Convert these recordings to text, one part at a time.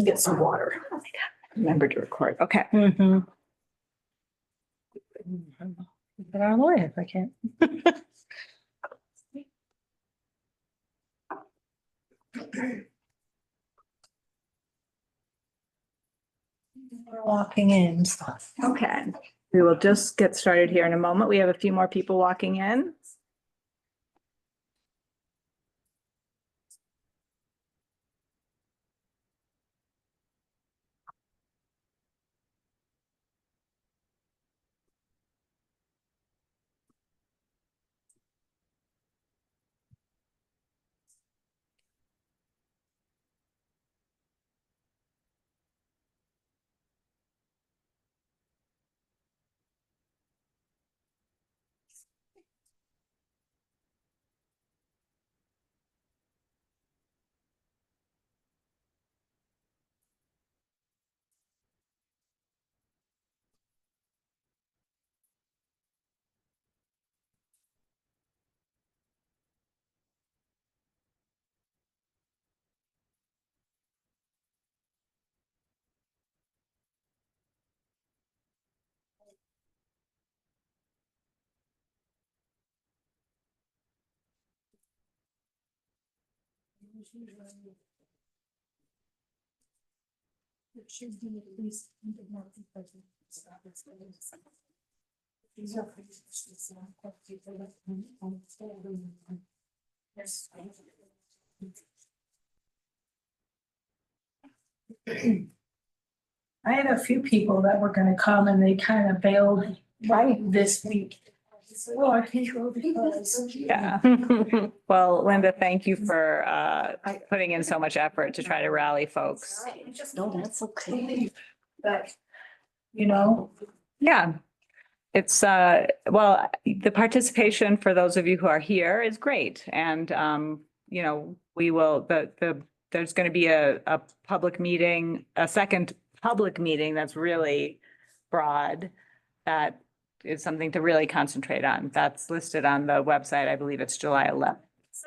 Get some water. Oh my God. Remember to record. Okay. Mm-hmm. Get out of the way if I can't. We're walking in. Okay. We will just get started here in a moment. We have a few more people walking in. It should be at least 100 more people. These are pretty Yes. I had a few people that were gonna come and they kind of bailed this week. Oh, I can't go because. Yeah. Well, Linda, thank you for putting in so much effort to try to rally folks. No, that's okay. But, you know. Yeah. It's well, the participation for those of you who are here is great. And you know, we will there's going to be a public meeting, a second public meeting that's really broad. That is something to really concentrate on. That's listed on the website. I believe it's July 11th.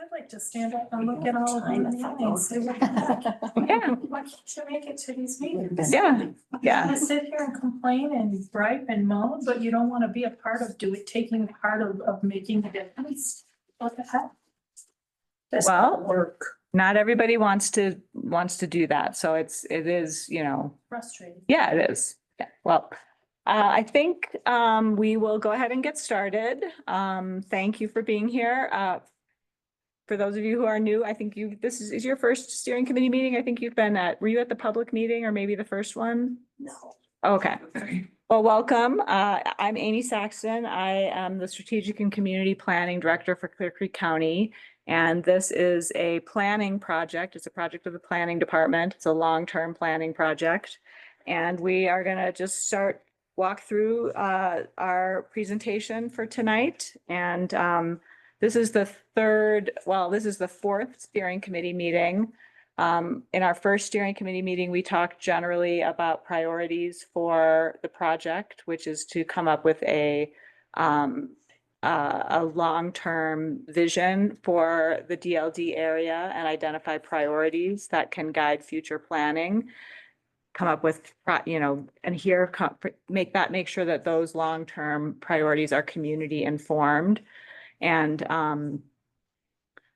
I'd like to stand up and look at all of them and say, Yeah. why can't you make it to these meetings? Yeah. Yeah. You sit here and complain and gripe and moan, but you don't want to be a part of taking part of making a difference. What the heck? That's Well, not work. Not everybody wants to do that. So it is, you know. Frustrating. Yeah, it is. Yeah. Well, I think we will go ahead and get started. Thank you for being here. For those of you who are new, I think this is your first steering committee meeting. I think were you at the public meeting or maybe the first one? No. Okay. Well, welcome. I'm Amy Saxton. I am the Strategic and Community Planning Director for Clear Creek County. And this is a planning project. It's a project of the planning department. It's a long-term planning project. And we are going to just walk through our presentation for tonight. And this is the fourth steering committee meeting. In our first steering committee meeting, we talked generally about priorities for the project, which is to come up with a long-term vision for the DLD area and identify priorities that can guide future planning. Come up with, make sure that those long-term priorities are community informed. And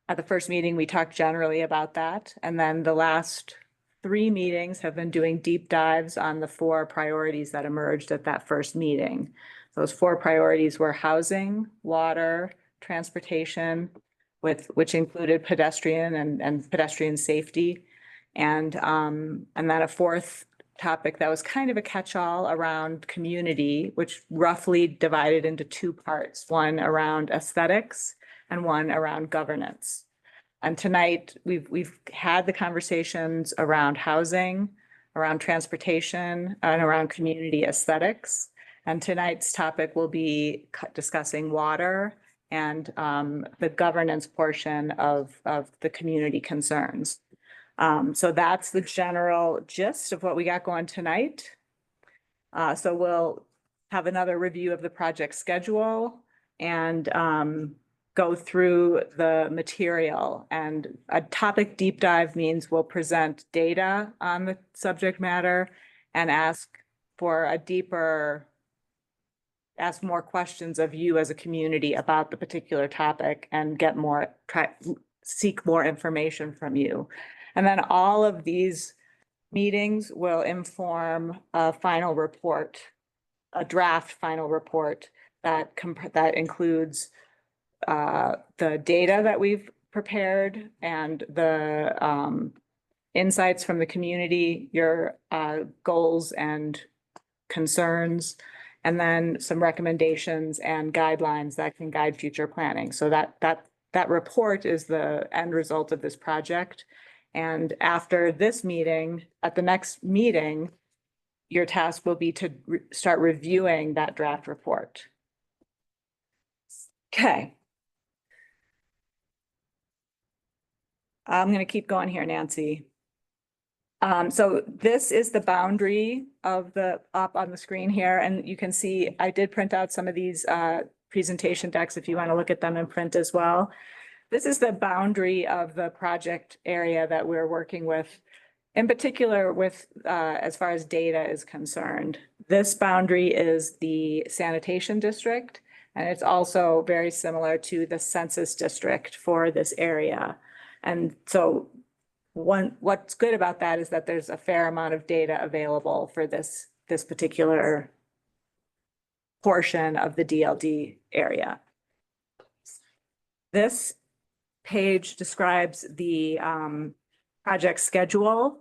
at the first meeting, we talked generally about that. And then the last 3 meetings have been doing deep dives on the 4 priorities that emerged at that first meeting. Those 4 priorities were housing, water, transportation, which included pedestrian and pedestrian safety. And then a 4th topic that was kind of a catch-all around community, which roughly divided into 2 parts, one around aesthetics and one around governance. And tonight we've had the conversations around housing, around transportation, and around community aesthetics. And tonight's topic will be discussing water and the governance portion of the community concerns. So that's the general gist of what we got going tonight. So we'll have another review of the project schedule and go through the material, and a topic deep dive means we'll present data on the subject matter and ask more questions of you as a community about the particular topic and seek more information from you. And then all of these meetings will inform a final report, a draft final report that includes the data that we've prepared and the insights from the community, your goals and concerns, and then some recommendations and guidelines that can guide future planning. So that report is the end result of this project. And after this meeting, at the next meeting, your task will be to start reviewing that draft report. Okay. I'm going to keep going here, Nancy. So this is the boundary of up on the screen here, and you can see I did print out some of these presentation decks if you want to look at them in print as well. This is the boundary of the project area that we're working with, in particular with as far as data is concerned. This boundary is the sanitation district, and it's also very similar to the census district for this area. And so what's good about that is that there's a fair amount of data available for this particular portion of the DLD area. This page describes the project schedule.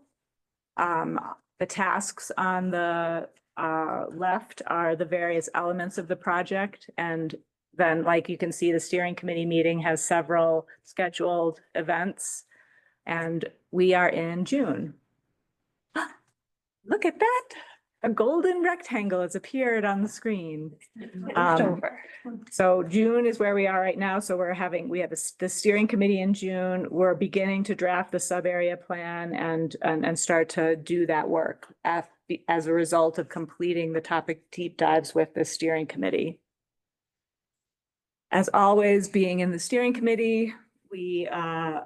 The tasks on the left are the various elements of the project, and then, like you can see, the steering committee meeting has several scheduled events, and we are in June. Look at that. A golden rectangle has appeared on the screen. So June is where we are right now. So we have the steering committee in June. We're beginning to draft the sub area plan and start to do that work as a result of completing the topic deep dives with the steering committee. As always, being in the steering committee, we are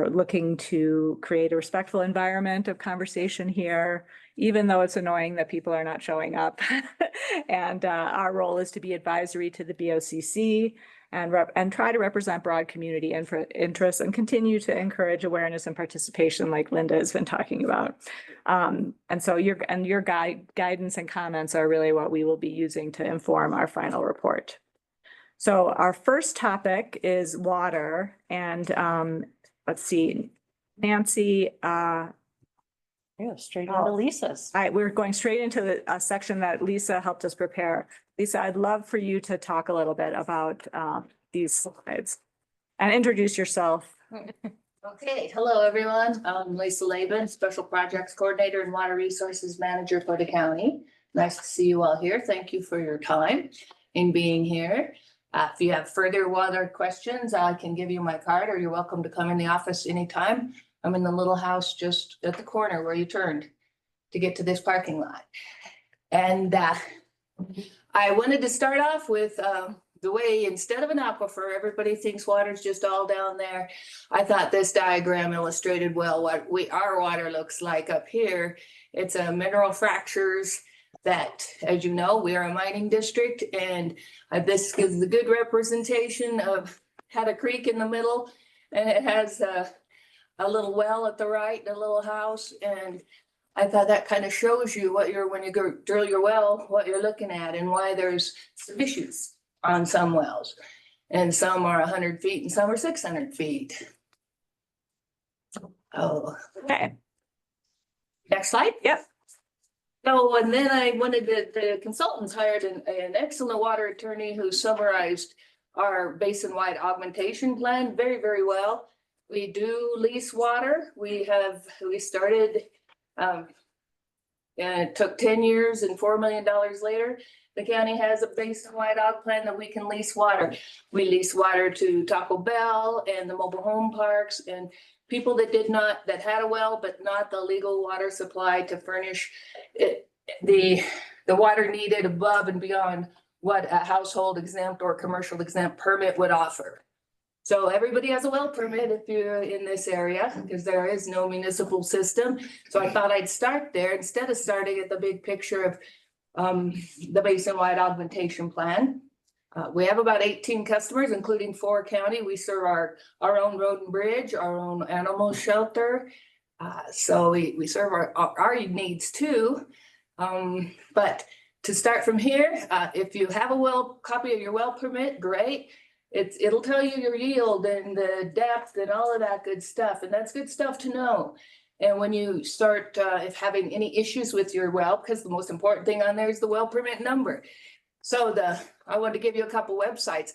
looking to create a respectful environment of conversation here, even though it's annoying that people are not showing up. And our role is to be advisory to the BOCC and try to represent broad community interests and continue to encourage awareness and participation like Linda has been talking about. And so your guidance and comments are really what we will be using to inform our final report. So our first topic is water, and let's see, Nancy. Straight into Lisa's. We're going straight into a section that Lisa helped us prepare. Lisa, I'd love for you to talk a little bit about these slides and introduce yourself. Okay, hello, everyone. I'm Lisa Laban, Special Projects Coordinator and Water Resources Manager for the county. Nice to see you all here. Thank you for your time in being here. If you have further water questions, I can give you my card, or you're welcome to come in the office anytime. I'm in the little house just at the corner where you turned to get to this parking lot. And I wanted to start off with the way, instead of an aquifer, everybody thinks water's just all down there. I thought this diagram illustrated well what our water looks like up here. It's a mineral fractures that, as you know, we are a mining district, and this gives a good representation of had a creek in the middle, and it has a little well at the right, and a little house. And I thought that kind of shows you when you go drill your well, what you're looking at and why there's some issues on some wells. And some are 100 feet and some are 600 feet. Oh, Okay. Next slide. Yep. So, and then I wanted the consultants hired an excellent water attorney who summarized our basin-wide augmentation plan very, very well. We do lease water. We started, and it took 10 years and $4 million later. The county has a basin-wide aug plan that we can lease water. We lease water to Taco Bell and the mobile home parks and people that had a well, but not the legal water supply to furnish it, the water needed above and beyond what a household exempt or commercial exempt permit would offer. So everybody has a well permit if you're in this area, because there is no municipal system. So I thought I'd start there instead of starting at the big picture of the basin-wide augmentation plan. We have about 18 customers, including 4 county. We serve our own road and bridge, our own animal shelter. So we serve our needs too. But to start from here, if you have a copy of your well permit, great. It'll tell you your yield and the depth and all of that good stuff, and that's good stuff to know. And when you start if having any issues with your well, because the most important thing on there is the well permit number. So I want to give you a couple websites.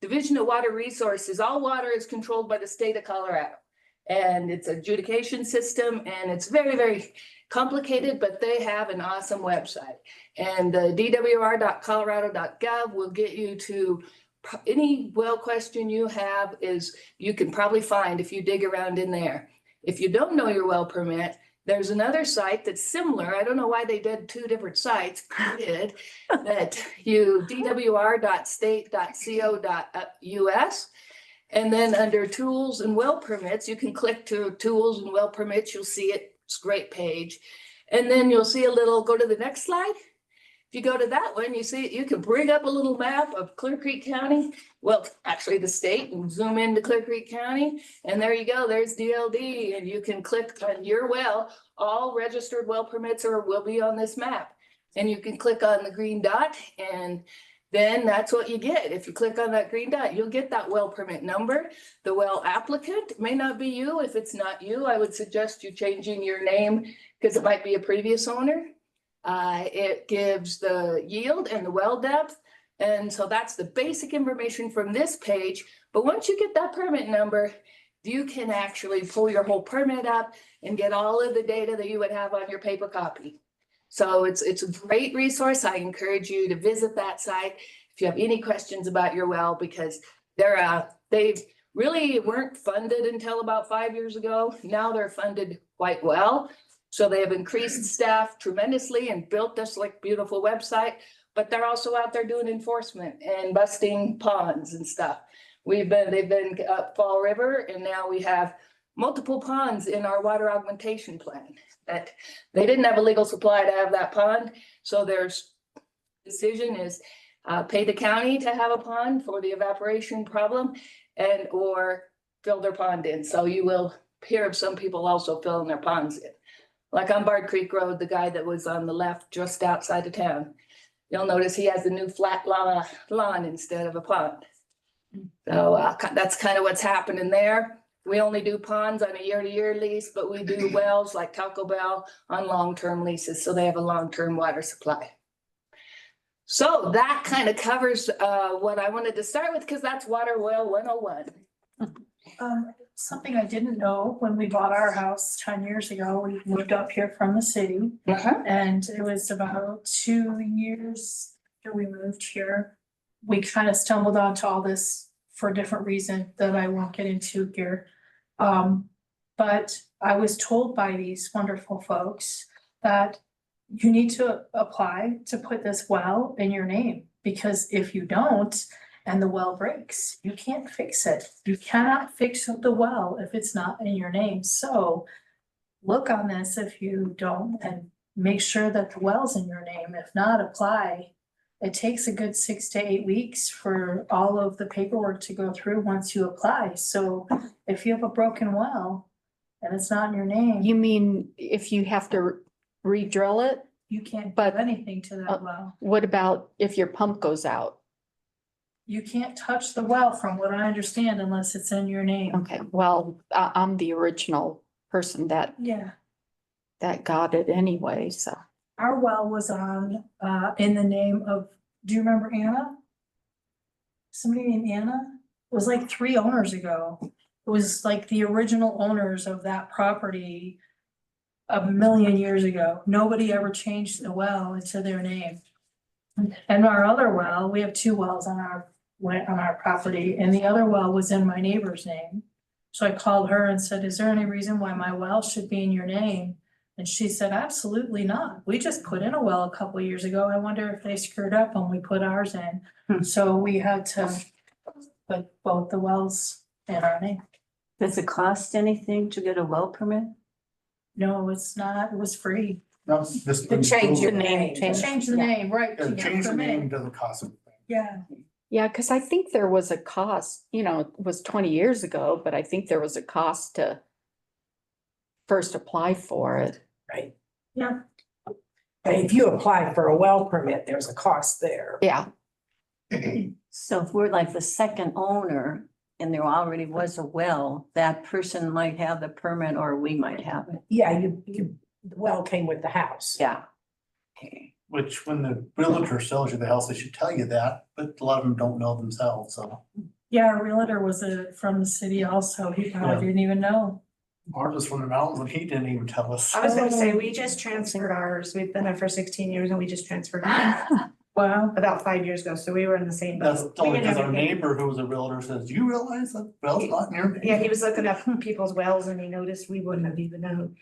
Division of Water Resources, all water is controlled by the state of Colorado. And it's an adjudication system, and it's very, very complicated, but they have an awesome website. And the dwr.colorado.gov will get you to any well question you have is you can probably find if you dig around in there. If you don't know your well permit, there's another site that's similar. I don't know why they did 2 different sites, but they did, that you dwr.state.co.us. And then under tools and well permits, you can click to tools and well permits. You'll see it. It's a great page. And then you'll see go to the next slide. If you go to that one, you see, you can bring up a little map of Clear Creek County. Well, actually the state, and zoom into Clear Creek County. And there you go, there's DLD, and you can click on your well. All registered well permits will be on this map. And you can click on the green dot, and then that's what you get. If you click on that green dot, you'll get that well permit number. The well applicant may not be you. If it's not you, I would suggest you changing your name because it might be a previous owner. It gives the yield and the well depth. And so that's the basic information from this page. But once you get that permit number, you can actually pull your whole permit up and get all of the data that you would have on your paper copy. So it's a great resource. I encourage you to visit that site if you have any questions about your well, because they really weren't funded until about 5 years ago. Now they're funded quite well. So they have increased staff tremendously and built this like beautiful website, but they're also out there doing enforcement and busting ponds and stuff. They've been up Fall River, and now we have multiple ponds in our water augmentation plan that they didn't have a legal supply to have that pond. So their decision is pay the county to have a pond for the evaporation problem and or fill their pond in. So you will hear of some people also filling their ponds in. Like on Bard Creek Road, the guy that was on the left just outside of town. You'll notice he has a new flat lawn instead of a pond. So that's kind of what's happening there. We only do ponds on a year-to-year lease, but we do wells like Taco Bell on long-term leases. So they have a long-term water supply. So that kind of covers what I wanted to start with, because that's Water Well 101. Something I didn't know when we bought our house 10 years ago, we moved up here from the city. And it was about 2 years after we moved here. We kind of stumbled onto all this for a different reason that I won't get into here. But I was told by these wonderful folks that you need to apply to put this well in your name, because if you don't, and the well breaks, you can't fix it. You cannot fix the well if it's not in your name. So look on this if you don't, and make sure that the well's in your name. If not, apply. It takes a good 6 to 8 weeks for all of the paperwork to go through once you apply. So if you have a broken well and it's not in your name, You mean if you have to re-drill it? you can't do But- anything to that well. What about if your pump goes out? You can't touch the well from what I understand unless it's in your name. Okay, well, I'm the original person that Yeah. got it anyway, so. Our well was on, in the name of, do you remember Anna? Somebody named Anna? It was like 3 owners ago. It was like the original owners of that property a million years ago. Nobody ever changed the well into their name. And our other well, we have 2 wells on our property, and the other well was in my neighbor's name. So I called her and said, is there any reason why my well should be in your name? And she said, absolutely not. We just put in a well a couple years ago. I wonder if they screwed up when we put ours in. So we had to put both the wells in our name. Does it cost anything to get a well permit? No, it's not. It was free. No, just. To change your name, name. Change the name, right? to Yeah, get change the name permit. doesn't cost anything. Yeah. Yeah, because I think there was a cost, you know, it was 20 years ago, but I think there was a cost to first apply for it. Right. Yeah. But if you apply for a well permit, there's a cost there. Yeah, So if we're like the second owner and there already was a well, that person might have the permit or we might have it. Yeah, the well came with the house. Yeah. Okay. Which when the realtor sells you the house, they should tell you that, but a lot of them don't know themselves, so. Yeah, our realtor was from the city also. He probably didn't even know. Ours is from the mountains and he didn't even tell us. I was gonna say, we just transferred ours. We've been there for 16 years and we just transferred Wow. about 5 years ago, so we were in the same That's boat. only We because didn't our have anything. neighbor who was a realtor says, do you realize that well's not in your name? Yeah, he was looking up people's wells and he noticed we wouldn't have even known.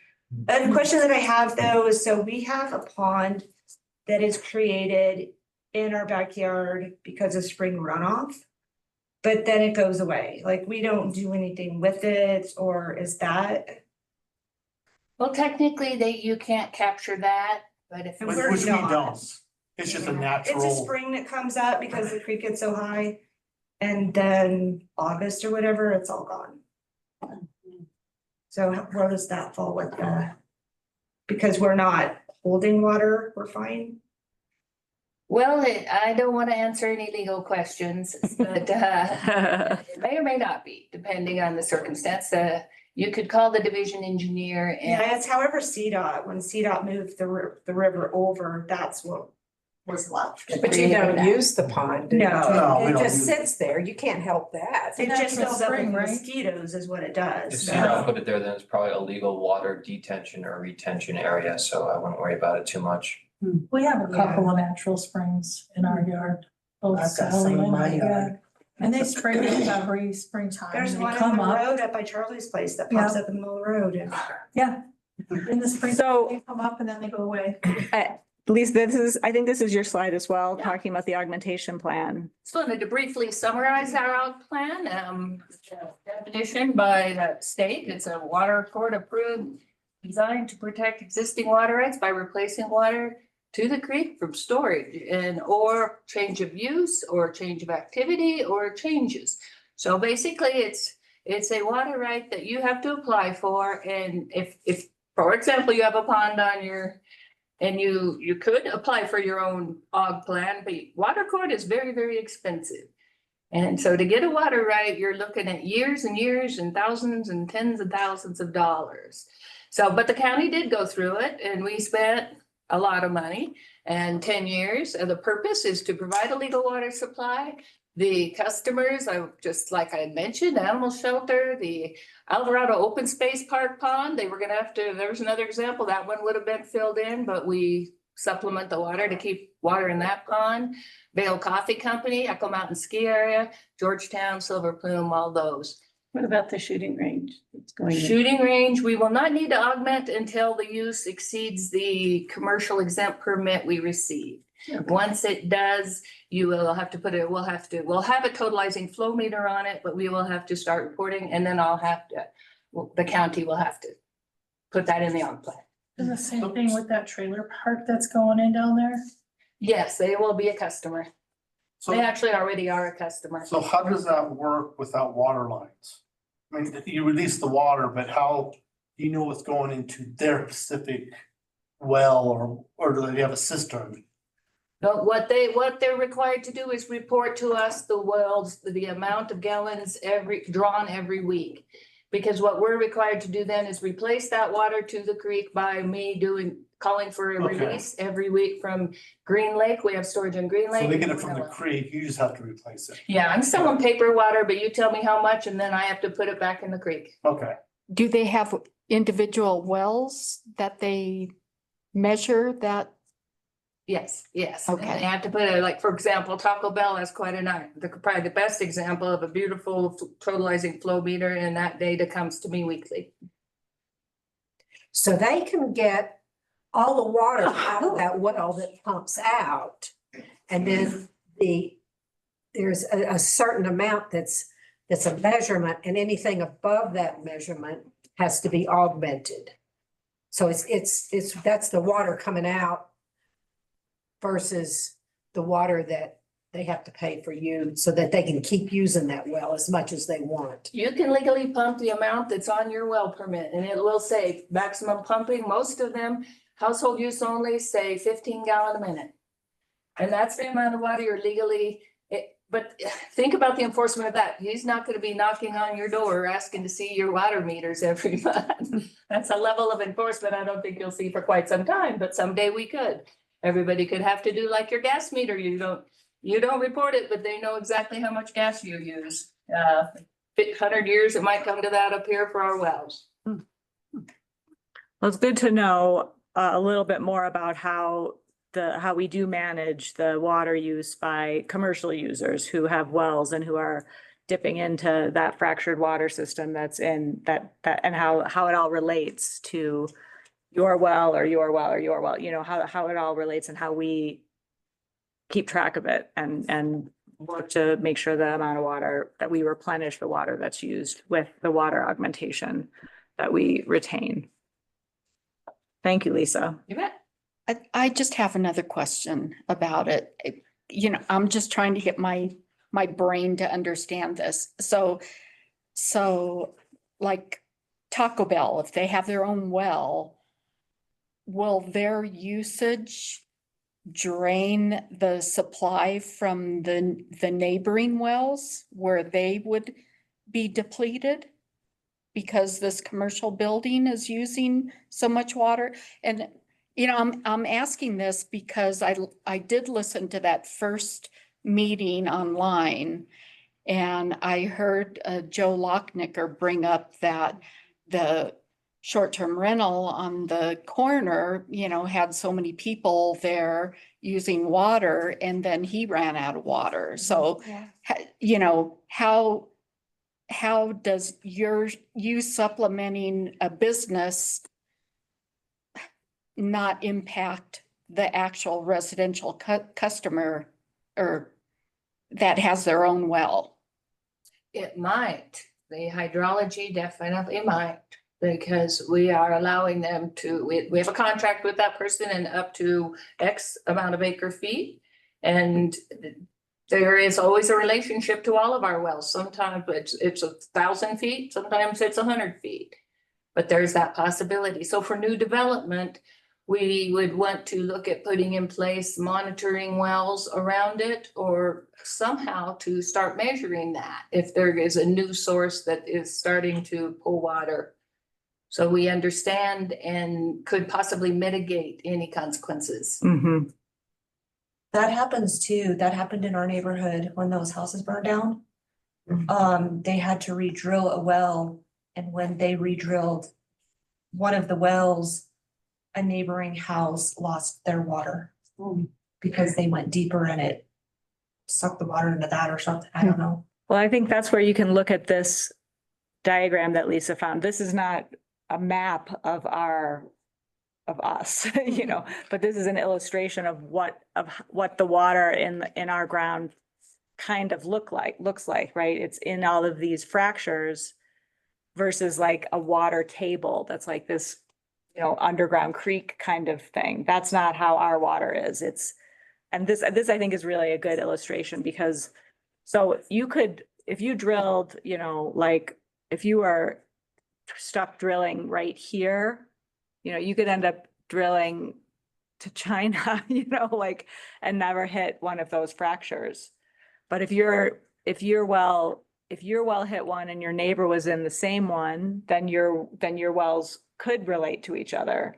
And the question that I have though is, so we have a pond that is created in our backyard because of spring runoff. But then it goes away, like we don't do anything with it, or is that? Well, technically, you can't capture that, but if. And Which we're we not. don't. It's just a natural. It's a spring that comes up because the creek gets so high. And then August or whatever, it's all gone. So where does that fall with the? Because we're not holding water, we're fine. Well, I don't want to answer any legal questions, but it may or may not be, depending on the circumstance. You could call the division engineer Yeah, and it's however CDOT, when CDOT moved the river over, that's what was left. But you don't use the pond. No. No, we It don't just use it. sits there. You can't help that. It just Natural fills up with spring, right? mosquitoes is what it If does. so- CDOT put it there, then it's probably a legal water detention or retention area, so I wouldn't worry about it too much. We have a couple of natural springs in our yard. Both I've got Sally some in and my I, yeah. yard. And they spray them every springtime. There's They one on come the up. road up by Charlie's place that pops up in the middle of the road and. Yeah. In the spring, So- they come up and then they go away. Lisa, I think this is your slide as well, Yeah. talking about the augmentation plan. just wanted to briefly summarize our AUG plan. Definition by the state, it's a water court approved, designed to protect existing water rights by replacing water to the creek from storage and or change of use or change of activity or changes. So basically, it's a water right that you have to apply for. And if, for example, you have a pond on your, and you could apply for your own AUG plan, but water court is very, very expensive. And so to get a water right, you're looking at years and years and thousands and tens of thousands of dollars. So, but the county did go through it and we spent a lot of money and 10 years. And the purpose is to provide a legal water supply. The customers, just like I mentioned, animal shelter, the Alvarado Open Space Park Pond, they were gonna have to, there was another example, that one would have been filled in, but we supplement the water to keep water in that pond. Vale Coffee Company, Echo Mountain Ski Area, Georgetown, Silver Plume, all those. What about the shooting range? It's going in. Shooting range, we will not need to augment until the use exceeds the commercial exempt permit we received. Once it does, you will have to put it, we'll have a totalizing flow meter on it, but we will have to start reporting and then the county will have to put that in the AUG plan. Is the same thing with that trailer park that's going in down there? Yes, they will be a customer. They So, actually already are a customer. so how does that work without water lines? I mean, you release the water, but how do you know what's going into their specific well or do they have a cistern? But what they're required to do is report to us the wells, the amount of gallons drawn every week. Because what we're required to do then is replace that water to the creek by me calling for a Okay. release every week from Green Lake. We have storage in Green Lake. So they get it from the creek, you just have to replace it. Yeah, I'm selling paper water, but you tell me how much and then I have to put it back in the creek. Okay, do they have individual wells that they measure that? Yes. And Okay. I have to put it, like, for example, Taco Bell has quite probably the best example of a beautiful totalizing flow meter and that data comes to me weekly. So they can get all the water out of that well that pumps out. And then there's a certain amount that's a measurement, and anything above that measurement has to be augmented. So that's the water coming out versus the water that they have to pay for you so that they can keep using that well as much as they want. You can legally pump the amount that's on your well permit, and it will say maximum pumping. Most of them, household use only, say 15 gallon a minute. And that's the amount of water you're legally, but think about the enforcement of that. He's not gonna be knocking on your door asking to see your water meters every month. That's a level of enforcement I don't think you'll see for quite some time, but someday we could. Everybody could have to do like your gas meter. You don't report it, but they know exactly how much gas you use. 100 years, it might come to that up here for our wells. Well, it's good to know a little bit more about how we do manage the water use by commercial users who have wells and who are dipping into that fractured water system that's in that and how it all relates to your well or your well or your well, you know, how it all relates and how we keep track of it and work to make sure the amount of water that we replenish the water that's used with the water augmentation that we retain. Thank you, Lisa. You bet. I just have another question about it. You know, I'm just trying to get my brain to understand this. So like Taco Bell, if they have their own well, will their usage drain the supply from the neighboring wells where they would be depleted? Because this commercial building is using so much water? And you know, I'm asking this because I did listen to that first meeting online, and I heard Joe Lochnicker bring up that the short-term rental on the corner, you know, had so many people there using water, and then he ran out of water. So, you know, how does you supplementing a business not impact the actual residential customer or that has their own well? It might. The hydrology definitely might, because we are allowing them to, we have a contract with that person and up to X amount of acre feet. And there is always a relationship to all of our wells. Sometimes it's 1,000 feet, sometimes it's 100 feet. But there's that possibility. So for new development, we would want to look at putting in place monitoring wells around it, or somehow to start measuring that if there is a new source that is starting to pull water. So we understand and could possibly mitigate any consequences. Mm-hmm. That happens too. That happened in our neighborhood when those houses burned down. They had to re-drill a well, and when they re-drilled one of the wells, a neighboring house lost their water because they went deeper and it sucked the water into that or something. I don't know. Well, I think that's where you can look at this diagram that Lisa found. This is not a map of us, you know, but this is an illustration of what the water in our ground kind of looks like, right? It's in all of these fractures versus like a water table that's like this, you know, underground creek kind of thing. That's not how our water is. And this I think is really a good illustration, because so you could, if you drilled, you know, like if you are stuck drilling right here, you know, you could end up drilling to China, you know, like, and never hit one of those fractures. But if your well hit one and your neighbor was in the same one, then your wells could relate to each other.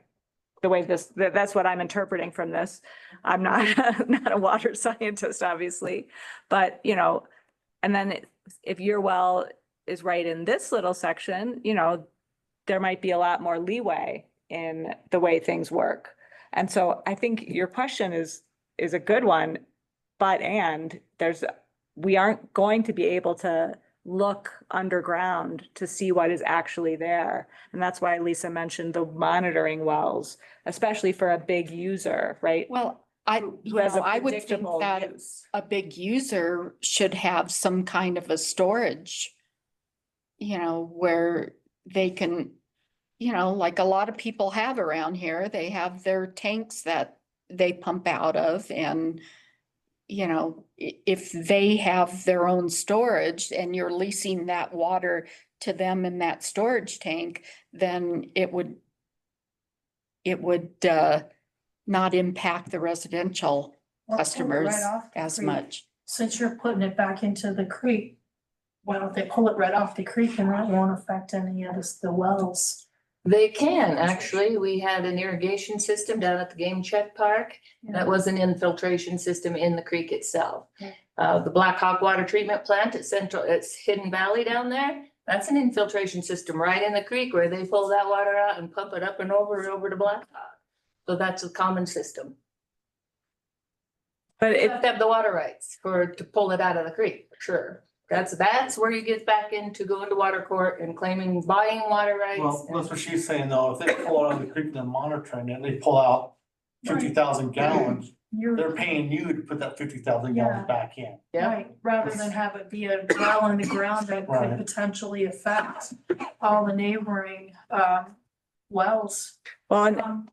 The way that's what I'm interpreting from this. I'm not a water scientist, obviously, but you know, and then if your well is right in this little section, you know, there might be a lot more leeway in the way things work. And so I think your question is a good one, but we aren't going to be able to look underground to see what is actually there. And that's why Lisa mentioned the monitoring wells, especially for a big user, right? Well, I, Who you has know, a I would think predictable that use. a big user should have some kind of a storage, you know, where they can, you know, like a lot of people have around here, they have their tanks that they pump out of and, you know, if they have their own storage and you're leasing that water to them in that storage tank, then it would not impact the residential Or pull it customers right off the as creek. much. Since you're putting it back into the creek, why don't they pull it right off the creek and that won't affect any of the wells? They can, actually. We had an irrigation system down at the Game Check Park. That was an infiltration system in the creek itself. The Black Hawk Water Treatment Plant at it's Hidden Valley down there. That's an infiltration system right in the creek where they pull that water out and pump it up and over to Black Hawk. So that's a common system. But You it, have to have the water rights to pull it out of the creek, for sure. That's where you get back into going to water court and claiming, buying water rights. Well, that's what she's saying though, if they pull it out of the creek and they're monitoring it, and they pull out 50,000 gallons, You're they're paying you to put that 50,000 gallons back in. Yeah. right, rather than have it be a well in the ground that could Right. potentially affect all the neighboring wells. well, and Um,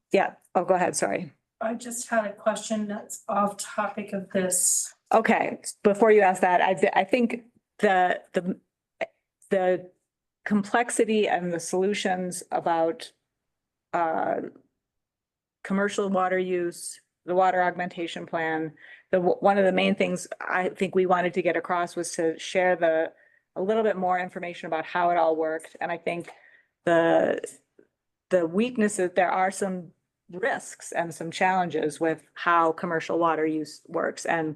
oh, go ahead, sorry. I just had a question that's off topic of this. Okay, before you ask that, I think the complexity and the solutions about commercial water use, the water augmentation plan, one of the main things I think we wanted to get across was to share a little bit more information about how it all worked. And I think the weaknesses, there are some risks and some challenges with how commercial water use works. And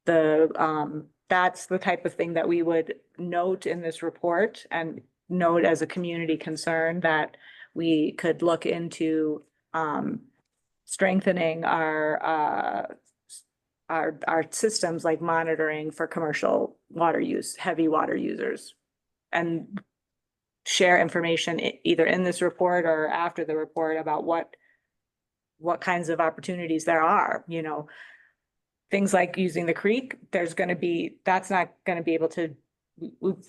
that's the type of thing that we would note in this report and note as a community concern that we could look into strengthening our systems, like monitoring for commercial water use, heavy water users. And share information either in this report or after the report about what kinds of opportunities there are, you know. Things like using the creek, that's not gonna be able to,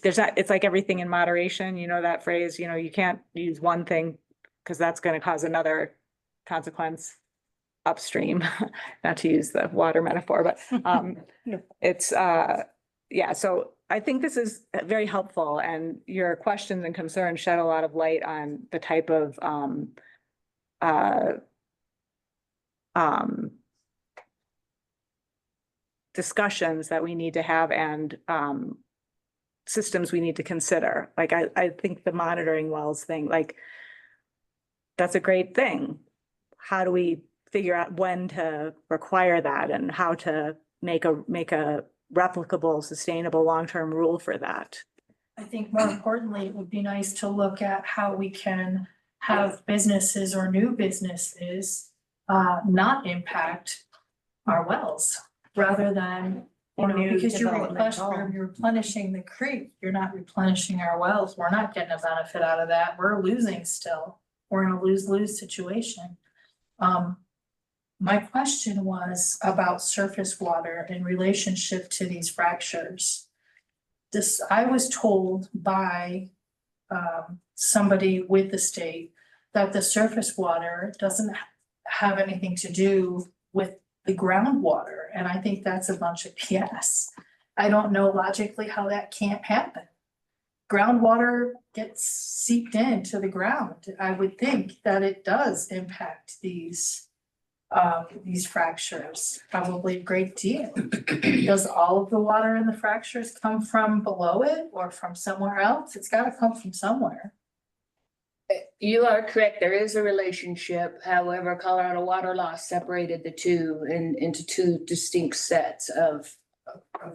it's like everything in moderation, you know that phrase, you know, you can't use one thing because that's gonna cause another consequence upstream, not to use the water metaphor, but it's, yeah, so I think this is very helpful, and your questions and concerns shed a lot of light on the type of discussions that we need to have and systems we need to consider. Like, I think the monitoring wells thing, like, that's a great thing. How do we figure out when to require that and how to make a replicable, sustainable, long-term rule for that? I think more importantly, it would be nice to look at how we can have businesses or new businesses not impact our wells, rather than, you Or know, new because you're development. replenishing the creek, you're not replenishing our wells, we're not getting a benefit out of that, we're losing still. We're in a lose-lose situation. My question was about surface water in relationship to these fractures. I was told by somebody with the state that the surface water doesn't have anything to do with the groundwater, and I think that's a bunch of BS. I don't know logically how that can't happen. Groundwater gets seeped into the ground. I would think that it does impact these fractures, probably a great deal. Does all of the water in the fractures come from below it or from somewhere else? It's gotta come from somewhere. You are correct. There is a relationship. However, Colorado water law separated the two into two distinct sets of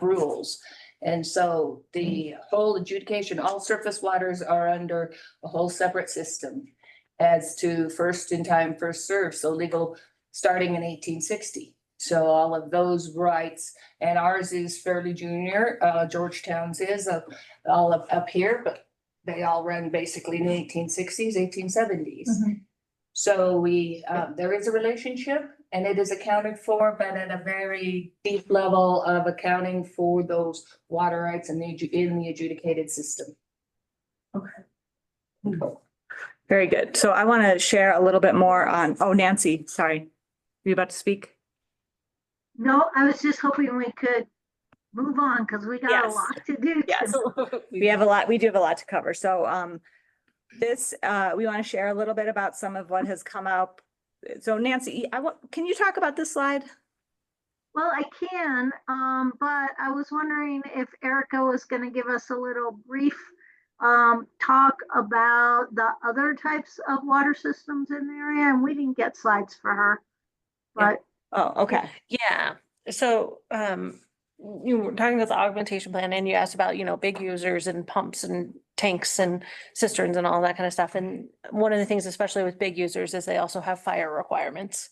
rules. And so the whole adjudication, all surface waters are under a whole separate system as to first in time, first served. So legal starting in 1860. So all of those rights, and ours is fairly junior, Georgetown's is all up here, but they all run basically in the 1860s, 1870s. So there is a relationship and it is accounted for, but at a very deep level of accounting for those water rights in the adjudicated system. Very good. So I want to share a little bit more on, oh, Nancy, sorry. Were you about to speak? No, I was just hoping we could move on because we got a Yes. lot to do. Yes, tonight. we do have a lot to cover. So we want to share a little bit about some of what has come up. So Nancy, can you talk about this slide? Well, I can, but I was wondering if Erica was going to give us a little brief talk about the other types of water systems in the area, and we didn't get slides for her. But Oh, okay. Yeah, so you were talking about the augmentation plan and you asked about, big users and pumps and tanks and cisterns and all that kind of stuff. And one of the things, especially with big users, is they also have fire requirements.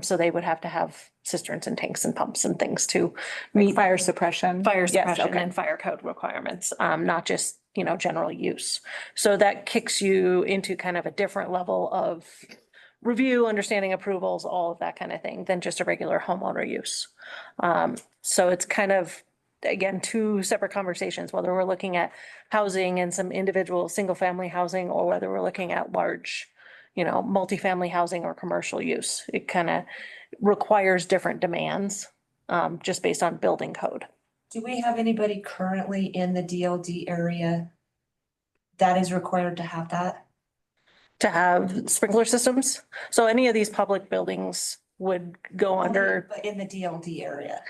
So they would have to have cisterns and tanks and pumps and things to meet Fire suppression. fire Yes, suppression okay. and fire code requirements, not just, general use. So that kicks you into kind of a different level of review, understanding approvals, all of that kind of thing than just a regular homeowner use. So it's kind of, again, two separate conversations, whether we're looking at housing and some individual single family housing or whether we're looking at large, multifamily housing or commercial use. It kind of requires different demands just based on building code. Do we have anybody currently in the DLD area that is required to have that? To have sprinkler systems. So any of these public buildings would go under, But in the DLD area.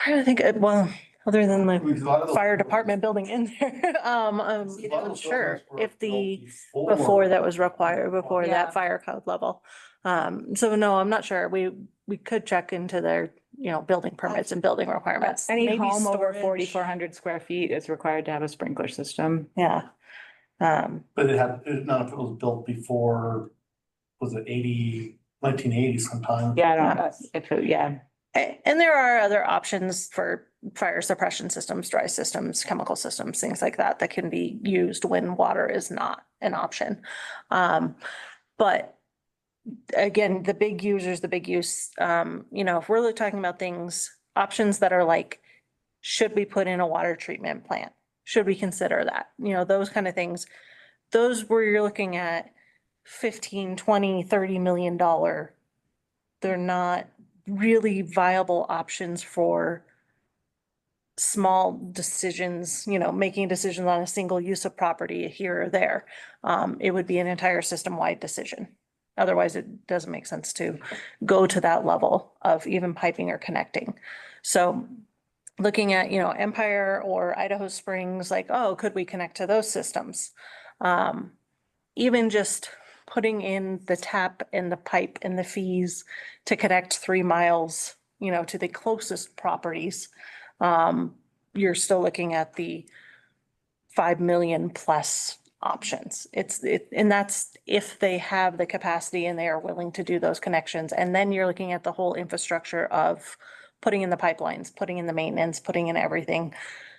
I think, well, other than the A lot of those- fire department building in there, a lot of those sure, buildings were if the, built before that was required, before Yeah. that fire code level. So no, I'm not sure. We could check into their, building permits and building requirements. Any Maybe home over storage. 4,400 square feet is required to have a sprinkler system. Yeah. But none of it was built before, was it 1980 sometime? Yeah, I don't know if, yeah. And there are other options for fire suppression systems, dry systems, chemical systems, things like that, that can be used when water is not an option. But again, the big users, the big use, if we're really talking about things, options that are like, should we put in a water treatment plant? Should we consider that? Those kind of things. Those where you're looking at 15, 20, $30 million. They're not really viable options for small decisions, making decisions on a single use of property here or there. It would be an entire system-wide decision. Otherwise, it doesn't make sense to go to that level of even piping or connecting. So looking at, Empire or Idaho Springs, like, oh, could we connect to those systems? Even just putting in the tap and the pipe and the fees to connect 3 miles, to the closest properties, you're still looking at the 5 million plus options. And that's if they have the capacity and they are willing to do those connections. And then you're looking at the whole infrastructure of putting in the pipelines, putting in the maintenance, putting in everything,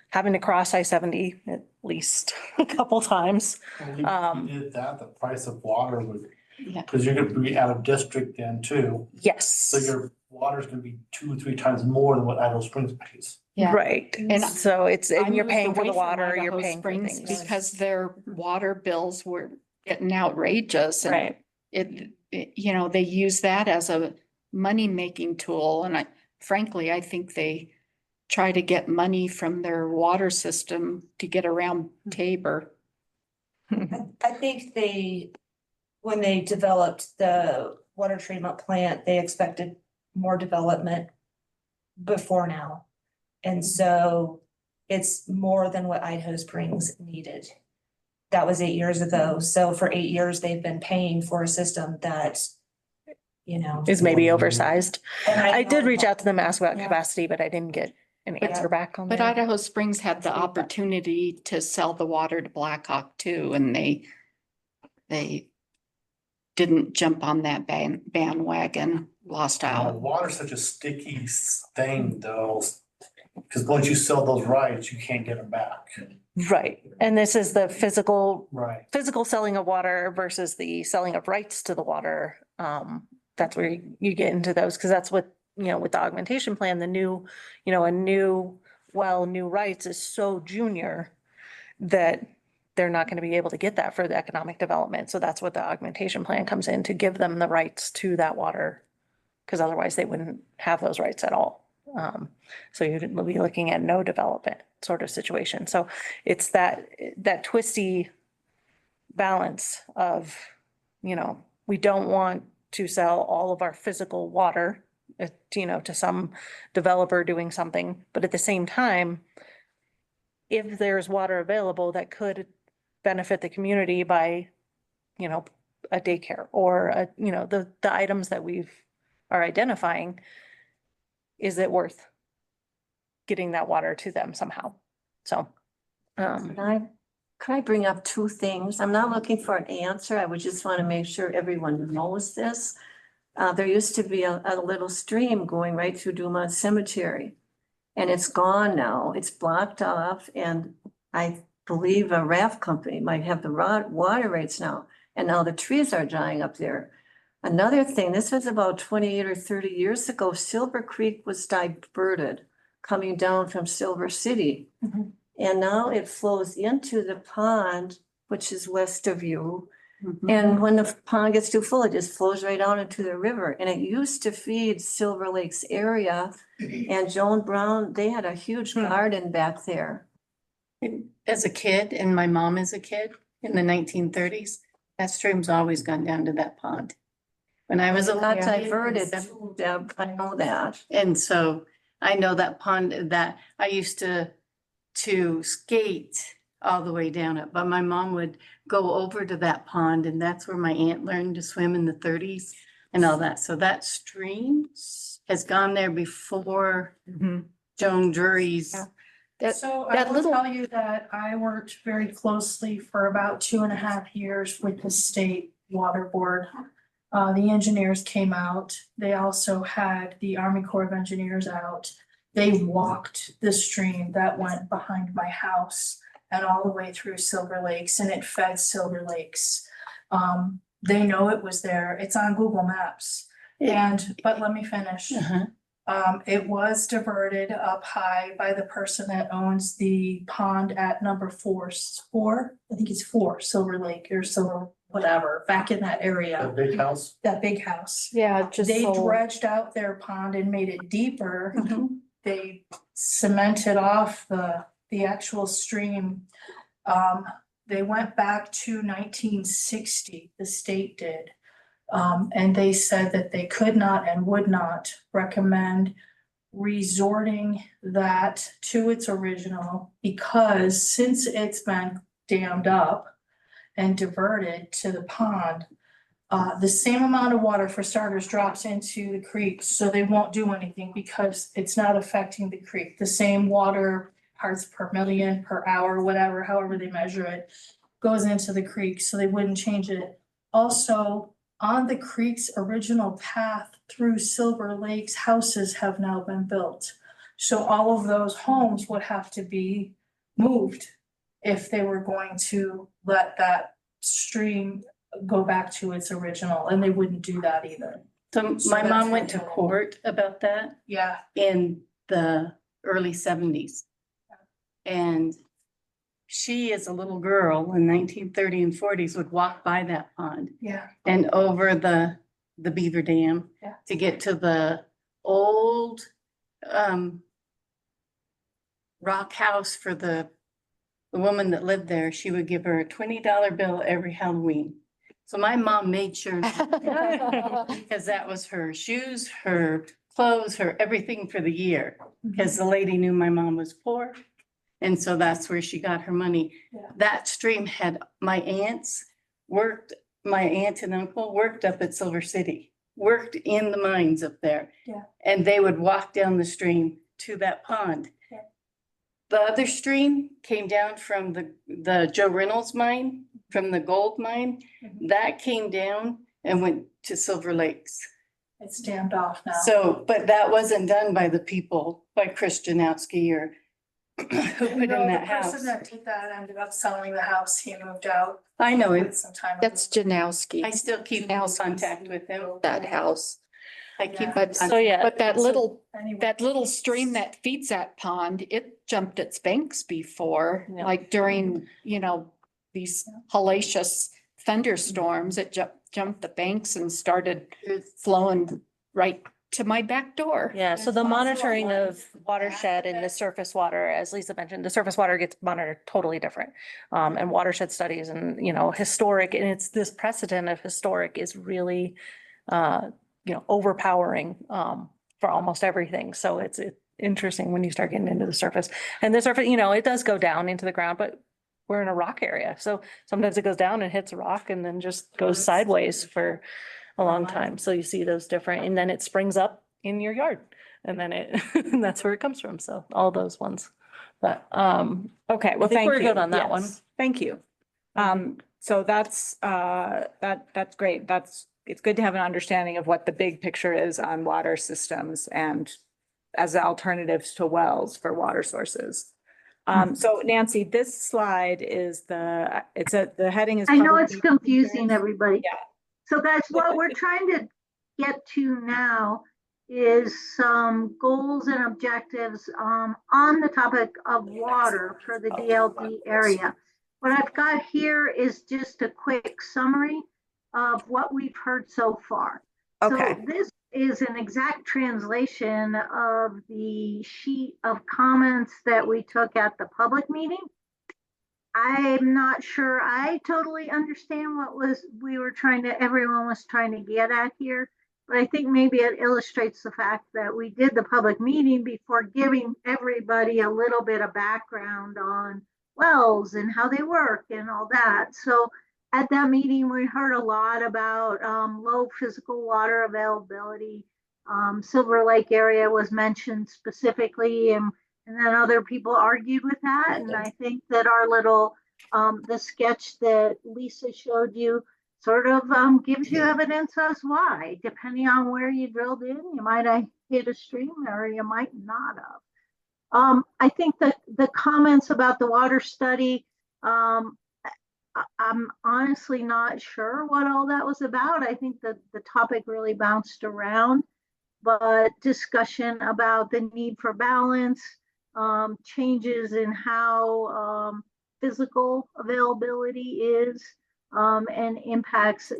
having to cross I-70 at least a couple times. If you did that, the price of water would, Yeah. because you're gonna be out of district then too. Yes. So your water's gonna be 2-3 times more than what Idaho Springs pays. Yeah. Right. And So it's, I and you're moved paying for away the from water, you're Idaho paying for Springs things. because their water bills were getting outrageous. And Right. they use that as a money-making tool. And frankly, I think they try to get money from their water system to get around Tabor. I think when they developed the water treatment plant, they expected more development before now. And so it's more than what Idaho Springs needed. That was 8 years ago. So for 8 years, they've been paying for a system that, Is maybe oversized. And I did reach out to them, ask about Yeah. capacity, but I didn't get an answer back on But that. Idaho Springs had the opportunity to sell the water to Blackhawk too, and they didn't jump on that bandwagon, lost out. Water's such a sticky thing though, because once you sell those rights, you can't get them back. Right. And this is the physical Right. selling of water versus the selling of rights to the water. That's where you get into those, because that's what, with the augmentation plan, the new, a new new rights is so junior that they're not going to be able to get that for the economic development. So that's what the augmentation plan comes in, to give them the rights to that water, because otherwise they wouldn't have those rights at all. So you'd be looking at no development sort of situation. So it's that twisty balance of, we don't want to sell all of our physical water, to some developer doing something, but at the same time, if there's water available that could benefit the community by, a daycare or the items that are identifying, is it worth getting that water to them somehow? So, Could I bring up two things? I'm not looking for an answer. I would just want to make sure everyone knows this. There used to be a little stream going right through Dumont Cemetery. And it's gone now. It's blocked off, and I believe a raft company might have the water rights now. And now the trees are dying up there. Another thing, this was about 28 or 30 years ago, Silver Creek was diverted coming down from Silver City. Mhm. And now it flows into the pond, which is west of you. Mhm. And when the pond gets too full, it just flows right out into the river. And it used to feed Silver Lakes area. And Joan Brown, they had a huge garden back there. As a kid, and my mom as a kid in the 1930s, that stream's always gone down to that pond. When I was a Got little kid, diverted, Deb, I know that. and so I know that pond, that I used to skate all the way down it, but my mom would go over to that pond, and that's where my aunt learned to swim in the 30s and all that. So that stream has gone there before Joan Drury's. Yeah. So I will tell you that I worked very closely for about 2.5 years with the state water board. The engineers came out. They also had the Army Corps of Engineers out. They walked the stream that went behind my house and all the way through Silver Lakes, and it fed Silver Lakes. They know it was there. It's on Google Maps. But let me finish. It was diverted up high by the person that owns the pond at number 4, I think it's 4, Silver Lake or Silver, whatever, back in that area. That big house. That big house. Yeah, just They so. dredged out their pond and made it deeper. Mhm. They cemented off the actual stream. They went back to 1960, the state did. And they said that they could not and would not recommend resorting that to its original, because since it's been dammed up and diverted to the pond, the same amount of water, for starters, drops into the creek, so they won't do anything because it's not affecting the creek. The same water, parts per million, per hour, whatever, however they measure it, goes into the creek, so they wouldn't change it. Also, on the creek's original path through Silver Lakes, houses have now been built. So all of those homes would have to be moved if they were going to let that stream go back to its original, and they wouldn't do that either. So So my that's mom what went to they're doing. court about that Yeah, in the early 70s. And she, as a little girl in 1930 and 40s, would walk by that pond yeah. and over the beaver dam Yeah. to get to the old rock house for the woman that lived there. She would give her a $20 bill every Halloween. So my mom made sure because that was her shoes, her clothes, her everything for the year. Because the lady knew my mom was poor. And so that's where she got her money. Yeah. That stream had my aunt and uncle worked up at Silver City, worked in the mines up there. Yeah. And they would walk down the stream to that pond. Yeah. The other stream came down from the Joe Reynolds mine, from the gold mine. Mhm. That came down and went to Silver Lakes. It's dammed off now. So, but that wasn't done by the people, by Chris Janowski or who put in No, that the house. person that did that ended up selling the house. He moved out I know quite it. some time ago. That's Janowski, I still keep in contact with him. that house. I keep. Yeah. But So, yeah. But that little, Anyway. that little stream that feeds that pond, it jumped its banks before, Yeah. like during, these hellacious thunderstorms, it jumped the banks and started flowing right to my back door. Yeah, so the monitoring of watershed and the surface water, as Lisa mentioned, the surface water gets monitored totally different. And watershed studies and, historic, and it's this precedent of historic is really, overpowering, for almost everything. So it's interesting when you start getting into the surface. And the surface, it does go down into the ground, but we're in a rock area. So sometimes it goes down and hits a rock and then just goes sideways for a long time. So you see those different, and then it springs up in your yard. And then and that's where it comes from. So all those ones. But, okay, well, I think thank we're you. good on that one. Yes. Thank you. So that's great. It's good to have an understanding of what the big picture is on water systems and as alternatives to wells for water sources. So Nancy, this slide is the heading is. I know public it's confusing insurance. everybody. Yeah. So guys, what we're trying to get to now is some goals and objectives on the topic of water for the DLD area. What I've got here is just a quick summary of what we've heard so far. Okay. So this is an exact translation of the sheet of comments that we took at the public meeting. I'm not sure I totally understand what everyone was trying to get at here, but I think maybe it illustrates the fact that we did the public meeting before giving everybody a little bit of background on wells and how they work and all that. So at that meeting, we heard a lot about low physical water availability. Silver Lake area was mentioned specifically, and then other people argued with that. And I think that our little, the sketch that Lisa showed you sort of gives you evidence as why, depending on where you drilled in, you might have hit a stream or you might not have. I think that the comments about the water study, I'm honestly not sure what all that was about. I think that the topic really bounced around, but discussion about the need for balance, changes in how physical availability is, and impacts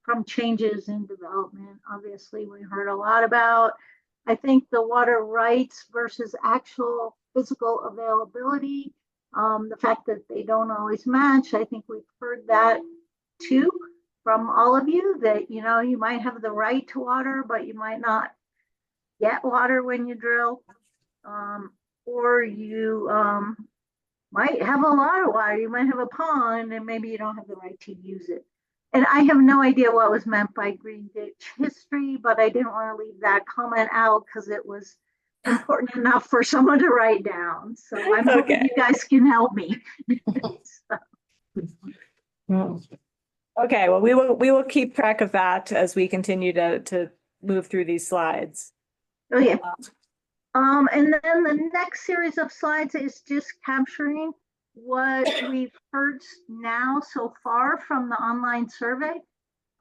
from changes in development. Obviously, we heard a lot about. I think the water rights versus actual physical availability, the fact that they don't always match. I think we've heard that too from all of you, that you might have the right to water, but you might not get water when you drill, or you might have a lot of water. You might have a pond and maybe you don't have the right to use it. And I have no idea what was meant by green ditch history, but I didn't want to leave that comment out because it was important enough for someone to write down. So I'm hoping you guys can help me. Okay, well, we will keep track of that as we continue to move through these slides. Okay. And then the next series of slides is just capturing what we've heard now so far from the online survey.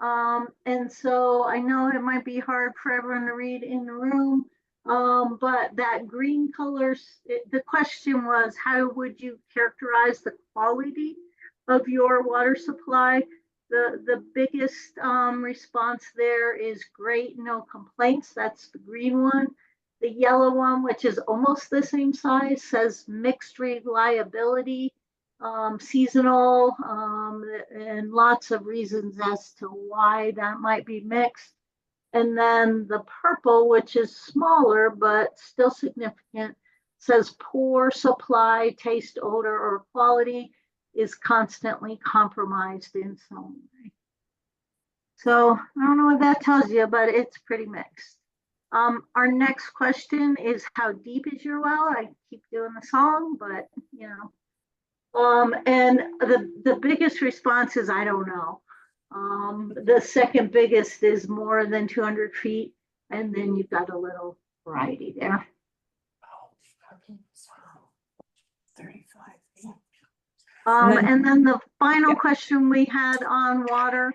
And so I know it might be hard for everyone to read in the room, but that green colors, the question was, how would you characterize the quality of your water supply? The biggest response there is great, no complaints. That's the green one. The yellow one, which is almost the same size, says mixed reliability, seasonal, and lots of reasons as to why that might be mixed. And then the purple, which is smaller but still significant, says poor supply, taste, odor, or quality, is constantly compromised in some way. So I don't know what that tells you, but it's pretty mixed. Our next question is, how deep is your well? I keep doing the song, but and the biggest response is, I don't know. The second biggest is more than 200 feet, and then you've got a little variety there. 35. And then the final question we had on water,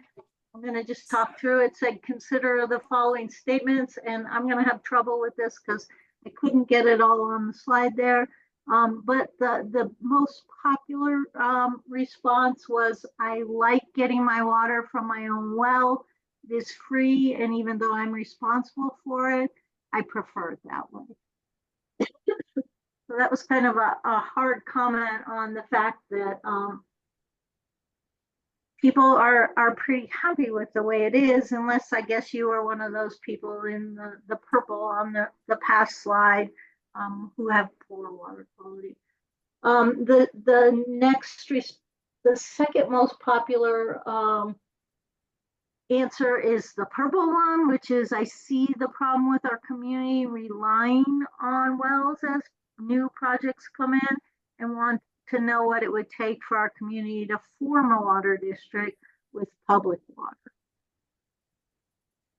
I'm gonna just talk through it. Said, consider the following statements, and I'm gonna have trouble with this because I couldn't get it all on the slide there. But the most popular response was, I like getting my water from my own well. It is free, and even though I'm responsible for it, I prefer it that way. So that was kind of a hard comment on the fact that people are pretty happy with the way it is, unless I guess you were one of those people in the purple on the past slide who have poor water quality. The next, the second most popular answer is the purple one, which is, I see the problem with our community relying on wells as new projects come in, and want to know what it would take for our community to form a water district with public water.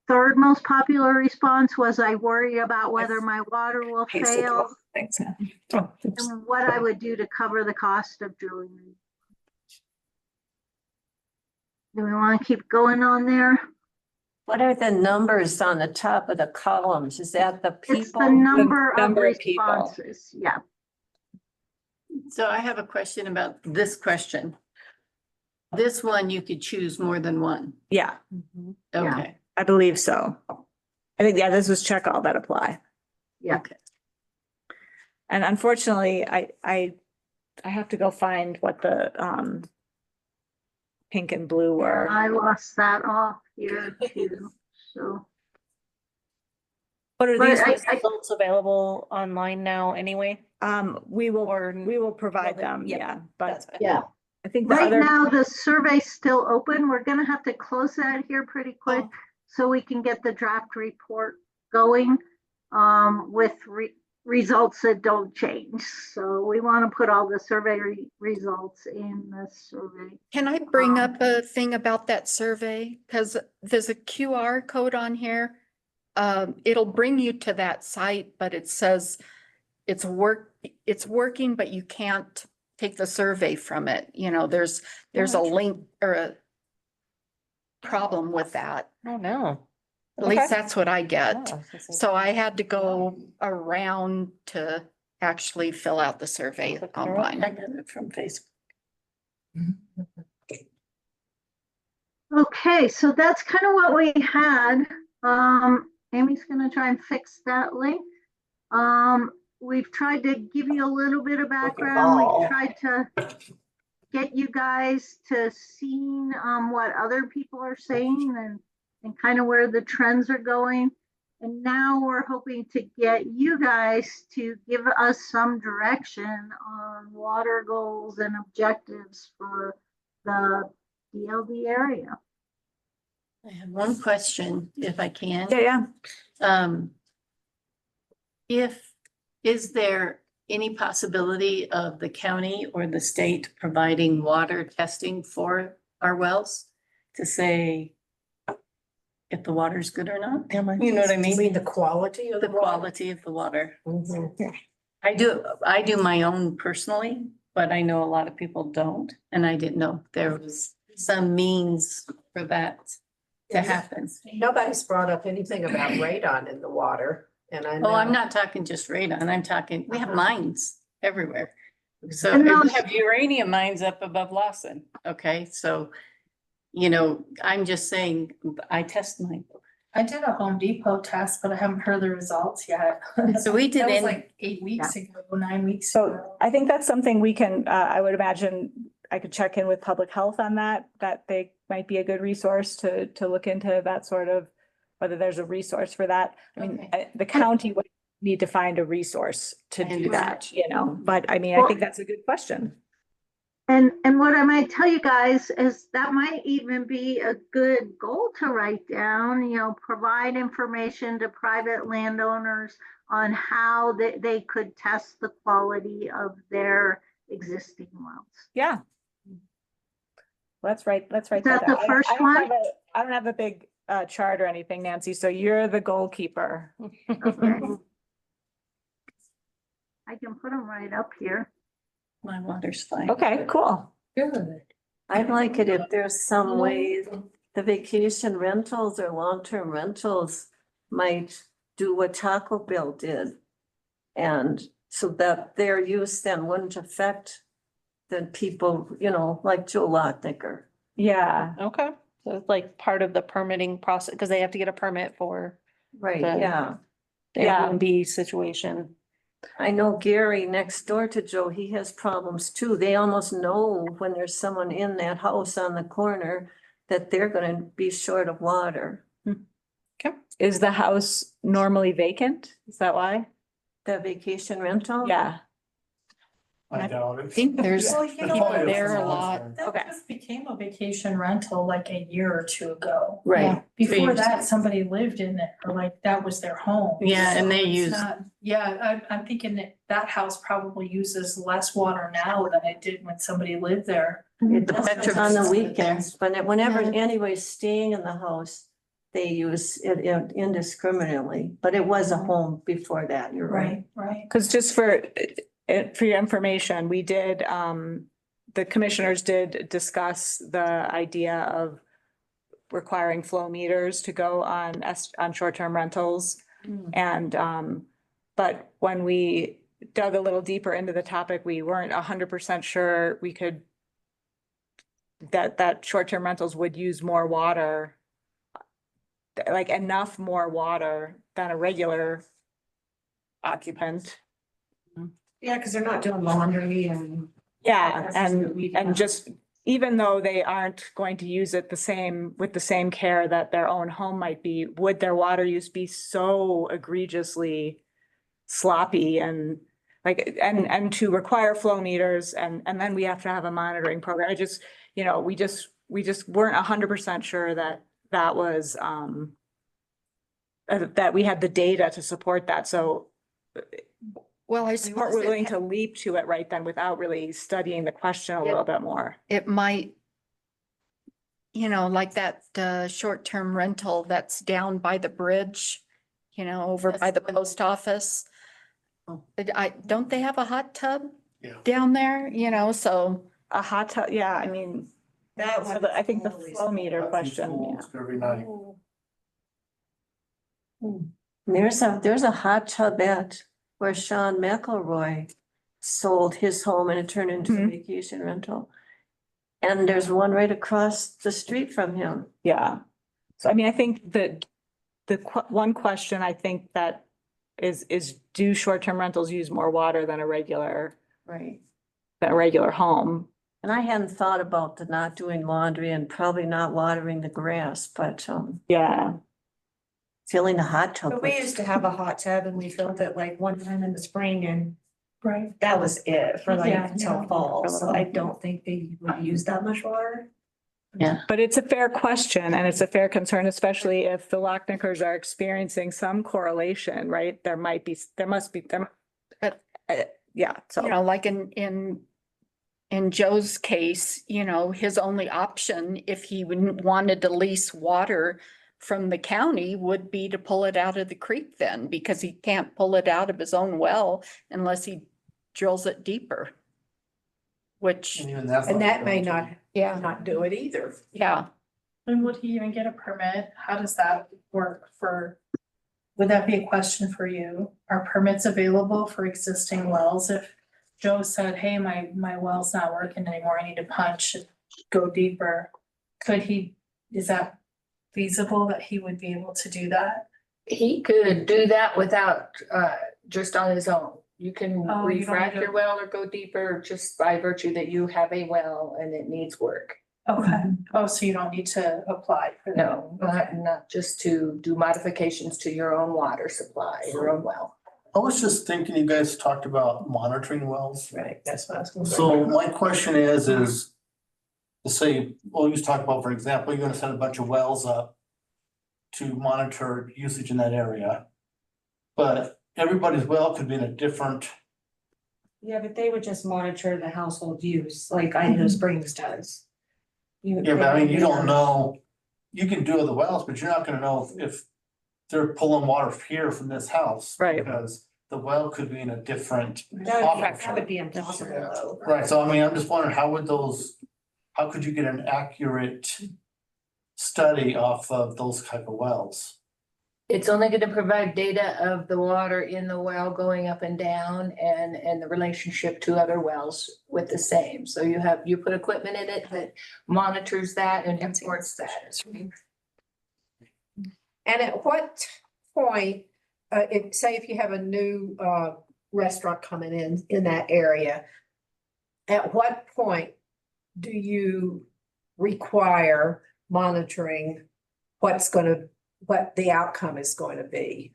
Third most popular response was, I worry about whether my water will fail Thanks. and what I would do to cover the cost of drilling. Do we want to keep going on there? What are the numbers on the top of the columns? Is that the people? It's the number of number of people. responses. Yeah. So I have a question about this question. This one, you could choose more than one. Yeah, Okay. I believe so. I think, yeah, this was check all that apply. Yeah. Okay. And unfortunately, I have to go find what the pink and blue were. I lost that off here too. So But are But these I- results available online now anyway? We will provide Well, them, yeah, yeah, but That's fine. yeah. I think the Right other, now, the survey's still open. We're gonna have to close that here pretty quick so we can get the draft report going with results that don't change. So we want to put all the survey results in the survey. Can I bring up a thing about that survey? Because there's a QR code on here. It'll bring you to that site, but it says it's working, but you can't take the survey from it. You know, there's a link or a problem with that. Oh, no. At least Okay. that's what I get. Oh, I was gonna say- So I had to go around to actually fill out the survey I online. got it from Facebook. Okay, so that's kind of what we had. Amy's gonna try and fix that link. We've tried to give you a little bit of background. We've tried to get you guys to see what other people are saying and kind of where the trends are going. And now we're hoping to get you guys to give us some direction on water goals and objectives for the DLD area. I have one question, if I can. yeah. Is there any possibility of the county or the state providing water testing for our wells to say if the water's good or not? You know what I You mean? mean the quality of The the water? quality of the water. Mhm. I do my own personally, but I know a lot of people don't, and I didn't know if there was some means for that to happen. Nobody's brought up anything about radon in the water, and I know. Oh, I'm not talking just radon, I'm talking, we have mines everywhere. So And we those- have uranium mines up above Lawson, okay, so, you know, I'm just saying, I test mine. I did a Home Depot test, but I haven't heard the results yet. So we did That was in- like 8 weeks ago, 9 weeks So ago. I think that's something we can, I would imagine I could check in with public health on that they might be a good resource to look into that sort of, whether there's a resource for that. I mean, the county would need to find a resource to do that, you know, but I mean, I think that's a good question. And what I might tell you guys is that might even be a good goal to write down, you know, provide information to private landowners on how they could test the quality of their existing wells. Yeah. let's write Is that that the down. first I don't one? have I don't have a big chart or anything, Nancy, so you're the goalkeeper. Okay. I can put them right up here. My water's fine. Okay, cool. Good. I'd like it if there's some way the vacation rentals or long-term rentals might do what Taco Bell did. And so that their use then wouldn't affect the people, you know, like Joe Lochnicker. Yeah, Okay, so it's like part of the permitting process, because they have to get a permit for Right, The- yeah. the Airbnb situation. I know Gary next door to Joe, he has problems too. They almost know when there's someone in that house on the corner that they're gonna be short of water. is the house normally vacant? Is that why? The vacation rental? Yeah, I doubt I it. think there's Well, you know, people Probably there a some lot. monster. That Okay. just became a vacation rental like a year or two ago. Right. Before that, somebody lived in it, or like that was their home. Yeah, and they So it's use- not- Yeah, I'm thinking that that house probably uses less water now than it did when somebody lived there. It does on the weekends, but whenever Yeah. anybody's staying in the house, they use it indiscriminately, but it was a home before that, you're right. Right. because just for your information, we did, the commissioners did discuss the idea of requiring flow meters to go on short-term rentals. And, but when we dug a little deeper into the topic, we weren't 100% sure we could that short-term rentals would use more water, like enough more water than a regular occupant. Yeah, because they're not doing laundry and. Yeah, That's just what we do. and just, even though they aren't going to use it with the same care that their own home might be, would their water use be so egregiously sloppy and like, and to require flow meters and then we have to have a monitoring program. I just, you know, we just weren't 100% sure that that was, that we had the data to support that. So Well, I we weren't suppose willing to leap to it right then without really studying the question a little bit more. it might, like that short-term rental that's down by the bridge, over by the post office. Don't they have a hot tub Yeah. down there, so. A hot tub, yeah, I mean, That so one. I think the flow meter question, yeah. Every night. There's a hot tub at where Sean McElroy sold his home and it turned into a vacation rental. And there's one right across the street from him. Yeah. So I mean, I think that one question I think that is do short-term rentals use more water than a regular home? And I hadn't thought about the not doing laundry and probably not watering the grass, but Yeah, filling the hot tub. But we with- used to have a hot tub and we filled it like one time in the spring and Right. that was it for like Yeah, until yeah. fall. So I don't think they would use that much water. but it's a fair question and it's a fair concern, especially if the Lochnickers are experiencing some correlation, right? There must be. But- Yeah, so. Like in Joe's case, his only option, if he wanted to lease water from the county, would be to pull it out of the creek then, because he can't pull it out of his own well unless he drills it deeper. Which, And even that's And that may guaranteed. not do it either. yeah, And would he even get a permit? How does that work would that be a question for you? Are permits available for existing wells? If Joe said, hey, my well's not working anymore, I need to punch, go deeper. Is that feasible that he would be able to do that? He could do that without, just on his own. You can Oh, you don't refract need to- your well or go deeper just by virtue that you have a well and it needs work. Okay, oh, so you don't need to apply for that? No, not just to do modifications to your own water supply, your own well. I was just thinking, you guys talked about monitoring wells. Right, that's what I was gonna say. So my question is to say, well, you just talked about, for example, you're gonna set a bunch of wells up to monitor usage in that area. But everybody's well could be in a different, Yeah, but they would just monitor the household use like Idaho Springs does. Yeah, but I mean, you don't know, you can do the wells, but you're not gonna know if they're pulling water here from this house. Right. Because the well could be in a different. That would be impossible though. Right, so I mean, I'm just wondering, how could you get an accurate study off of those type of wells? It's only gonna provide data of the water in the well going up and down and the relationship to other wells with the same. So you put equipment in it that monitors that and imports that. And at what point, say if you have a new restaurant coming in that area, at what point do you require monitoring what the outcome is going to be?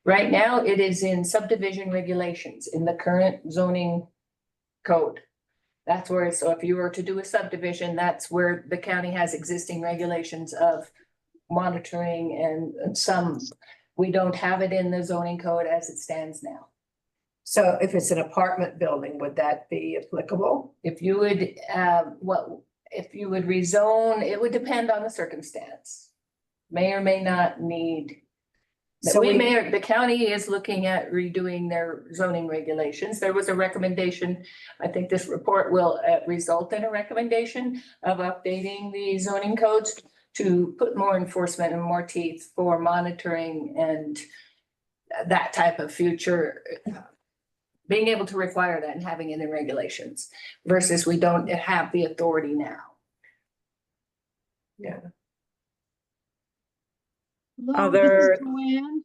Right now, it is in subdivision regulations in the current zoning code. That's where, so if you were to do a subdivision, that's where the county has existing regulations of monitoring and some, we don't have it in the zoning code as it stands now. So if it's an apartment building, would that be applicable? If you would, if you would rezone, it would depend on the circumstance. May or may not need. So The county is looking at redoing their zoning regulations. There was a recommendation. I think this report will result in a recommendation of updating the zoning codes to put more enforcement and more teeth for monitoring and that type of future. Being able to require that and having it in regulations versus we don't have the authority now. Yeah. Hello, Other- this is Joanne.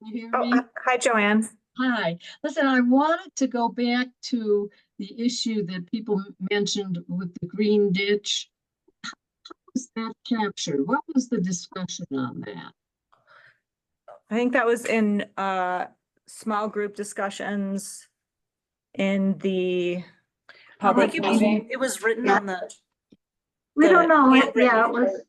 You hear me? Hi, Joanne. Hi. Listen, I wanted to go back to the issue that people mentioned with the green ditch. How was that captured? What was the discussion on that? I think that was in small group discussions in the public it was- meeting. It was written on the, We don't know, handwritten it was,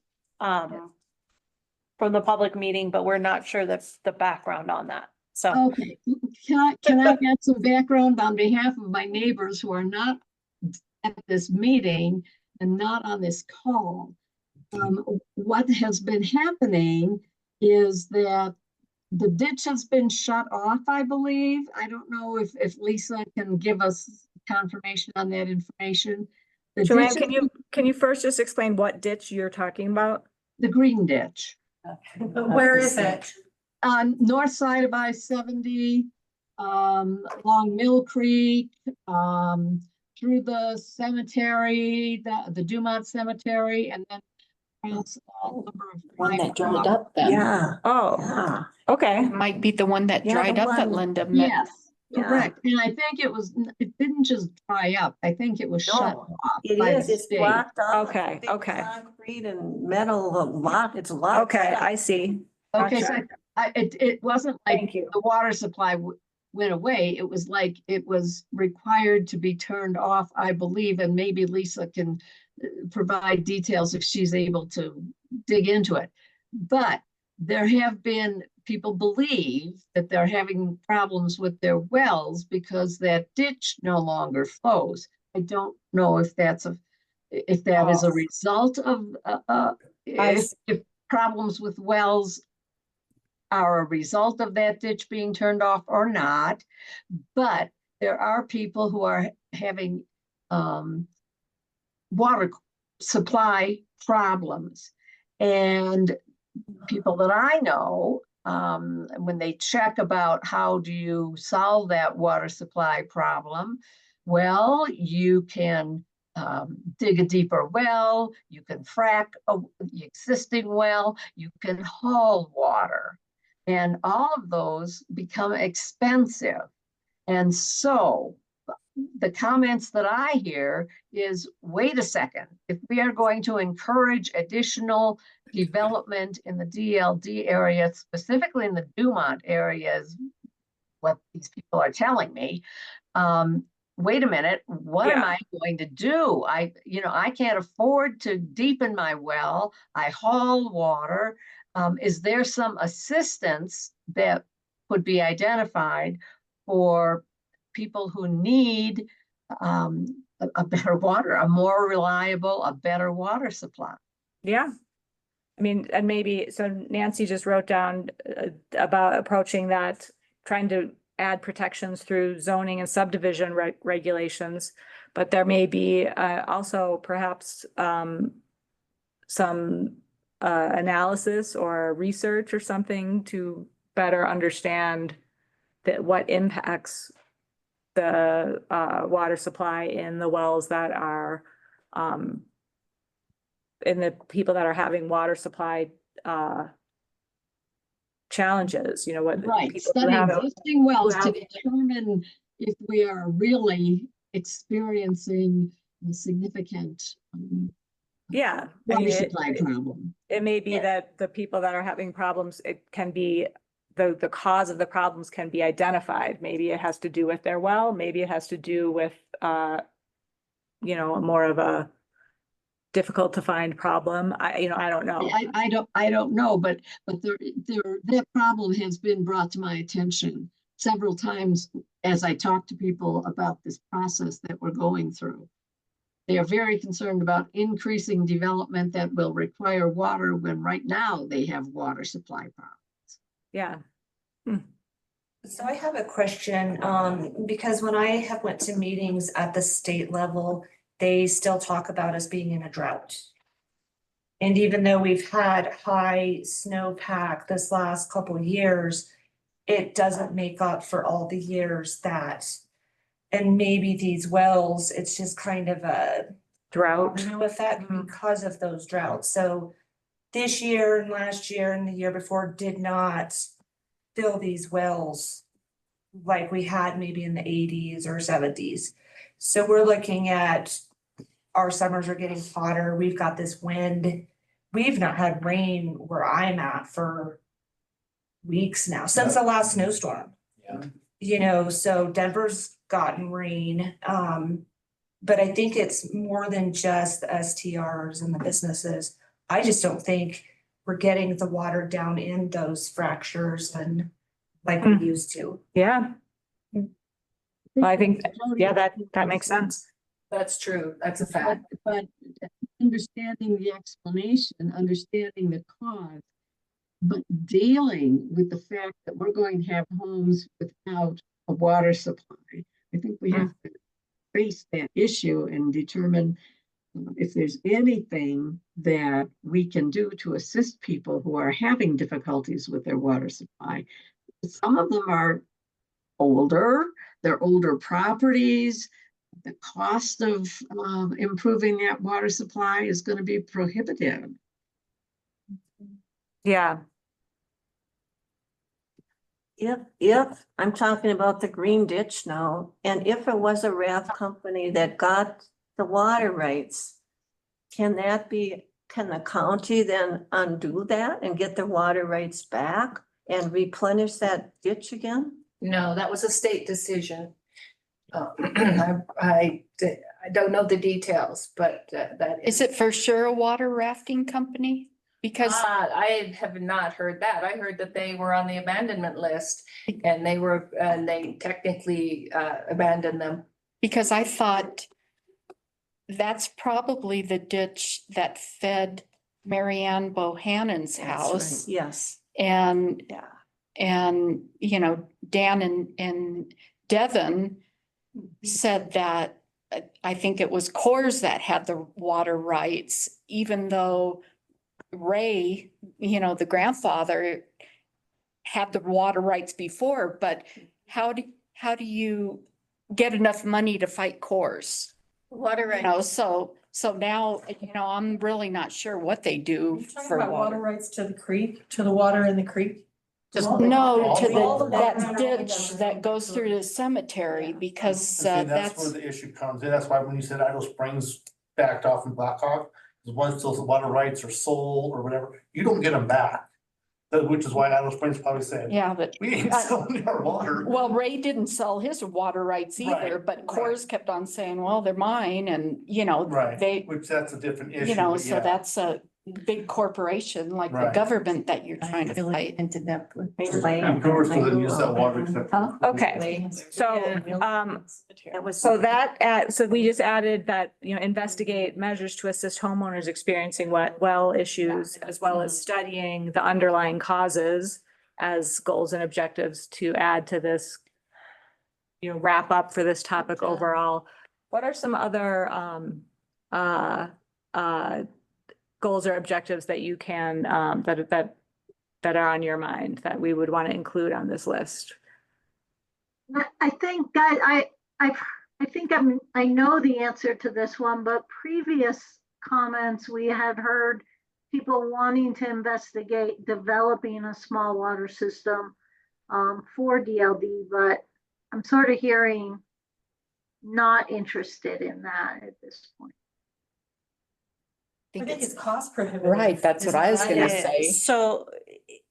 from the public meeting, but we're not sure that's the background on that. So, Okay, can I get some background on behalf of my neighbors who are not at this meeting and not on this call? What has been happening is that the ditch has been shut off, I believe. I don't know if Lisa can give us confirmation on that information. The Joanne, ditch can you first just explain what ditch you're talking about? The green ditch. Where is it? On north side of I-70, along Mill Creek, through the cemetery, the Dumont Cemetery, and then across a number of. One that dried dried up then. Yeah, Oh, yeah. okay. Might be the one that Yeah, dried the up that one- Linda met. Yes, Yeah. correct. And I think it didn't just dry up. I think it was shut No, off. It by is, the it's state. blocked off. Okay, Big okay. Concrete and metal, it's a lot. Okay, I see. Okay, so Gotcha. it wasn't like Thank you. the water supply went away. It was like it was required to be turned off, I believe, and maybe Lisa can provide details if she's able to dig into it. But there have been, people believe that they're having problems with their wells because that ditch no longer flows. I don't know if that is a result of if problems with wells are a result of that ditch being turned off or not, but there are people who are having water supply problems. And people that I know, when they check about how do you solve that water supply problem, well, you can dig a deeper well, you can frack the existing well, you can haul water. And all of those become expensive. And so the comments that I hear is, wait a second, if we are going to encourage additional development in the DLD area, specifically in the Dumont areas, what these people are telling me, wait a minute, what am I going to do? I can't afford to deepen my well. I haul water. Is there some assistance that could be identified for people who need a better water, a more reliable, a better water supply. Yeah. I mean, and maybe, so Nancy just wrote down about approaching that, trying to add protections through zoning and subdivision regulations. But there may be also perhaps some analysis or research or something to better understand that what impacts the water supply in the wells that are in the people that are having water supply challenges, you know, what. Right, people who study have it- existing wells who to have- determine if we are really experiencing a significant Yeah. I water mean, supply problem. it may be Yeah. that the people that are having problems, it can be, the cause of the problems can be identified. Maybe it has to do with their well, maybe it has to do with, you know, more of a difficult to find problem. I don't know. I don't know, but that problem has been brought to my attention several times as I talk to people about this process that we're going through. They are very concerned about increasing development that will require water when right now they have water supply problems. Yeah. So I have a question, because when I have went to meetings at the state level, they still talk about us being in a drought. And even though we've had high snowpack this last couple of years, it doesn't make up for all the years that, and maybe these wells, it's just kind of a Drought. domino effect Mhm. because of those droughts. So this year and last year and the year before did not fill these wells like we had maybe in the 80s or 70s. So we're looking at our summers are getting hotter. We've got this wind. We've not had rain where I'm at for weeks now, since the last snowstorm. Yeah. You know, so Denver's gotten rain. But I think it's more than just the STRs and the businesses. I just don't think we're getting the water down in those fractures and like we used to. Yeah. I think, yeah, that makes sense. That's true. That's a fact. But understanding the explanation, understanding the cause, but dealing with the fact that we're going to have homes without a water supply. I think we have to face that issue and determine if there's anything that we can do to assist people who are having difficulties with their water supply. Some of them are older, they're older properties. The cost of improving that water supply is going to be prohibitive. Yeah. If I'm talking about the green ditch now, and if it was a raft company that got the water rights, can the county then undo that and get the water rights back and replenish that ditch again? No, that was a state decision. I don't know the details, but that Is it for sure a water rafting company? Because I have not heard that. I heard that they were on the abandonment list and they technically abandoned them. Because I thought that's probably the ditch that fed Marianne Bohannon's That's house. right. Yes, And, yeah. and, you know, Dan and Devon said that, I think it was Coors that had the water rights, even though Ray, you know, the grandfather had the water rights before, but how do you get enough money to fight Coors? Water You rights. know, so now, you know, I'm really not sure what they do for Water water. rights to the creek, to the water in the creek. Just No, to All the that water ditch that goes through the cemetery, because See, that's where that's, the issue comes in. That's why when you said Idle Springs backed off in Blackhawk, is once those water rights are sold or whatever, you don't get them back. Which is why Idle Springs probably said, yeah, but, we ain't selling our water. well, Ray didn't sell his water rights either, Right, but right. Coors kept on saying, well, they're mine, and, you know, Right, they, which that's a different issue. you know, but so yeah. that's big corporation like the Right. government that you're trying to Really fight. into depth with. Vancouver still didn't use that water except. Huh? Okay, so we just added that, investigate measures to assist homeowners experiencing well issues, as well as studying the underlying causes as goals and objectives to add to this, wrap up for this topic overall. What are some other goals or objectives that you can, that are on your mind that we would want to include on this list? I think, guys, I know the answer to this one, but previous comments, we had heard people wanting to investigate developing a small water system for DLD, but I'm sort of hearing not interested in that at this point. I think it's cost prohibitive. Right, that's what I was gonna say. So,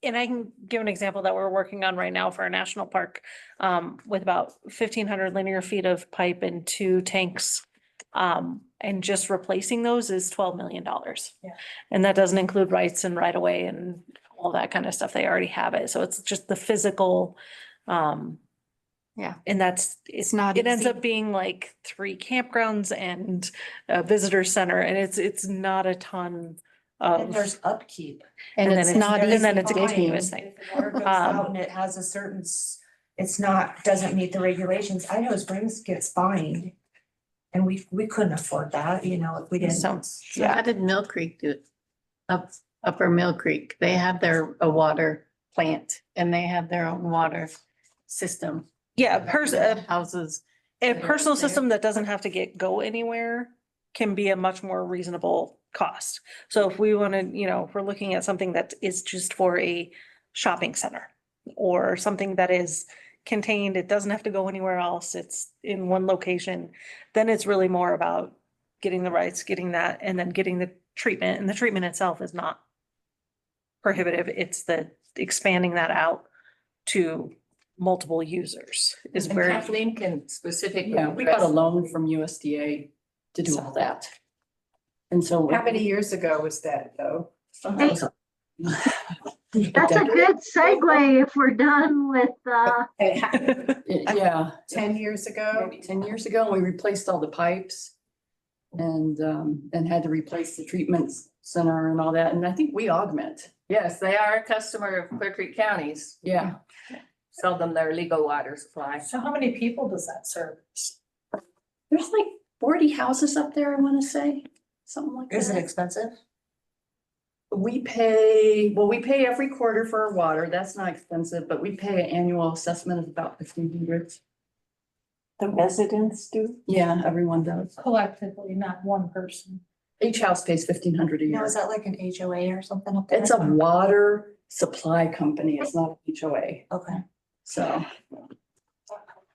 and I can give an example that we're working on right now for a national park, with about 1,500 linear feet of pipe and 2 tanks. And just replacing those is $12 million. Yeah. And that doesn't include rights and right of way and all that kind of stuff. They already have it. So it's just the physical, Yeah. and it's not, it ends easy. up being like 3 campgrounds and a visitor center, and it's not a ton And of. there's upkeep. And then it's it's- not and easy then it's a digging. continuous thing. If the water goes out and it has a certain, it's not, doesn't meet the regulations. Idaho Springs gets fined. And we couldn't afford that, if we didn't. So, So how did Mill Creek do it? Upper Mill Creek, they have a water plant and they have their own water system. yeah, Houses. a Yeah. personal system that doesn't have to go anywhere can be a much more reasonable cost. So if we want to, if we're looking at something that is just for a shopping center or something that is contained, it doesn't have to go anywhere else, it's in one location, then it's really more about getting the rights, getting that, and then getting the treatment. And the treatment itself is not prohibitive. It's the expanding that out to multiple users is And where. Kathleen can specifically. Yeah, we got a loan from USDA to do all that. And so. How many years ago was that, though? That's a good segue if we're done with, Yeah, 10 years ago? maybe 10 years ago, and we replaced all the pipes. And had to replace the treatment center and all that, and I think we augment, Yes, they are a customer of Clear Creek Counties. yeah. Sell them their legal water supply. So how many people does that serve? There's like 40 houses up there, I wanna say, something like that. Is it expensive? We pay every quarter for our water, that's not expensive, but we pay an annual assessment of about 1,500. The residents do? Yeah, everyone does. Collectively, not one person. Each house pays 1,500 a Now, year. is that like an HOA or something up there? It's a water supply company, it's not an HOA, Okay. so.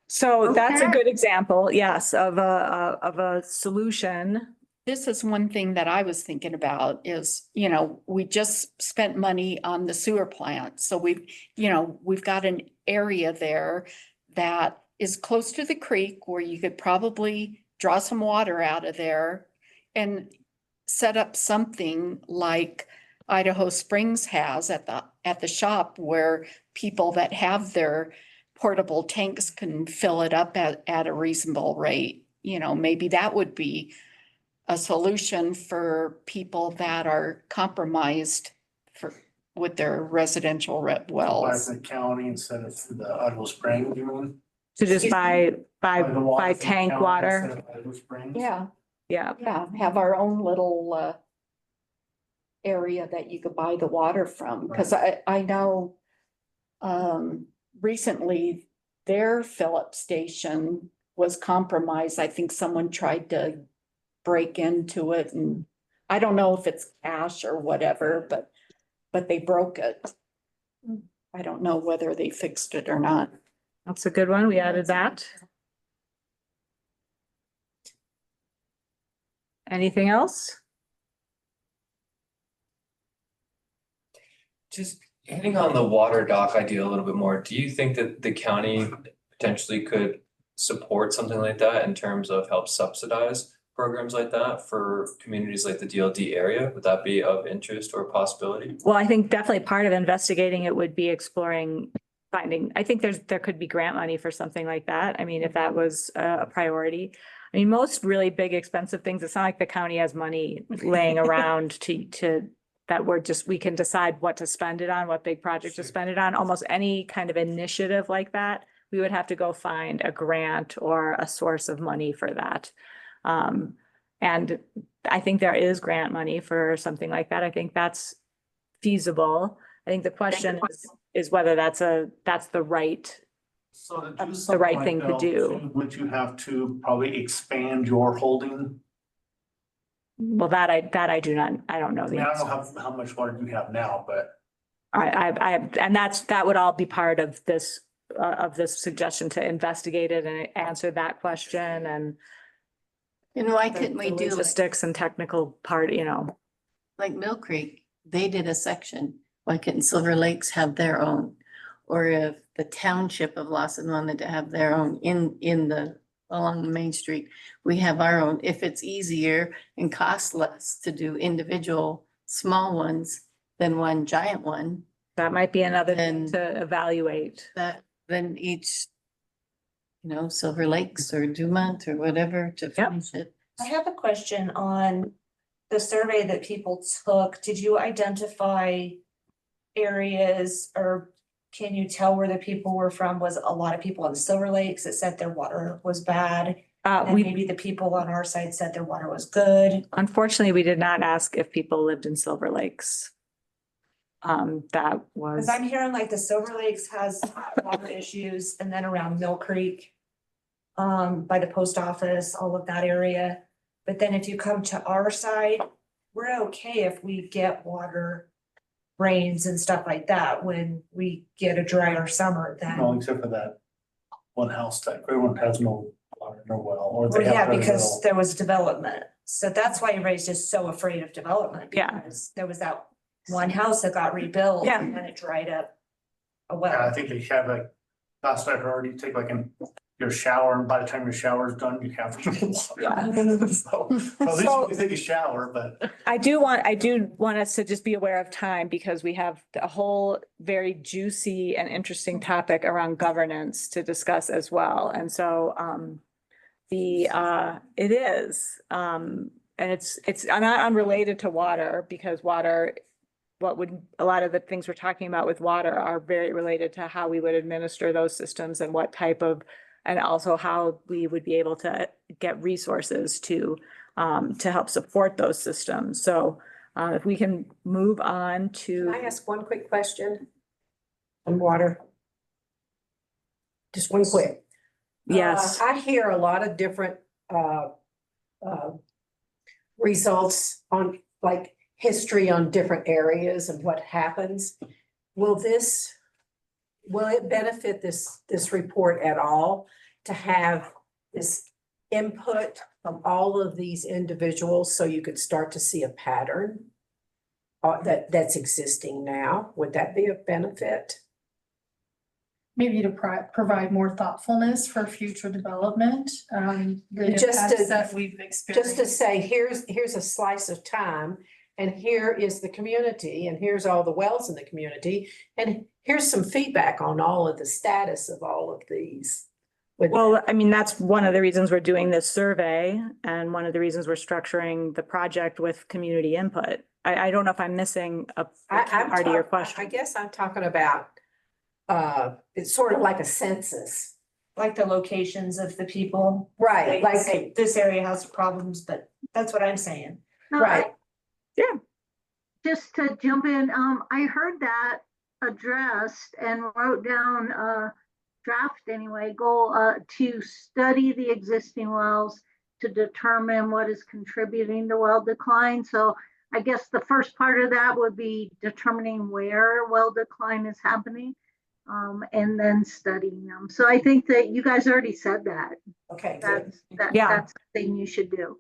So that's a Okay. good example, yes, of a solution. This is one thing that I was thinking about is, we just spent money on the sewer plant. So we've got an area there that is close to the creek where you could probably draw some water out of there and set up something like Idaho Springs has at the shop where people that have their portable tanks can fill it up at a reasonable rate. Maybe that would be a solution for people that are compromised with their residential By wells. the county instead of through the Idaho Springs, you mean? To just buy the water from the tank county water. instead of Idaho Springs? Yeah, Yeah, yeah, have our own little area that you could buy the water from, because I know recently their Phillip station was compromised. I think someone tried to break into it, and I don't know if it's cash or whatever, but they broke it. I don't know whether they fixed it or not. that's a good one. We added that. Anything else? Just hitting on the water dock idea a little bit more, do you think that the county potentially could support something like that in terms of help subsidize programs like that for communities like the DLD area? Would that be of interest or possibility? Well, I think definitely part of investigating it would be exploring finding, I think there could be grant money for something like that. I mean, if that was a priority. I mean, most really big expensive things, it's not like the county has money laying around to that we can decide what to spend it on, what big project to spend it on. Almost any kind of initiative like that, we would have to go find a grant or a source of money for that. And I think there is grant money for something like that. I think that's feasible. I think the question is whether that's the right, So to do the something right like thing to that, do. would you have to probably expand your holding? Well, that I don't know I the mean, I answer. don't know how much water you have now, but And that would all be part of this suggestion to investigate it and answer that question and And why the couldn't we do like, logistics and technical part, like Mill Creek? They did a section. Why couldn't Silver Lakes have their own? Or if the township of Lawson wanted to have their own along the main street, we have our own. If it's easier and costs less to do individual small ones than one giant one, that might be another Then- thing to evaluate. then each, Silver Lakes or Dumont or whatever to finish it. I have a question on the survey that people took. Did you identify areas or can you tell where the people were from? Was a lot of people in Silver Lakes that said their water was bad? And maybe the people on our side said their water was good. Unfortunately, we did not ask if people lived in Silver Lakes. That was. Cause I'm hearing like the Silver Lakes has water issues and then around Mill Creek. By the post office, all of that area. But then if you come to our side, we're okay if we get water. Rains and stuff like that when we get a drier summer no, then. except for that one house that everyone has no water, no well, or Well, they have yeah, very because little. there was development. So that's why everybody's just so afraid of development. Yeah. Because there was that one house that got rebuilt. Yeah. And then it dried up. A Yeah, I well. think they have like, last I heard, you take like your shower, and by the time your shower is done, you have water. So, at least you can take a shower, but I do want us to just be aware of time because we have a whole very juicy and interesting topic around governance to discuss as well. And so, it is, and it's not unrelated to water because water, a lot of the things we're talking about with water are very related to how we would administer those systems and what type of, and also how we would be able to get resources to help support those systems. So if we can move on to. Can I ask one quick question on water? Just one quick. Yes. I hear a lot of different results on like history on different areas and what happens. Will it benefit this report at all to have this input from all of these individuals so you could start to see a pattern that's existing now? Would that be a benefit? Maybe to provide more thoughtfulness for future development, the Just impacts to- that we've experienced. Just to say, here's a slice of time, and here is the community, and here's all the wells in the community, and here's some feedback on all of the status of all of these. Well, I mean, that's one of the reasons we're doing this survey and one of the reasons we're structuring the project with community input. I don't know if I'm missing a part of your question. I guess I'm talking about, it's sort of like a census. Like the locations of the people. Right, They like, say this area has problems, but that's what I'm saying. No, right. Just to jump in, I heard that addressed and wrote down a draft anyway, goal to study the existing wells to determine what is contributing to well decline. So I guess the first part of that would be determining where well decline is happening, and then studying them. So I think that you guys already said that. Okay, good. That's the thing you should do.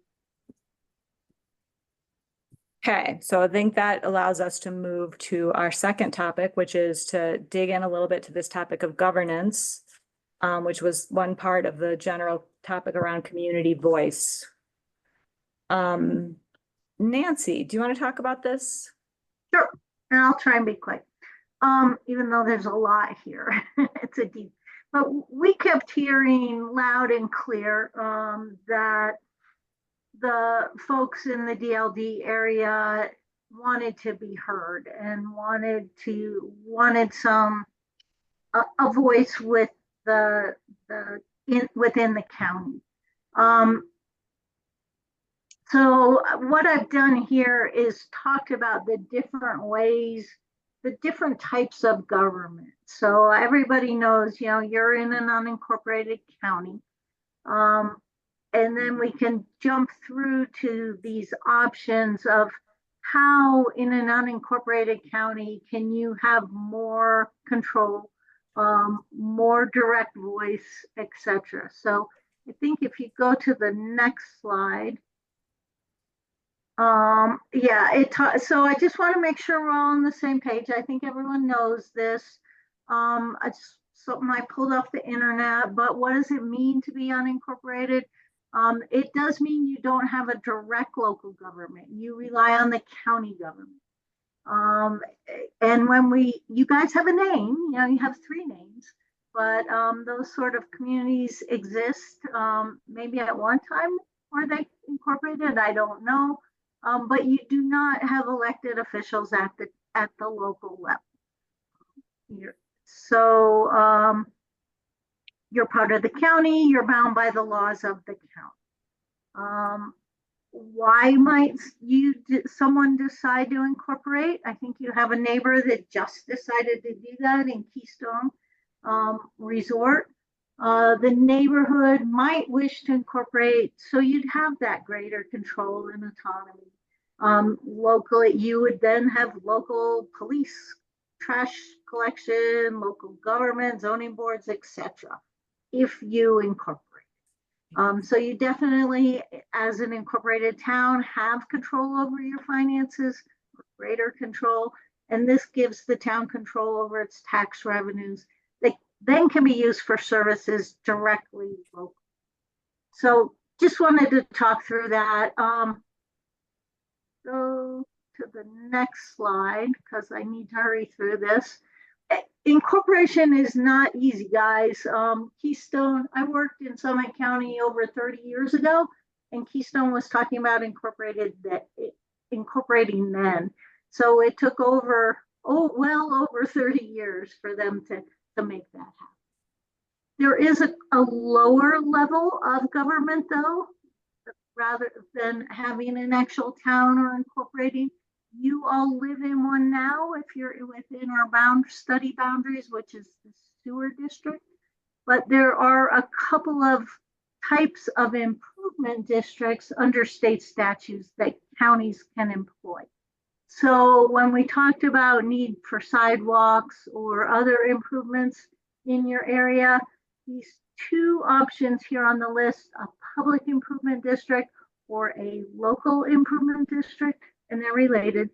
Okay, so I think that allows us to move to our second topic, which is to dig in a little bit to this topic of governance, which was one part of the general topic around community voice. Nancy, do you want to talk about this? Sure, and I'll try and be quick. Even though there's a lot here, it's a deep, but we kept hearing loud and clear, that the folks in the DLD area wanted to be heard and wanted some, a voice with within the county. So what I've done here is talked about the different ways, the different types of government. So everybody knows, you're in an unincorporated county. And then we can jump through to these options of how in an unincorporated county can you have more control, more direct voice, etc. So I think if you go to the next slide, so I just want to make sure we're all on the same page. I think everyone knows this. It's something I pulled off the internet, but what does it mean to be unincorporated? It does mean you don't have a direct local government. You rely on the county government. And when you guys have a name, you have 3 names, but those sort of communities exist. Maybe at one time were they incorporated, I don't know. But you do not have elected officials at the local level. So you're part of the county, you're bound by the laws of the county. Why might someone decide to incorporate? I think you have a neighbor that just decided to do that in Keystone Resort. The neighborhood might wish to incorporate, so you'd have that greater control and autonomy. Locally, you would then have local police, trash collection, local government, zoning boards, etc. if you incorporate. So you definitely, as an incorporated town, have control over your finances, greater control, and this gives the town control over its tax revenues. They then can be used for services directly local. So just wanted to talk through that. Go to the next slide because I need to hurry through this. Incorporation is not easy, guys. Keystone, I worked in Summit County over 30 years ago, and Keystone was talking about incorporating then. So it took well over 30 years for them to make that happen. There is a lower level of government, though, rather than having an actual town or incorporating. You all live in one now if you're within our study boundaries, which is the sewer district. But there are a couple of types of improvement districts under state statutes that counties can employ. So when we talked about need for sidewalks or other improvements in your area, these 2 options here on the list, a public improvement district or a local improvement district, and they're related,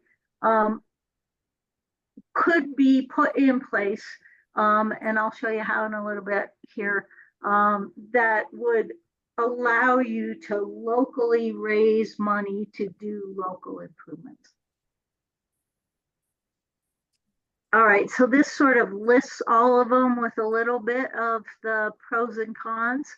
could be put in place, and I'll show you how in a little bit here, that would allow you to locally raise money to do local improvements. All right, so this sort of lists all of them with a little bit of the pros and cons.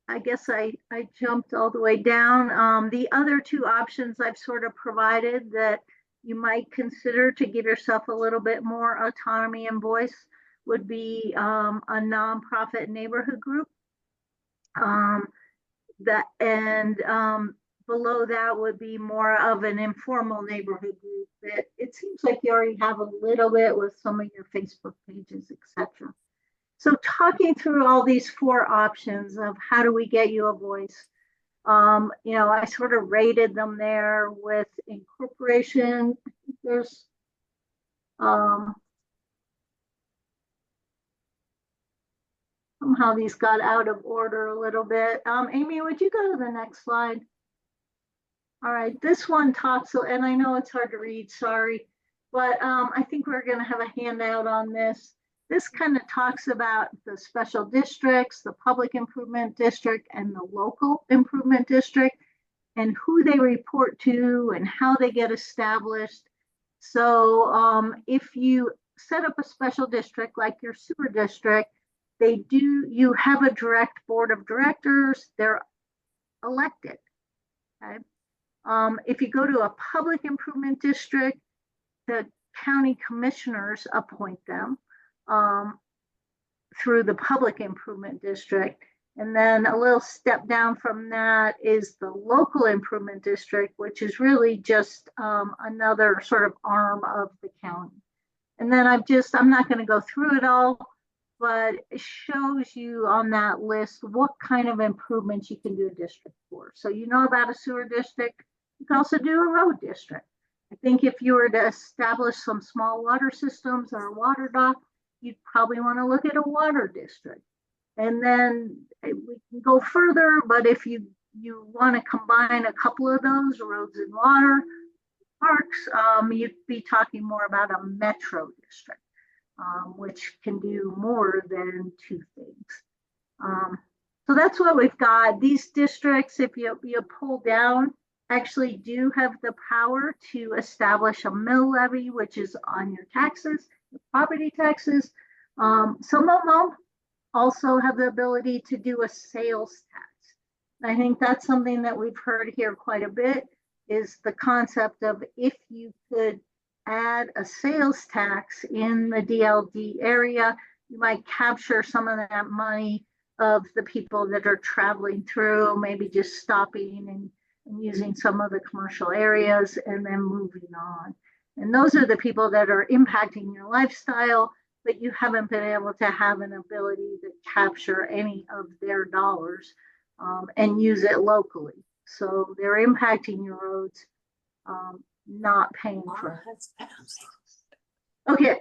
I guess I jumped all the way down. The other 2 options I've sort of provided that you might consider to give yourself a little bit more autonomy and voice would be a nonprofit neighborhood group. Below that would be more of an informal neighborhood group that it seems like you already have a little bit with some of your Facebook pages, etc. So talking through all these 4 options of how do we get you a voice, I sort of rated them there with incorporation. There's somehow these got out of order a little bit. Amy, would you go to the next slide? All right, this one talks, and I know it's hard to read, sorry, but I think we're going to have a handout on this. This kind of talks about the special districts, the public improvement district, and the local improvement district. and who they report to and how they get established. So if you set up a special district like your sewer district, you have a direct board of directors, they're elected. Okay. If you go to a public improvement district, the county commissioners appoint them through the public improvement district. And then a little step down from that is the local improvement district, which is really just another sort of arm of the county. And then I'm not going to go through it all, but it shows you on that list what kind of improvements you can do a district for. So you know about a sewer district, you can also do a road district. I think if you were to establish some small water systems or a water dock, you'd probably want to look at a water district. And then we can go further, but if you want to combine a couple of those, roads and water, parks, you'd be talking more about a metro district, which can do more than two things. So that's what we've got. These districts, if you pull down, actually do have the power to establish a mill levy, which is on your taxes, your property taxes. Some of them also have the ability to do a sales tax. I think that's something that we've heard here quite a bit, is the concept of if you could add a sales tax in the DLD area, you might capture some of that money of the people that are traveling through, maybe just stopping and using some of the commercial areas and then moving on. And those are the people that are impacting your lifestyle, but you haven't been able to have an ability to capture any of their dollars and use it locally. So they're impacting your roads, not paying for it. Okay,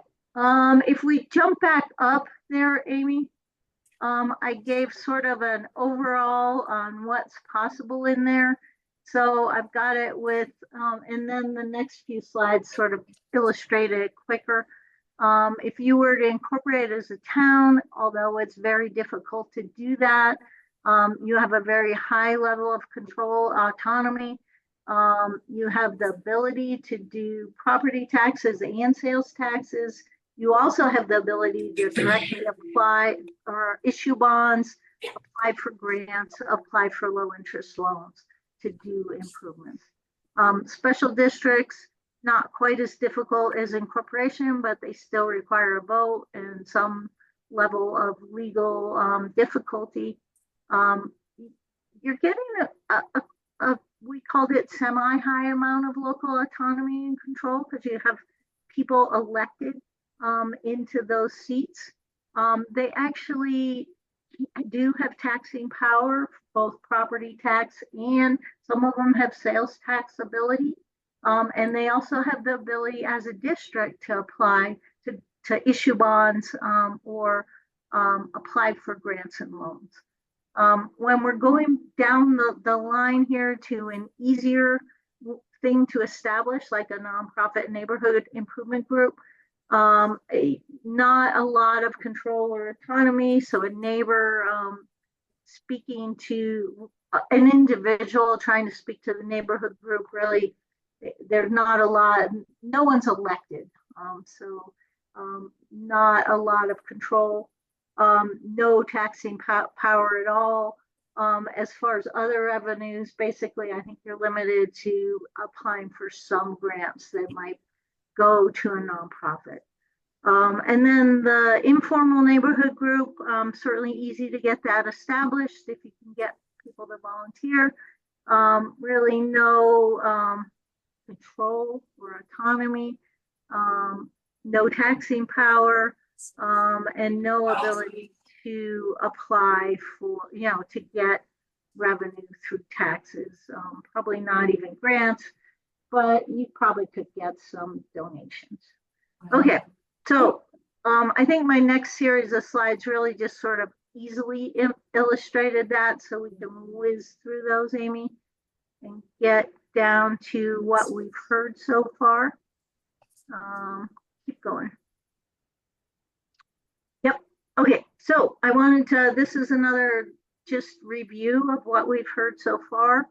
if we jump back up there, Amy, I gave sort of an overall on what's possible in there. So I've got it with, and then the next few slides sort of illustrate it quicker. If you were to incorporate it as a town, although it's very difficult to do that, you have a very high level of control, autonomy. You have the ability to do property taxes and sales taxes. You also have the ability to directly apply or issue bonds, apply for grants, apply for low interest loans to do improvements. Special districts, not quite as difficult as incorporation, but they still require a vote and some level of legal difficulty. You're getting we called it semi-high amount of local autonomy and control because you have people elected into those seats. They actually do have taxing power, both property tax and some of them have sales tax ability. And they also have the ability as a district to apply to issue bonds or apply for grants and loans. When we're going down the line here to an easier thing to establish, like a nonprofit neighborhood improvement group, not a lot of control or autonomy. So a neighbor speaking to an individual trying to speak to the neighborhood group, really, there's not a lot, no one's elected. So not a lot of control. No taxing power at all. As far as other revenues, basically, I think you're limited to applying for some grants that might go to a nonprofit. And then the informal neighborhood group, certainly easy to get that established if you can get people to volunteer. Really no control or autonomy, no taxing power, and no ability to apply for, to get revenue through taxes. Probably not even grants, but you probably could get some donations. Okay, so I think my next series of slides really just sort of easily illustrated that, so we can whiz through those, Amy, and get down to what we've heard so far. Keep going. Yep. Okay. So I wanted to, this is another just review of what we've heard so far.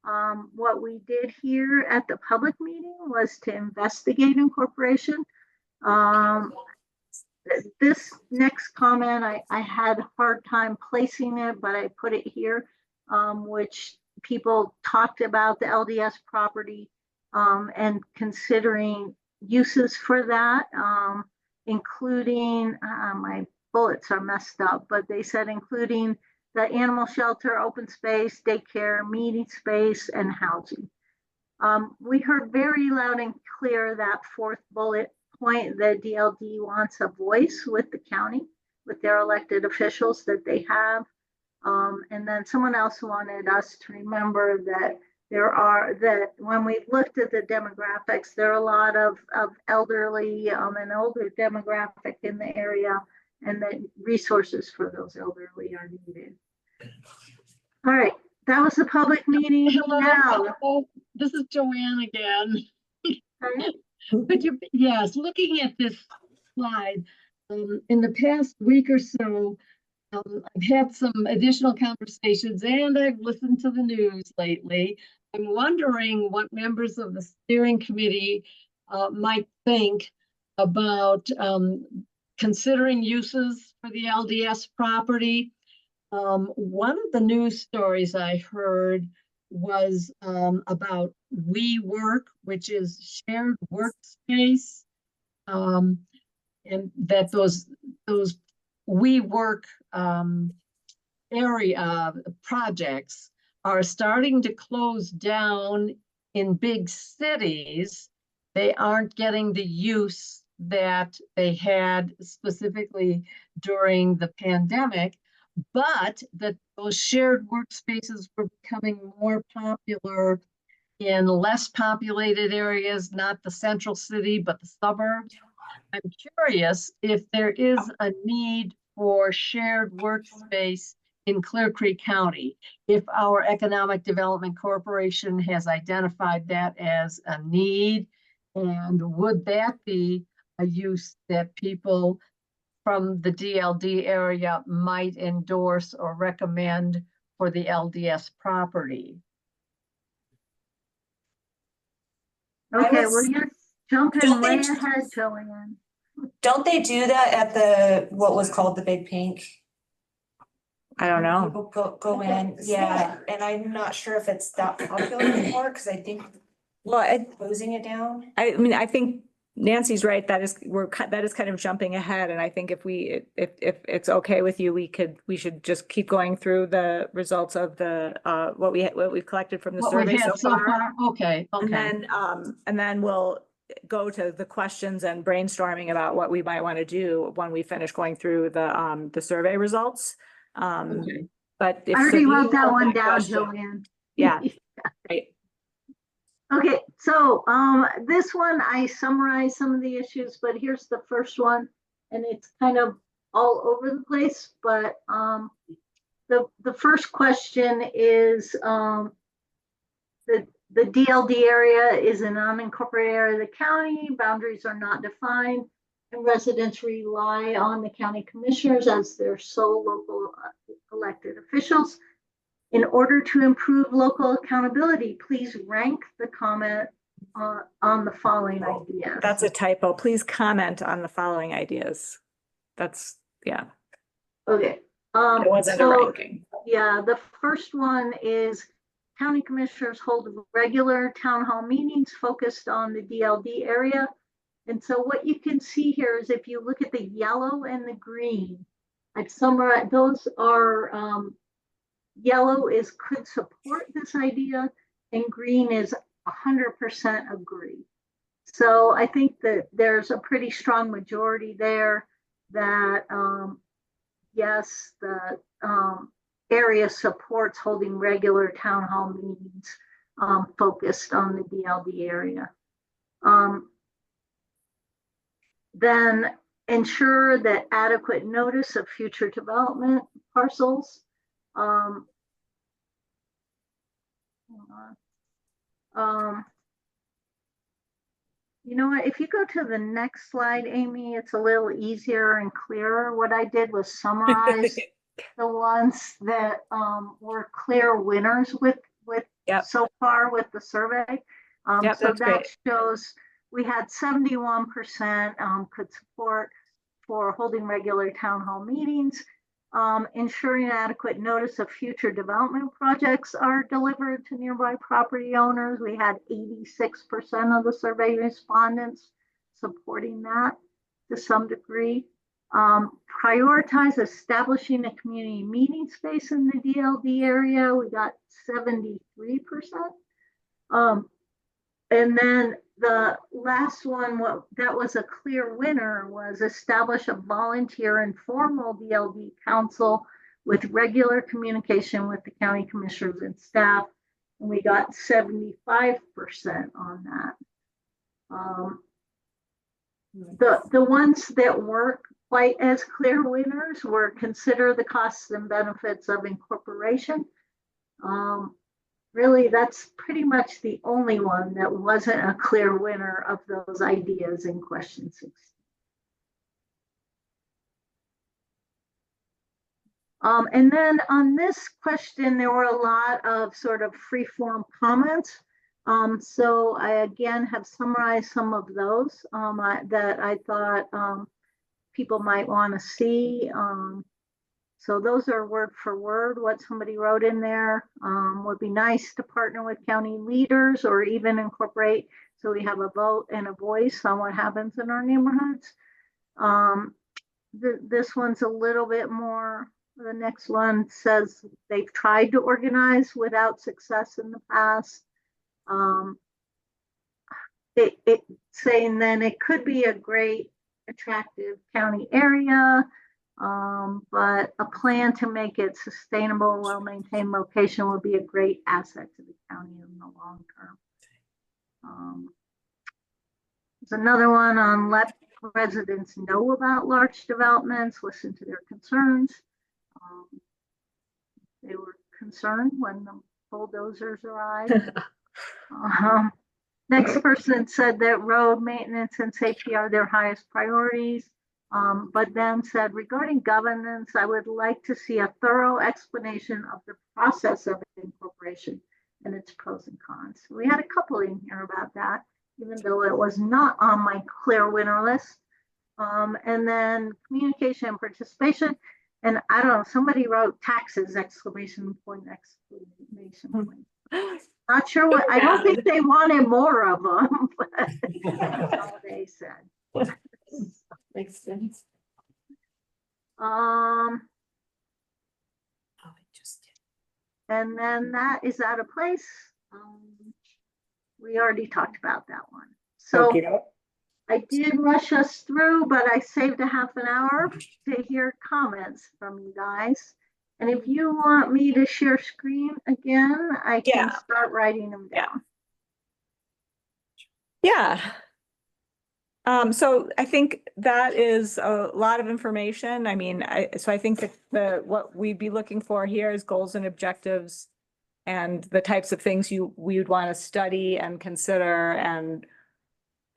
What we did here at the public meeting was to investigate incorporation. This next comment, I had a hard time placing it, but I put it here, which people talked about the LDS property and considering uses for that, including, my bullets are messed up, but they said including the animal shelter, open space, daycare, meeting space, and housing. We heard very loud and clear that fourth bullet point that DLD wants a voice with the county, with their elected officials that they have. And then someone else wanted us to remember that that when we looked at the demographics, there are a lot of elderly and older demographic in the area, and that resources for those elderly are needed. All right, that was the public meeting. Now, This is Joanne again. okay. But yes, looking at this slide, in the past week or so, I've had some additional conversations and I've listened to the news lately. I'm wondering what members of the steering committee might think about considering uses for the LDS property. One of the news stories I heard was about WeWork, which is shared workspace, and that those WeWork area projects are starting to close down in big cities. They aren't getting the use that they had specifically during the pandemic, but that those shared workspaces were becoming more popular in less populated areas, not the central city, but the suburbs. I'm curious if there is a need for shared workspace in Clear Creek County, if our Economic Development Corporation has identified that as a need, and would that be a use that people from the DLD area might endorse or recommend for the LDS property? Okay, well, you're jumping way ahead, Joanne. Don't they do that at the, what was called the Big Pink? I don't know. People go in, yeah, and I'm not sure if it's that popular anymore, because I think Well, closing it down. I mean, I think Nancy's right. That is kind of jumping ahead. And I think if it's okay with you, we should just keep going through the results of the, what we've collected from the What we survey had so far. Okay, okay. And then we'll go to the questions and brainstorming about what we might want to do when we finish going through the survey results. Okay. But if I already so, wrote that one down, question. Joanne. Yeah, right. Okay, so this one, I summarized some of the issues, but here's the first one, and it's kind of all over the place, but the first question is the DLD area is an unincorporated area of the county, boundaries are not defined, and residents rely on the county commissioners as their sole local elected officials. In order to improve local accountability, please rank the comment on the following ideas. That's a typo. Please comment on the following ideas. That's, yeah. Okay. It wasn't a ranking. Yeah, the first one is county commissioners hold regular town hall meetings focused on the DLD area. And so what you can see here is if you look at the yellow and the green, I've summarized, those are, yellow is could support this idea and green is 100% agree. So I think that there's a pretty strong majority there that yes, the area supports holding regular town hall meetings focused on the DLD area. Then ensure that adequate notice of future development parcels. You know what, if you go to the next slide, Amy, it's a little easier and clearer. What I did was summarize the ones that were clear winners with Yep. so far with the survey. Yep, So that's that great. shows we had 71% could support for holding regular town hall meetings. Ensuring adequate notice of future development projects are delivered to nearby property owners. We had 86% of the survey respondents supporting that to some degree. Prioritize establishing a community meeting space in the DLD area. We got 73%. And then the last one, that was a clear winner, was establish a volunteer informal DLD council with regular communication with the county commissioners and staff. And we got 75% on that. The ones that weren't quite as clear winners were consider the costs and benefits of incorporation. Really, that's pretty much the only one that wasn't a clear winner of those ideas in question 6. And then on this question, there were a lot of sort of free-form comments. So I again have summarized some of those that I thought people might want to see. So those are word for word what somebody wrote in there. Would be nice to partner with county leaders or even incorporate so we have a vote and a voice on what happens in our neighborhoods. This one's a little bit more. The next one says they've tried to organize without success in the past. It saying then it could be a great attractive county area. But a plan to make it sustainable, well-maintained location would be a great asset to the county in the long term. There's another one on let residents know about large developments, listen to their concerns. They were concerned when the bulldozers arrived. Next person said that road maintenance and safety are their highest priorities. But then said, regarding governance, I would like to see a thorough explanation of the process of incorporation and its pros and cons. We had a couple in here about that, even though it was not on my clear winner list. And then communication and participation. And I don't know, somebody wrote taxes, exclamation point, exclamation point. Not sure what, I don't think they wanted more of them, but that's all they said. Makes sense. And then that is out of place. We already talked about that one. So I did rush us through, but I saved a half an hour to hear comments from you guys. And if you want me to share screen again, I can start writing them down. Yeah. So I think that is a lot of information. I mean, so I think that what we'd be looking for here is goals and objectives and the types of things we would want to study and consider. And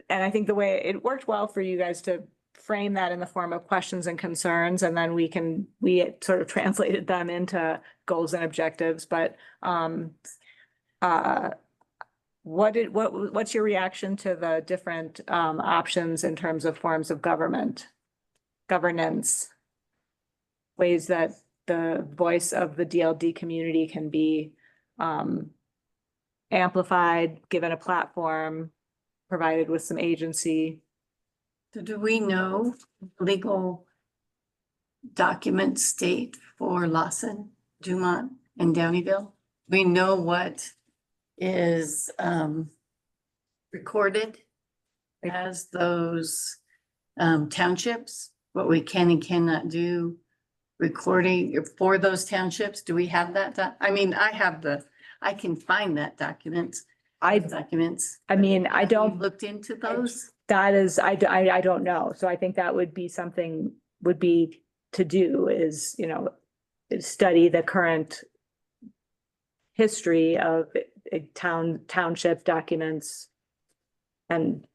I think the way it worked well for you guys to frame that in the form of questions and concerns, and then we sort of translated them into goals and objectives. But what's your reaction to the different options in terms of forms of governance, ways that the voice of the DLD community can be amplified, given a platform, provided with some agency? So do we know legal document state for Lawson, Dumont, and Downeyville? We know what is recorded as those townships, what we can and cannot do recording for those townships. Do we have that? I mean, I can find that documents. I mean, I don't. Looked into those? That is, I don't know. So I think that would be something to do is, study the current history of township documents. But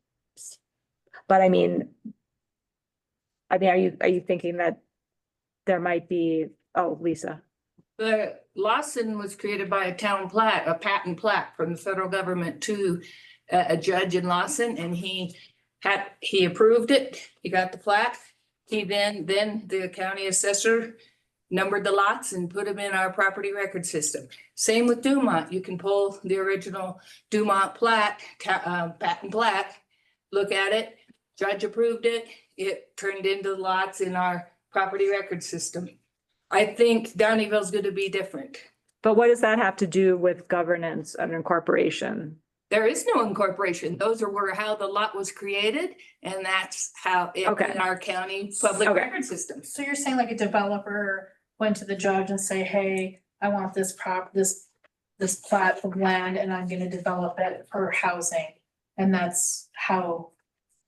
I mean, are you thinking that there might be, oh, Lisa. The Lawson was created by a town plat, a patent plat from the federal government to a judge in Lawson, and he approved it. He got the plat. He then the county assessor numbered the lots and put them in our property record system. Same with Dumont. You can pull the original Dumont plat, patent plat, look at it. Judge approved it. It turned into lots in our property record system. I think Downeyville's gonna be different. But what does that have to do with governance and incorporation? There is no incorporation. Those are how the lot was created, and that's how it Okay. in our county public Okay. record system. So you're saying like a developer went to the judge and say, hey, I want this this plat of land and I'm gonna develop it for housing. And that's how,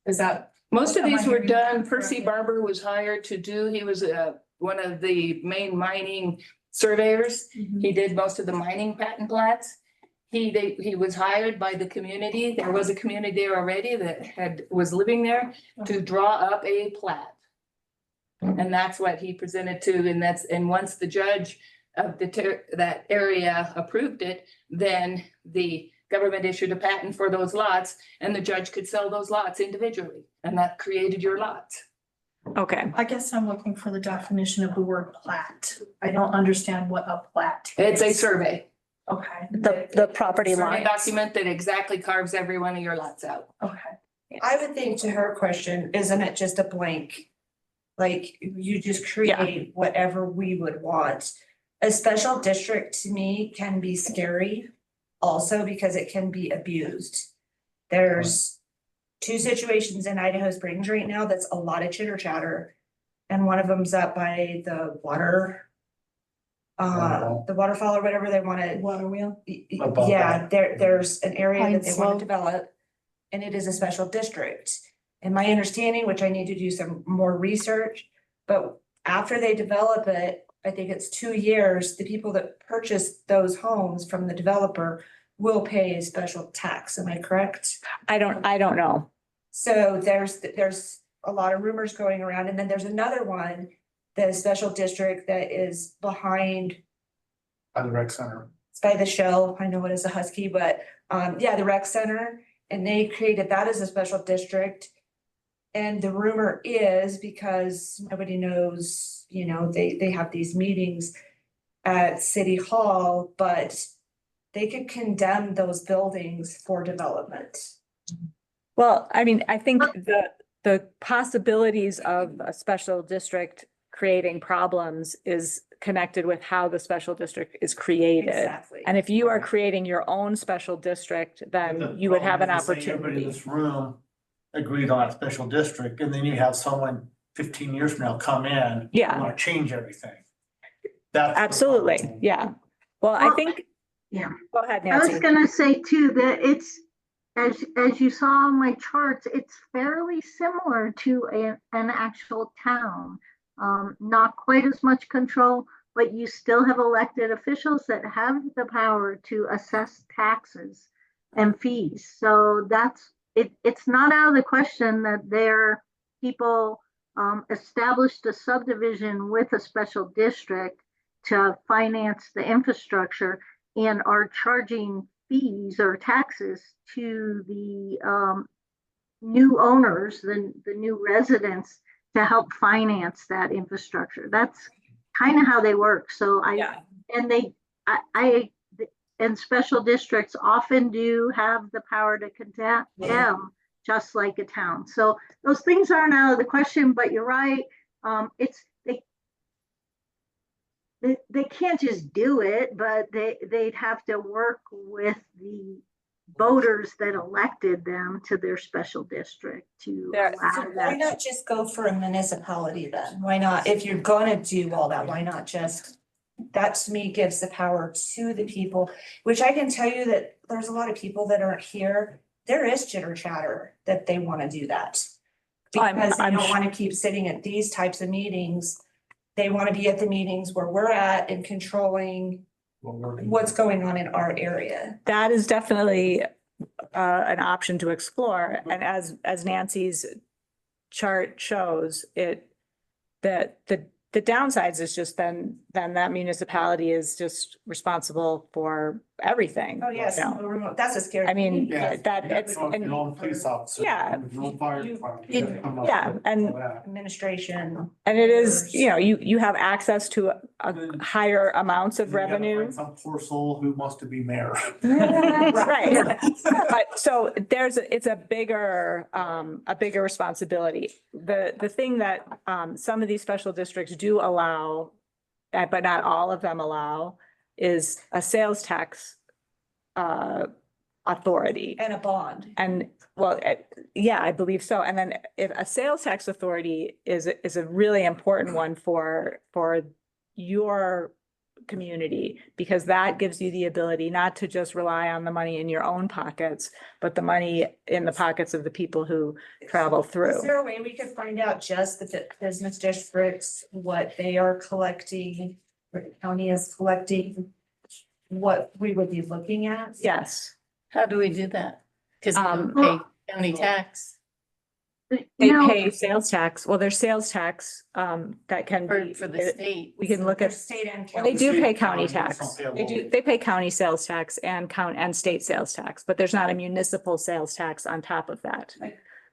is that? Most of Am I these were hearing that done, Percy correctly? Barber was hired to do, he was one of the main mining surveyors. He did most of the mining patent plats. He was hired by the community. There was a community there already that was living there to draw up a plat. And that's what he presented to, and once the judge of that area approved it, then the government issued a patent for those lots, and the judge could sell those lots individually, and that created your lots. Okay, I guess I'm looking for the definition of the word plat. I don't understand what a plat It's a is. survey. Okay, The property Survey line. document that exactly carves every one of your lots out. okay. I would think to her question, isn't it just a blank? Like you just create whatever we would want. A special district to me can be scary also because it can be abused. There's two situations in Idaho Springs right now that's a lot of chitter chatter. And one of them's up by the waterfall or whatever they want to. Water wheel? Above Yeah, there's an area Pine that they want Slope. to develop, and it is a special district. And my understanding, which I need to do some more research, but after they develop it, I think it's 2 years, the people that purchase those homes from the developer will pay a special tax. Am I correct? I don't know. So there's a lot of rumors going around, and then there's another one, the special district that is behind. By the rec center. It's by the Shell, I know it is a Husky, but yeah, the rec center, and they created that as a special district. And the rumor is, because nobody knows, they have these meetings at City Hall, but they could condemn those buildings for development. Well, I mean, I think the possibilities of a special district creating problems is connected with how the special district is created. Exactly. And if you are creating your own special district, then you would have an Everybody in opportunity. this room agreed on a special district, and then you have someone 15 years from now come in. Yeah. Want to change everything. That's the Absolutely, problem. yeah. Well, I Well, think. yeah. Go ahead, I was Nancy. gonna say too, that it's, as you saw on my charts, it's fairly similar to an actual town. Not quite as much control, but you still have elected officials that have the power to assess taxes and fees. So it's not out of the question that their people established a subdivision with a special district to finance the infrastructure and are charging fees or taxes to the new owners, the new residents, to help finance that infrastructure. That's kind of how they work. So and special districts often do have the power to condemn, just like a town. So those things aren't out of the question, but you're right. They can't just do it, but they'd have to work with the voters that elected them to their special district to There- So allow why that. not just go for a municipality then? Why not, if you're gonna do all that, why not just, that to me gives the power to the people, which I can tell you that there's a lot of people that aren't here. There is chitter chatter that they wanna do that. Because they don't wanna keep sitting at these types of meetings. They wanna be at the meetings where we're at and controlling what's going on in our area. That is definitely an option to explore. And as Nancy's chart shows, that the the downsides is just then that municipality is just responsible for everything. Oh, yes, you know? remote, that's a scary. I mean, Yeah. that it's, Your and, own police officer. Yeah. Your own fire You- department, you- you gotta come up yeah, with and- all that. Administration. and it is, you know, you have access to a higher amounts of You gotta revenue. find some poor soul who wants to be mayor. Right. But so it's a bigger responsibility. The thing that, some of these special districts do allow, but not all of them allow, is a sales tax, authority. And a bond. And well, yeah, I believe so. And then if a sales tax authority is a really important one for your community, because that gives you the ability not to just rely on the money in your own pockets, but the money in the pockets of the people who travel Is through. there a way we could find out just the business districts, what they are collecting, what the county is collecting? What we would be looking at? Yes, How do we do that? Cause we don't Well- pay county tax they No, pay sales tax. Well, there's sales tax, that can be. for the state. We can look at, State and well, they county. do State pay and county county, tax. some pay They local. they pay county sales tax and state sales tax, but there's not a municipal sales tax on top of that.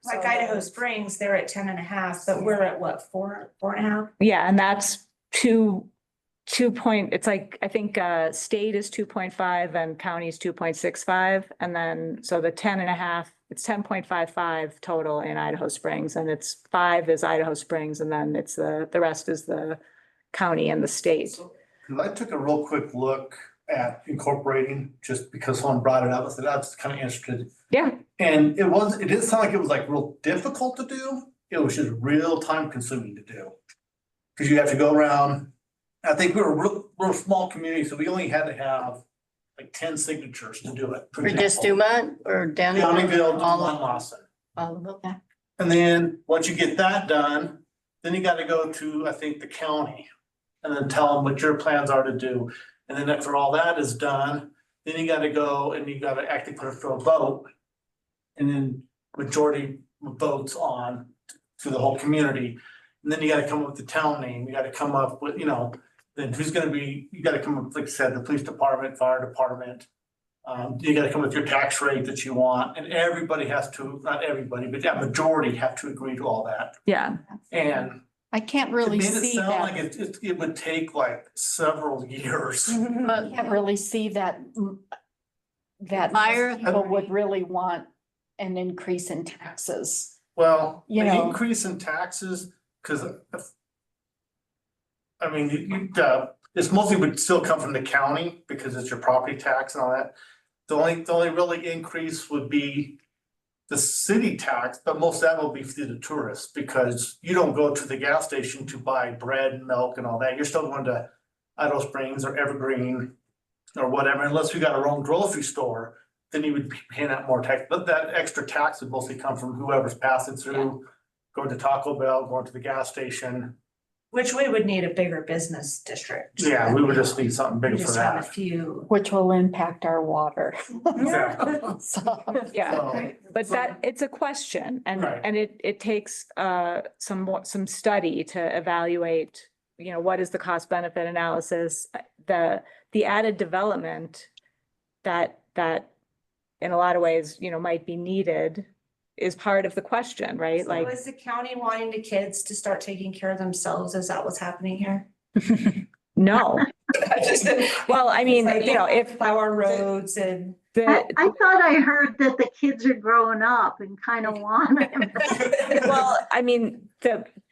Like Idaho Springs, they're at 10.5, but we're at what, 4.5? Yeah, and that's it's like, I think, state is 2.5 and county is 2.65. And then, so the 10.5, it's 10.55 total in Idaho Springs, and it's 5 is Idaho Springs, and then it's the rest is the county and the state. Cause I took a real quick look at incorporating, just because someone brought it up, I said, I was kind of interested. Yeah, And it didn't sound like it was like real difficult to do, it was just real time consuming to do. Cause you have to go around, I think we're a small community, so we only had to have like 10 signatures to do it. For just example. Dumont or down? Countyville, All Dumont, of Lawson. all of them. And then, once you get that done, then you gotta go to, I think, the county. And then tell them what your plans are to do. And then after all that is done, then you gotta go and you gotta actually put it to a vote. And then majority votes on to the whole community. And then you gotta come up with the town name, you gotta come up with, then who's gonna be, you gotta come up, like I said, the police department, fire department. You gotta come with your tax rate that you want, and everybody has to, not everybody, but a majority have to agree to all that. yeah. And I can't it really made it see sound like that. it would take like several years. I can't really see that, that Fire- people would really want an increase in taxes. Well, You the know. increase in taxes, cause I mean, this mostly would still come from the county because it's your property tax and all that. The only really increase would be the city tax, but most of that will be through the tourists, because you don't go to the gas station to buy bread and milk and all that. You're still going to Idaho Springs or Evergreen or whatever, unless we got our own grocery store, then you would be paying that more tax. But that extra tax would mostly come from whoever's passing through, going to Taco Bell, going to the gas station. Which we would need a bigger business district. Yeah, we would just need something We bigger for just have a that. few. Which will impact our water. Exactly. So, Yeah, So, but that, it's a question, and, Right. and it takes, some study to evaluate, what is the cost benefit analysis, the added development that in a lot of ways, might be needed is part of the question, right? So Like, is the county wanting the kids to start taking care of themselves? Is that what's happening here? no. Well, I mean, Like, if Our roads and. the, I thought I heard that the kids are growing up and kind of want them. well, I mean,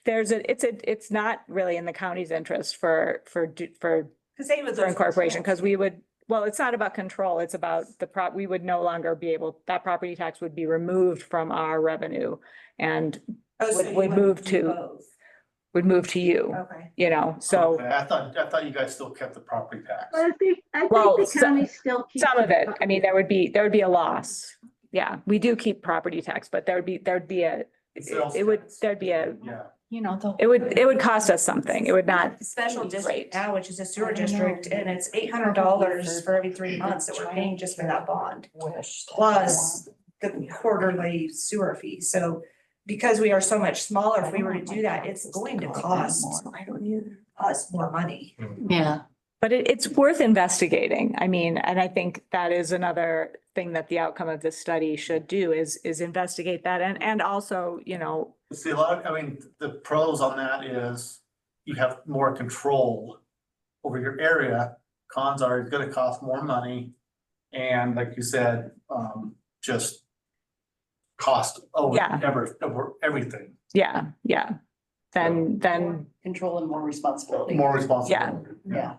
it's not really in the county's interest for Cause they would. incorporation, because we would, well, it's not about control, it's about we would no longer be able, that property tax would be removed from our revenue and would move to you, Okay. so Okay, I thought you guys still kept the property tax. I think Well, the county still keeps. some of it, I mean, there would be a loss. Yeah, we do keep property tax, but there'd be a, Sales it would, tax. there'd be a, Yeah. it would cost us something. It would not. Special be district great. now, which is a sewer I don't know. district, and it's $800 for every 3 months that we're paying just for that bond. Plus the quarterly sewer fee, so because we are so much smaller, if we were to do that, it's going to cost I don't either. us more money. Yeah. But it's worth investigating. I mean, and I think that is another thing that the outcome of this study should do is investigate that and also, you know. See, a lot, I mean, the pros on that is you have more control over your area. Cons are it's gonna cost more money. And like you said, just cost over Yeah. over everything, Yeah, yeah. Then Control and more responsibility. more responsibility. Yeah.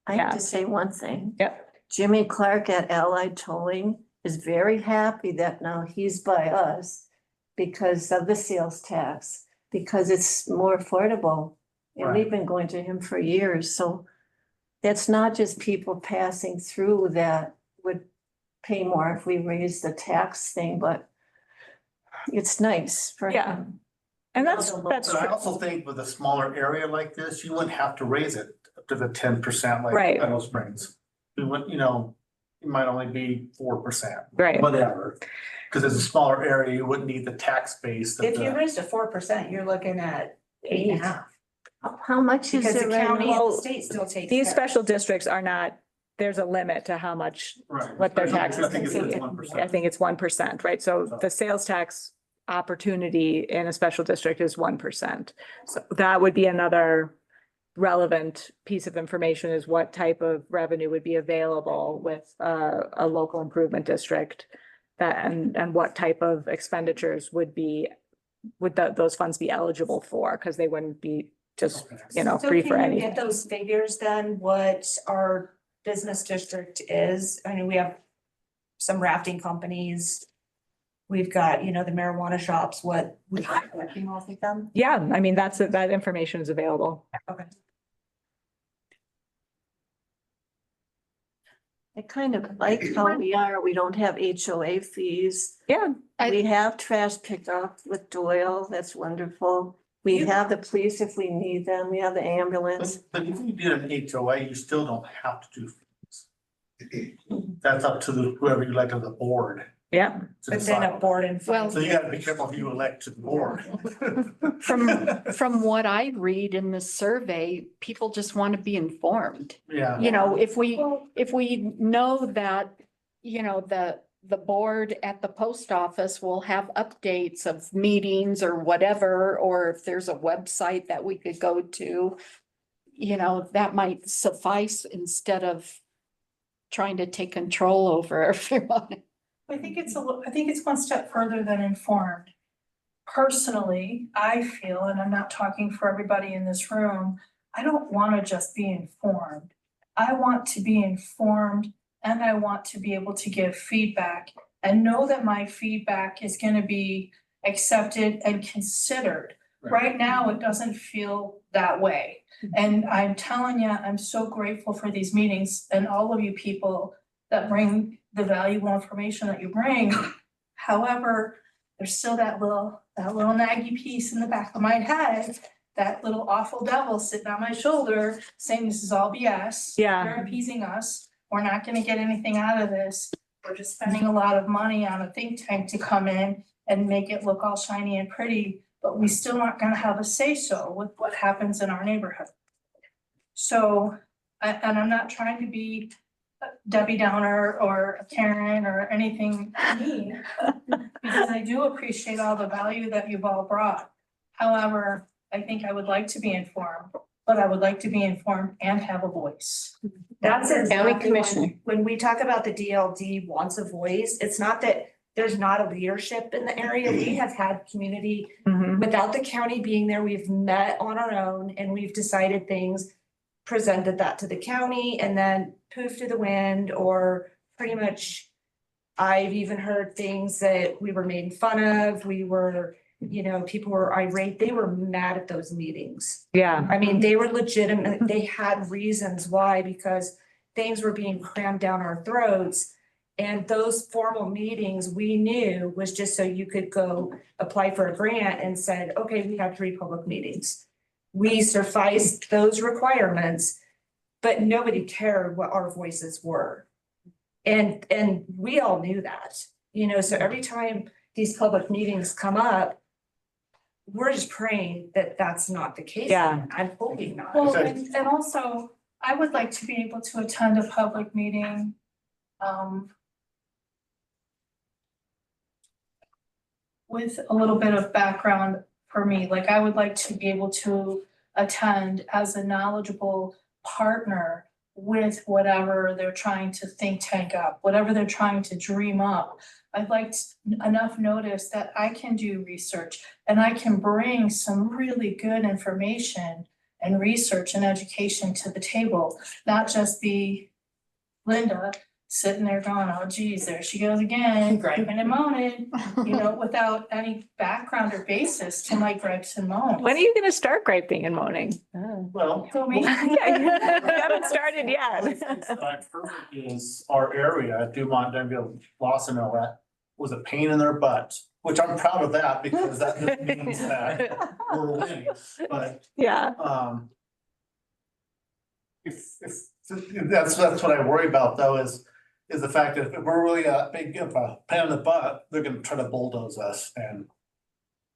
I Yeah. have to say one thing. Yep. Jimmy Clark at Allied Towing is very happy that now he's by us because of the sales tax, because it's more affordable. And we've been going to him for years, so that's not just people passing through that would pay more if we raise the tax thing, but it's nice for Yeah. him. and that's But I true. also think with a smaller area like this, you wouldn't have to raise it up to the 10% like Right. Meadow Springs. We would, you know, it might only be 4%, Right. whatever. Cause it's a smaller area, you wouldn't need the tax base. that If you the- raised to 4%, you're looking at 8.5. How much is Because it the right county now? and the state still takes. These care. special districts are not, there's a limit to how much, Right. what their I taxes think can it's be. 1%. I think it's 1%, right? So the sales tax opportunity in a special district is 1%. So that would be another relevant piece of information is what type of revenue would be available with a local improvement district. That and what type of expenditures would those funds be eligible for? Because they wouldn't be just, you know, So free for can you anything. get those figures then, what our business district is? I mean, we have some rafting companies. We've got, you know, the marijuana shops, what we are working off of them. Yeah, I mean, that information is available. Okay. I kind of like how we don't have HOA fees. Yeah. We have trash pickup with Doyle, that's wonderful. We have the police if we need them, we have the ambulance. But if you did an HOA, you still don't have to do fees. That's up to whoever you elect as a board. Yeah. to But then a decide. board and. Well- So you gotta be careful who you elect to the board. From what I read in the survey, people just want to be informed. Yeah. You know, if we know that, you know, the board at the post office will have updates of meetings or whatever, or if there's a website that we could go to, you know, that might suffice instead of trying to take control over everyone. I think it's one step further than informed. Personally, I feel, and I'm not talking for everybody in this room, I don't want to just be informed. I want to be informed and I want to be able to give feedback and know that my feedback is going to be accepted and considered. Right now, it doesn't feel that way. And I'm telling you, I'm so grateful for these meetings and all of you people that bring the valuable information that you bring. However, there's still that little naggy piece in the back of my head, that little awful devil sitting on my shoulder saying this is all BS. Yeah. You're appeasing us. We're not gonna get anything out of this. We're just spending a lot of money on a think tank to come in and make it look all shiny and pretty, but we still aren't gonna have a say-so with what happens in our neighborhood. So, and I'm not trying to be Debbie Downer or a Karen or anything mean, because I do appreciate all the value that you've all brought. However, I think I would like to be informed, but I would like to be informed and have a voice. That's County exactly commissioner. when we talk about the DLD wants a voice, it's not that there's not a leadership in the area. We have had community Mhm. without the county being there. We've met on our own and we've decided things, presented that to the county and then poof to the wind, or pretty much I've even heard things that we were made fun of. We were, you know, people were irate. They were mad at those meetings. Yeah. I mean, they were legitimate. They had reasons why, because things were being crammed down our throats. And those formal meetings we knew was just so you could go apply for a grant and said, okay, we have 3 public meetings. We sufficed those requirements, but nobody cared what our voices were. And we all knew that, you know, so every time these public meetings come up, we're just praying that that's not the case. Yeah. I'm hoping not. Well, and also, I would like to be able to attend a public meeting. With a little bit of background for me, like I would like to be able to attend as a knowledgeable partner with whatever they're trying to think tank up, whatever they're trying to dream up. I'd like enough notice that I can do research and I can bring some really good information and research and education to the table, not just be Linda sitting there going, oh geez, there she goes again, griping and moaning, you know, without any background or basis to my gripes and moans. When are you gonna start griping and moaning? Well. So me. Yeah, you haven't started yet. One of the things that I've heard is our area, Dumont, Denville, Lawsonville, that was a pain in their butt, which I'm proud of that because that just means that we're winning, but, Yeah, if that's what I worry about though, is the fact that if we're really a big, a pain in the butt, they're gonna try to bulldoze us and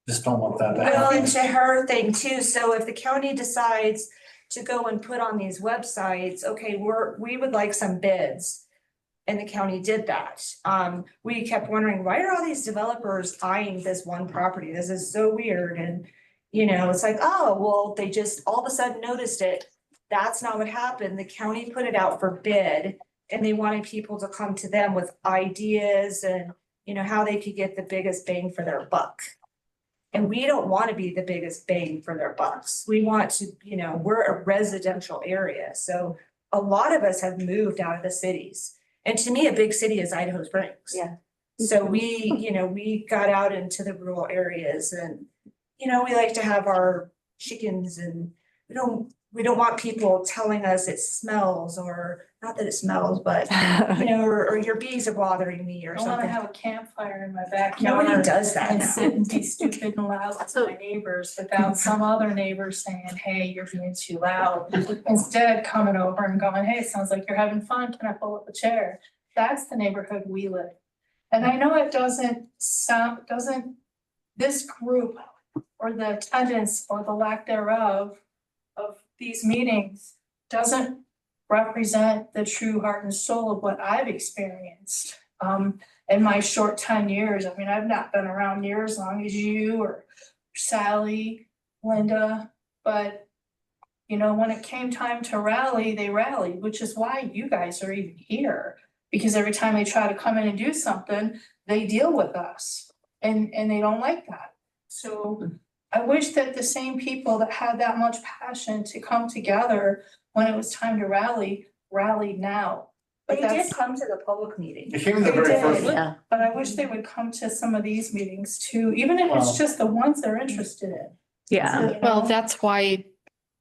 just don't want that to Well, happen. and to her thing too, so if the county decides to go and put on these websites, okay, we would like some bids. And the county did that. We kept wondering, why are all these developers eyeing this one property? This is so weird. And, you know, it's like, oh, well, they just all of a sudden noticed it. That's not what happened. The county put it out for bid and they wanted people to come to them with ideas and, you know, how they could get the biggest bang for their buck. And we don't want to be the biggest bang for their bucks. We want to, you know, we're a residential area. So a lot of us have moved out of the cities. And to me, a big city is Idaho Springs. Yeah. So we, you know, we got out into the rural areas and, you know, we like to have our chickens and we don't want people telling us it smells or not that it smells, but you know, or your bees are bothering me or I wanna something. have a campfire in my backyard. Nobody does that And now. sit and be stupid and loud to my neighbors without some other neighbor saying, hey, you're being too loud. Instead, coming over and going, hey, it sounds like you're having fun, can I pull up a chair? That's the neighborhood we live in. And I know it doesn't, this group or the attendance or the lack thereof of these meetings doesn't represent the true heart and soul of what I've experienced in my short 10 years. I mean, I've not been around near as long as you or Sally, Linda, but you know, when it came time to rally, they rallied, which is why you guys are even here. Because every time they try to come in and do something, they deal with us and they don't like that. So I wish that the same people that had that much passion to come together when it was time to rallied now. But They did that's, come to the public meeting. It came in the They very did. first. Yeah. but I wish they would come to some of these meetings too, even if Wow. it's just the ones they're interested in. yeah. You Well, know? that's why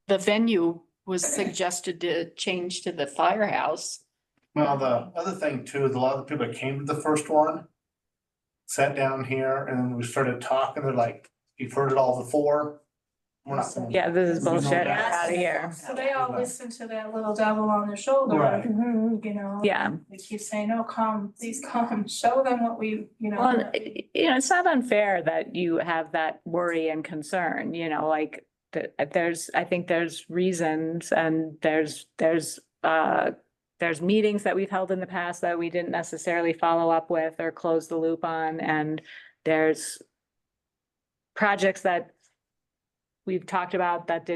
the venue was suggested to change to the firehouse. Well, the other thing too, is a lot of the people that came to the first one sat down here and we started talking, they're like, you've heard it all before. We're not gonna- Yeah, this is We know bullshit, that. out of here. So they all listen to that little devil on their shoulder, Right. you know? Yeah. They keep saying, no, come, please come, show them what we, you know. Well, you know, it's not unfair that you have that worry and concern, you know, like I think there's reasons and there's meetings that we've held in the past that we didn't necessarily follow up with or close the loop on, and there's projects that we've talked about that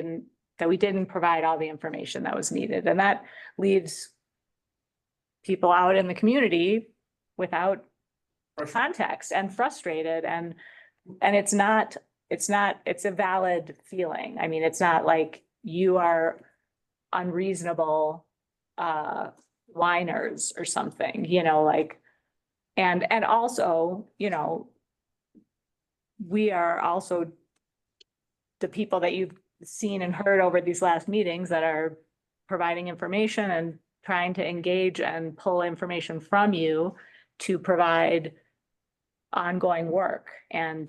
we didn't provide all the information that was needed, and that leaves people out in the community without context and frustrated, and it's a valid feeling. I mean, it's not like you are unreasonable whiners or something, you know, like, and also, you know, we are also the people that you've seen and heard over these last meetings that are providing information and trying to engage and pull information from you to provide ongoing work. And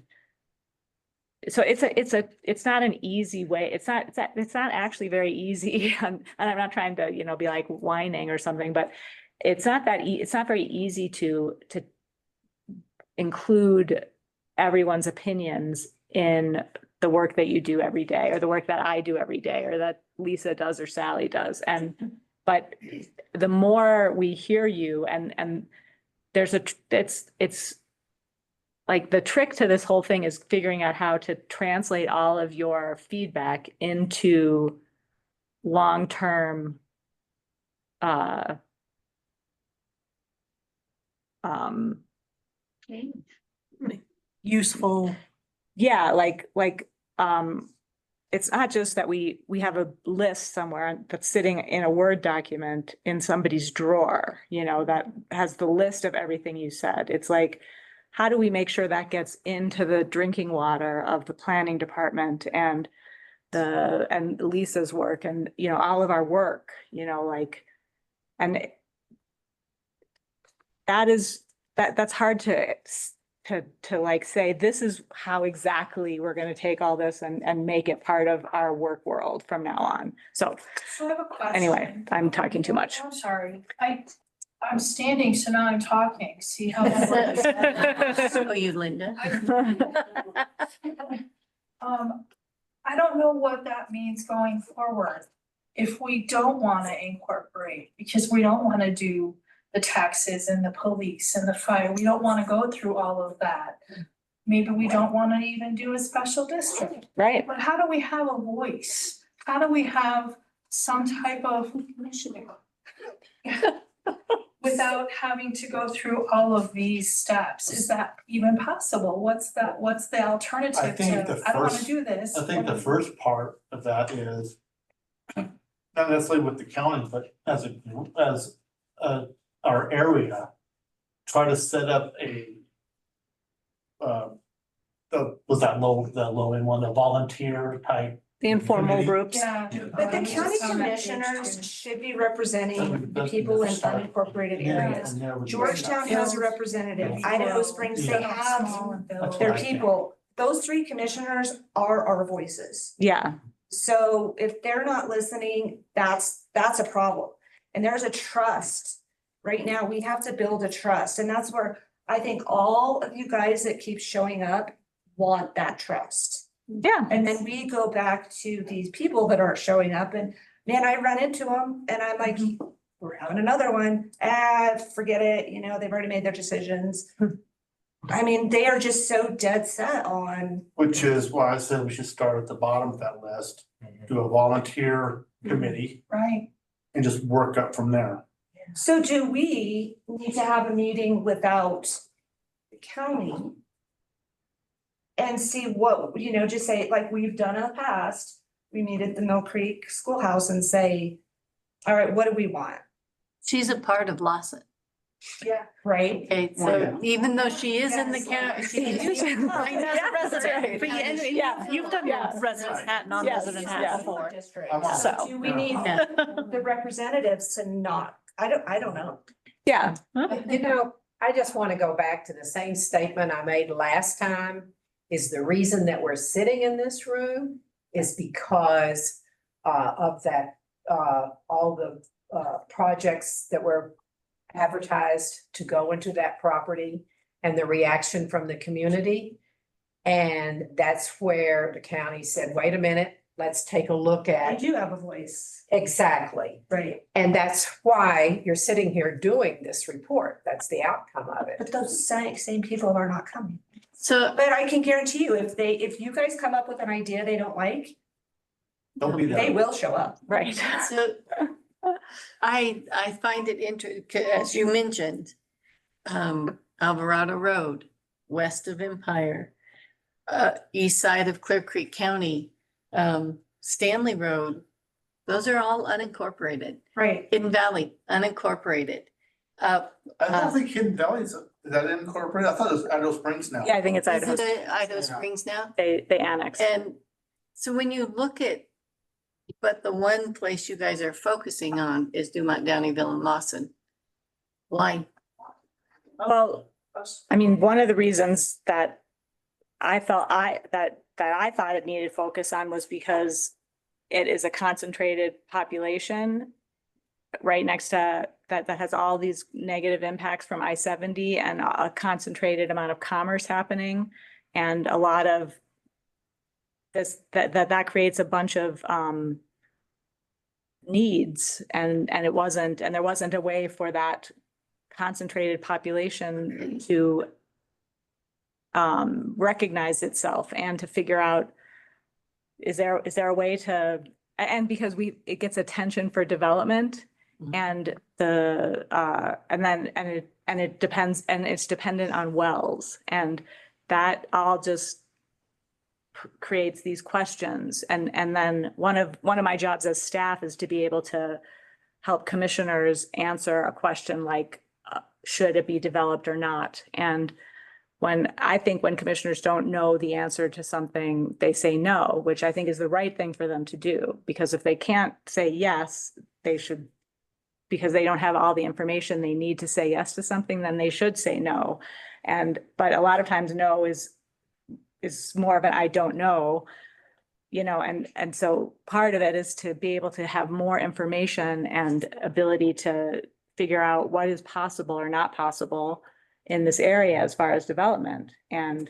so it's not an easy way. It's not actually very easy. And I'm not trying to, you know, be like whining or something, but it's not very easy to include everyone's opinions in the work that you do every day, or the work that I do every day, or that Lisa does or Sally does. But the more we hear you and there's it's like the trick to this whole thing is figuring out how to translate all of your feedback into long-term Useful. yeah, it's not just that we have a list somewhere that's sitting in a Word document in somebody's drawer, that has the list of everything you said. It's like, how do we make sure that gets into the drinking water of the planning department and Lisa's work and, all of our work, and that's hard to like say, this is how exactly we're going to take all this and make it part of our work world from now on. So I have a question. anyway, I'm talking too much. I'm sorry. I'm standing, so now I'm talking. See how that works? So you, Linda. I don't know what that means going forward. If we don't want to incorporate, because we don't want to do the taxes and the police and the fire, we don't want to go through all of that. Maybe we don't want to even do a special district. Right. But how do we have a voice? How do we have some type of without having to go through all of these steps? Is that even possible? What's the alternative I think to, I don't want to do this? I think the first part of that is not necessarily with the county, but as a group, as our area, try to set up was that low end one, the volunteer type. The informal committee. groups. Yeah. But the county commissioners should be representing the people in unincorporated areas. Georgetown has a representative, Idaho Springs, they have their people. Those three commissioners are our voices. Yeah. So if they're not listening, that's a problem. And there's a trust. Right now, we have to build a trust, and that's where I think all of you guys that keep showing up want that trust. Yeah. And then we go back to these people that aren't showing up, and man, I run into them and I'm like, we're having another one. Forget it. They've already made their decisions. I mean, they are just so dead set on. Which is why I said we should start at the bottom of that list, do a volunteer committee Right. and just work up from there. So do we need to have a meeting without the county? And see what, just say, like we've done in the past, we meet at the Mill Creek Schoolhouse and say, all right, what do we want? She's a part of Lawson. Yeah. Right? Okay, so even though she is in the county, she is Yeah, as a resident. But yeah, you've done resident hat, non-resident Yes, hat yeah. before. So So. do we need the representatives to not, I don't know. Yeah. I just want to go back to the same statement I made last time, is the reason that we're sitting in this room is because of that, all the projects that were advertised to go into that property and the reaction from the community. And that's where the county said, wait a minute, let's take a look I at. do have a voice. Exactly. Right. And that's why you're sitting here doing this report. That's the outcome of it. But those same people are not coming. So But I can guarantee you, if you guys come up with an idea they don't like, Don't be they that. will show up. Right. So I find it as you mentioned, Alvarado Road, west of Empire, east side of Clear Creek County, Stanley Road, those are all unincorporated. Right. Hidden Valley, unincorporated. I don't think Hidden Valley's, is that incorporated? I thought it was Idaho Springs now. Yeah, I think it's Is Idaho. it Idaho Springs now? They annexed. And so when you look at, but the one place you guys are focusing on is Dumont, Downeyville and Lawson. Why? Well, I mean, one of the reasons that I felt that I thought it needed focus on was because it is a concentrated population right next to that has all these negative impacts from I-70 and a concentrated amount of commerce happening. And a lot of that creates a bunch of needs, and there wasn't a way for that concentrated population to recognize itself and to figure out, is there a way to, and because it gets attention for development, and it depends, and it's dependent on wells, and that all just creates these questions. And then one of my jobs as staff is to be able to help commissioners answer a question like, should it be developed or not? And when commissioners don't know the answer to something, they say no, which I think is the right thing for them to do, because if they can't say yes, they should, because they don't have all the information they need to say yes to something, then they should say no. But a lot of times no is more of an I don't know, and so part of it is to be able to have more information and ability to figure out what is possible or not possible in this area as far as development. And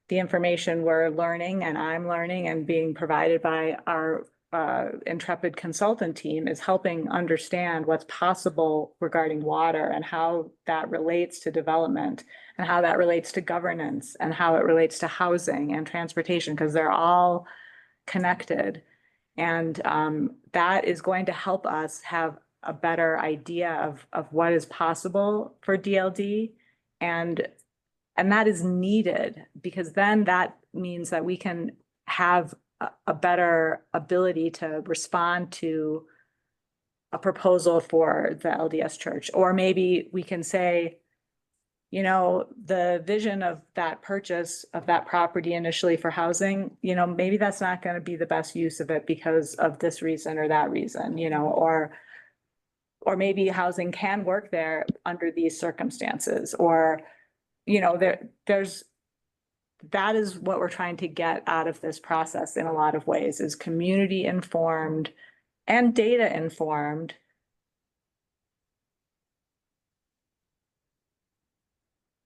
the information we're learning, and I'm learning, and being provided by our intrepid consultant team is helping understand what's possible regarding water and how that relates to development, and how that relates to governance, and how it relates to housing and transportation, because they're all connected. And that is going to help us have a better idea of what is possible for DLD. And that is needed, because then that means that we can have a better ability to respond to a proposal for the LDS church. Or maybe we can say, the vision of that purchase of that property initially for housing, maybe that's not going to be the best use of it because of this reason or that reason, or maybe housing can work there under these circumstances, or, that is what we're trying to get out of this process in a lot of ways, is community informed and data informed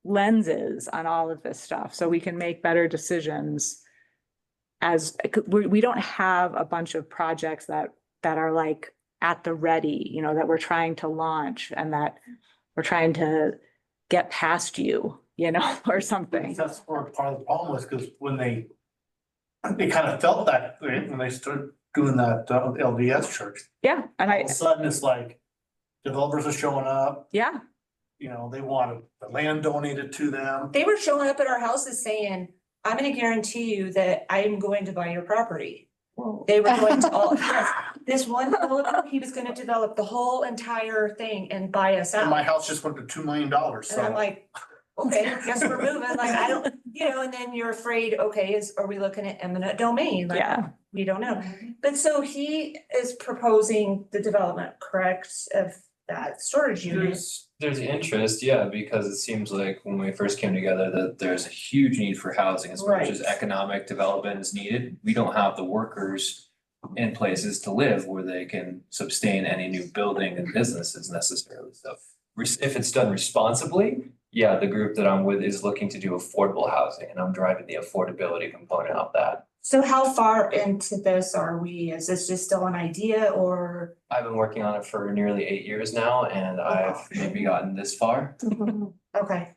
lenses on all of this stuff, so we can make better decisions. As we don't have a bunch of projects that are like at the ready, that we're trying to launch and that we're trying to get past you, or something. That's where part of the problem was, because when they kind of felt that way when they started doing that LDS church. Yeah, and all of a sudden it's like developers are showing up. Yeah. They wanted the land donated to them. They were showing up at our houses saying, I'm gonna guarantee you that I am going to buy your property. They were going to all, this one developer, he was gonna develop the whole entire thing and buy us And my out. house just went to $2 million, And I'm so. like, okay, guess we're moving, like, I don't, and then you're afraid, okay, are we looking at eminent domain? Like, Yeah. we don't know. But so he is proposing the development, correct, of that storage unit? There's interest, yeah, because it seems like when we first came together that there's a huge need for housing as much as Right. economic development is needed. We don't have the workers in places to live where they can sustain any new building and businesses necessarily. So if it's done responsibly, yeah, the group that I'm with is looking to do affordable housing, and I'm driving the affordability component of that. So how far into this are we? Is this just still an idea or? I've been working on it for nearly 8 years now, and I've maybe gotten this far. Okay.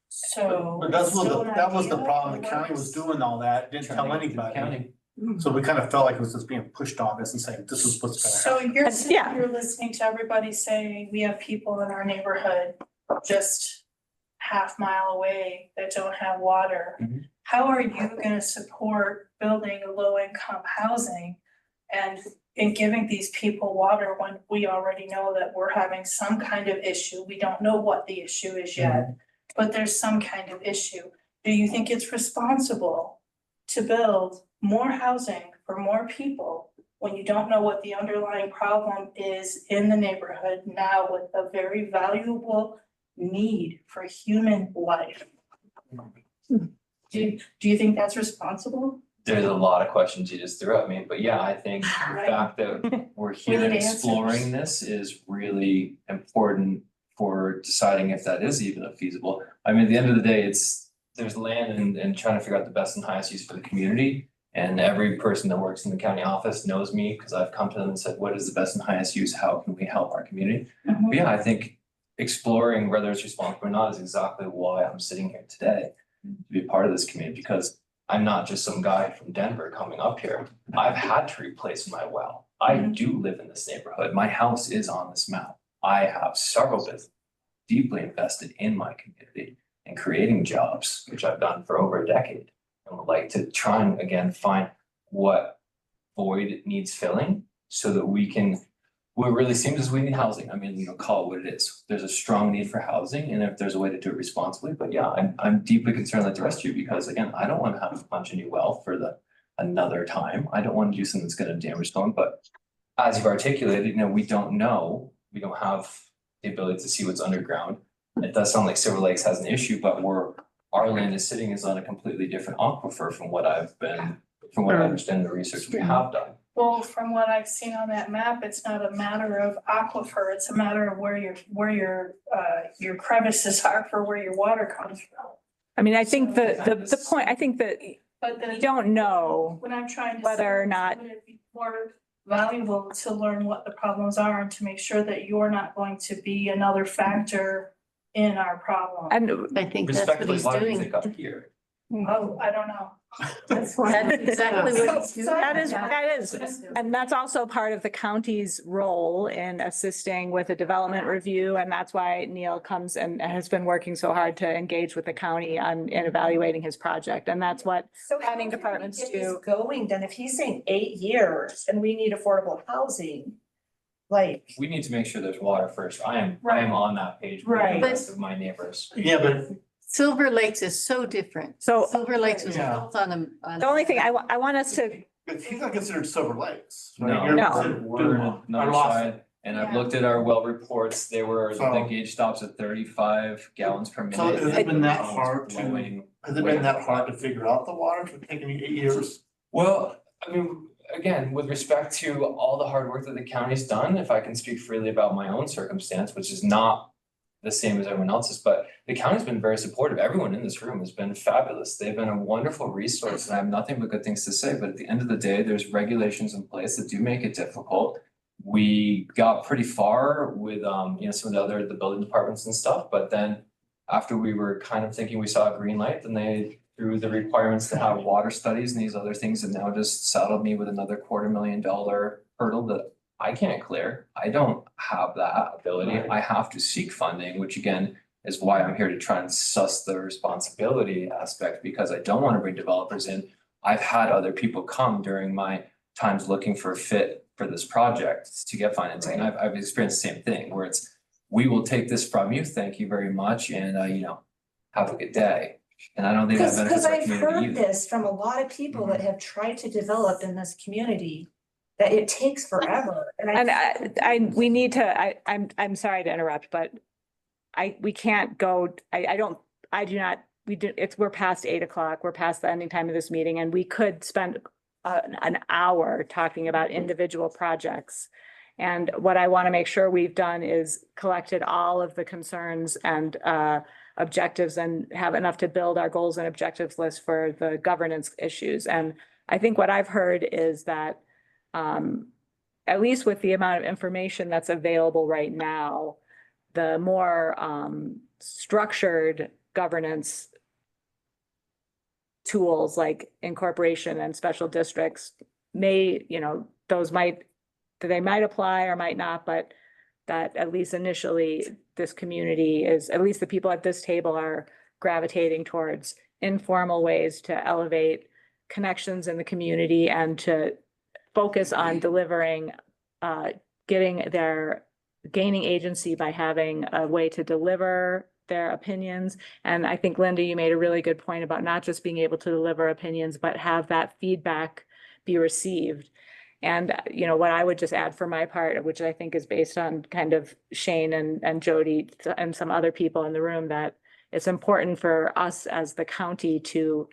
So. But that was the idea problem. The or county was doing all that, didn't tell Trying to get through the anybody. county. So we kind of felt like it was just being pushed on us and saying, this is what's gonna So happen. you're sitting Yeah. here listening to everybody say, we have people in our neighborhood just half mile away that don't have water. Mhm. How are you gonna support building low income housing and in giving these people water when we already know that we're having some kind of issue? We don't know what the issue is yet, but there's some kind of issue. Do you think it's responsible to build more housing for more people when you don't know what the underlying problem is in the neighborhood now with a very valuable need for human life? Do you think that's responsible? There's a lot of questions you just threw at me, but yeah, I think the fact that we're here We and need exploring answers. this is really important for deciding if that is even feasible. I mean, at the end of the day, it's there's land and trying to figure out the best and highest use for the community. And every person that works in the county office knows me because I've come to them and said, what is the best and highest use? How can we help our community? But yeah, I think exploring whether it's responsible or not is exactly why I'm sitting here today to be part of this community, because I'm not just some guy from Denver coming up here. I've had to replace my well. I do live in this neighborhood. My house is on this map. I have several businesses deeply invested in my community and creating jobs, which I've done for over a decade. And would like to try and again find what void needs filling so that we can, what it really seems is we need housing. I mean, call it what it is. There's a strong need for housing, and if there's a way to do it responsibly, but yeah, I'm deeply concerned like the rest of you, because again, I don't want to have a bunch of new well for another time. I don't want to do something that's gonna damage someone, but as you've articulated, we don't know, we don't have the ability to see what's underground. It does sound like Silver Lakes has an issue, but our land is sitting is on a completely different aquifer from what I understand the research we have done. Well, from what I've seen on that map, it's not a matter of aquifer, it's a matter of where your crevices are for where your water comes from. I mean, I think the point, I think that But then we don't know what I'm trying to whether say or is, not, would it be more valuable to learn what the problems are and to make sure that you're not going to be another factor in our problem? and I think that's what Respectfully, he's why do you doing. think up here? Oh, I don't know. That's exactly what he's doing. that is, and that's also part of the county's role in assisting with a development review. And that's why Neil comes and has been working so hard to engage with the county in evaluating his project. And that's what So how planning can we departments get this do. going then? If he's saying 8 years and we need affordable housing, like. We need to make sure there's water first. I am on that page with Right. the rest of my neighbors. Yeah, but Silver Lakes is so different. So- Silver Lakes was Yeah. built on a. The only thing I want us to, but he's not considered Silver Lakes. right? No, You're No. considered we're Dumont, another or Lawson. side, and I've Yeah. looked at our well reports. They were, So- the gauge stops at 35 gallons per minute. So has it been that and it's hard to, blowing has it way been that over hard to figure out the water? It's taken you 8 years? Well, I mean, again, with respect to all the hard work that the county's done, if I can speak freely about my own circumstance, which is not the same as everyone else's, but the county's been very supportive. Everyone in this room has been fabulous. They've been a wonderful resource, and I have nothing but good things to say. But at the end of the day, there's regulations in place that do make it difficult. We got pretty far with some of the building departments and stuff, but then after we were kind of thinking we saw a green light, then they threw the requirements to have water studies and these other things, and now just saddled me with another $250,000 hurdle that I can't clear. I don't have that ability. I have to seek funding, which again is why I'm here to try and suss the responsibility aspect, because I don't want to bring developers in. I've had other people come during my times looking for a fit for this project to get financing. And I've experienced the same thing where it's, we will take this from you. Thank you very much. And have a good day. And I don't think that benefits Because our I've community heard either. this from a lot of people that have tried to develop in this community, that it takes forever. and we need to, I'm sorry to interrupt, but we can't go, we're past 8 o'clock. We're past the ending time of this meeting, and we could spend an hour talking about individual projects. And what I want to make sure we've done is collected all of the concerns and objectives and have enough to build our goals and objectives list for the governance issues. And I think what I've heard is that at least with the amount of information that's available right now, the more structured governance tools like incorporation and special districts may, they might apply or might not, but that at least initially, this community is, at least the people at this table are gravitating towards informal ways to elevate connections in the community and to focus on delivering, gaining agency by having a way to deliver their opinions. And I think, Linda, you made a really good point about not just being able to deliver opinions, but have that feedback be received. And, what I would just add for my part, which I think is based on kind of Shane and Jody and some other people in the room, that it's important for us as the county to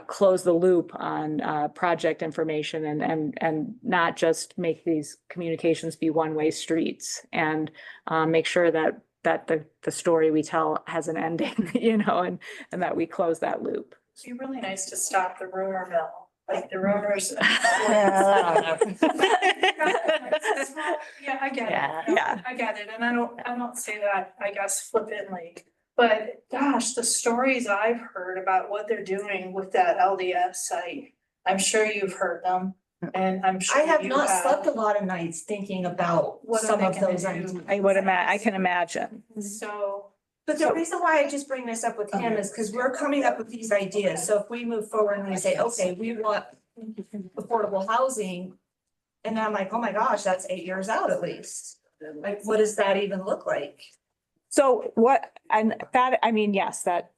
close the loop on project information and not just make these communications be one-way streets, and make sure that that the story we tell has an ending, you know, and that we close that loop. It'd be really nice to stop the rumor mill, like the rumors. Yeah, I get Yeah. it. No, Yeah. I get it. And I don't say that, I guess, flippantly. But gosh, the stories I've heard about what they're doing with that LDS site, I'm sure you've heard them. And I'm sure I have you not slept a have. lot of nights thinking about What are some they of gonna those do? ideas. I can imagine. So, But the reason why I just bring this up with him is because we're coming up with these ideas. So if we move forward and we say, okay, we want affordable housing. And I'm like, oh my gosh, that's 8 years out at least. Like, what does that even look like? So what, and that, I mean, yes, that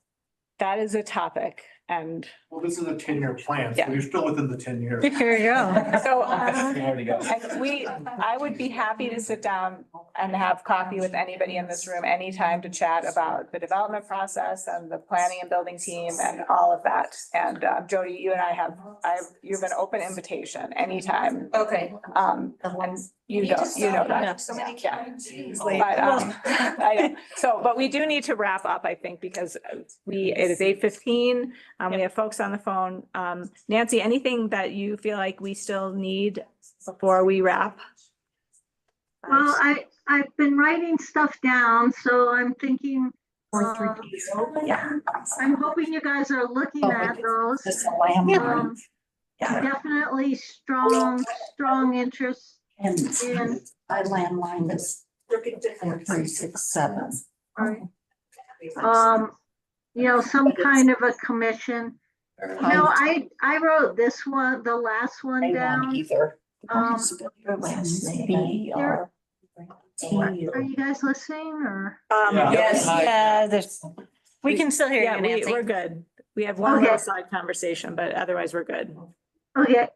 is a topic and. Well, this is a 10-year plan, so Yeah. you're still within the 10 years. Here you go. So, There we go. and I would be happy to sit down and have coffee with anybody in this room anytime to chat about the development process and the planning and building team and all of that. And Jody, you and you have an open invitation anytime. Okay. And you know that. So many Yeah. counties. But, I know. So, but we do need to wrap up, I think, because it is 8:15. We have folks on the phone. Nancy, anything that you feel like we still need before we wrap? Well, I've been writing stuff down, so I'm thinking, Yeah. I'm hoping you guys are looking at those. This landline. Definitely strong interest And in, my landline is 4367. some kind of a commission. I wrote this one, the last one down. Either. Your last name. Are you guys listening or? Yes, yeah, we can still hear Yeah, you, Nancy. we're good. We have one Okay. little side conversation, but otherwise we're good. Okay,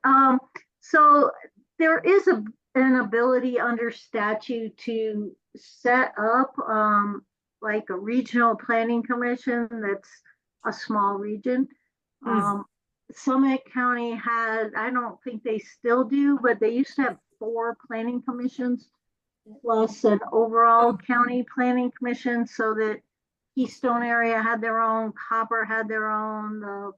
so there is an ability under statute to set up, like a regional planning commission that's a small region. Summit County had, I don't think they still do, but they used to have 4 planning commissions plus an overall county planning commission, so that Keystone area had their own, Copper had their own, the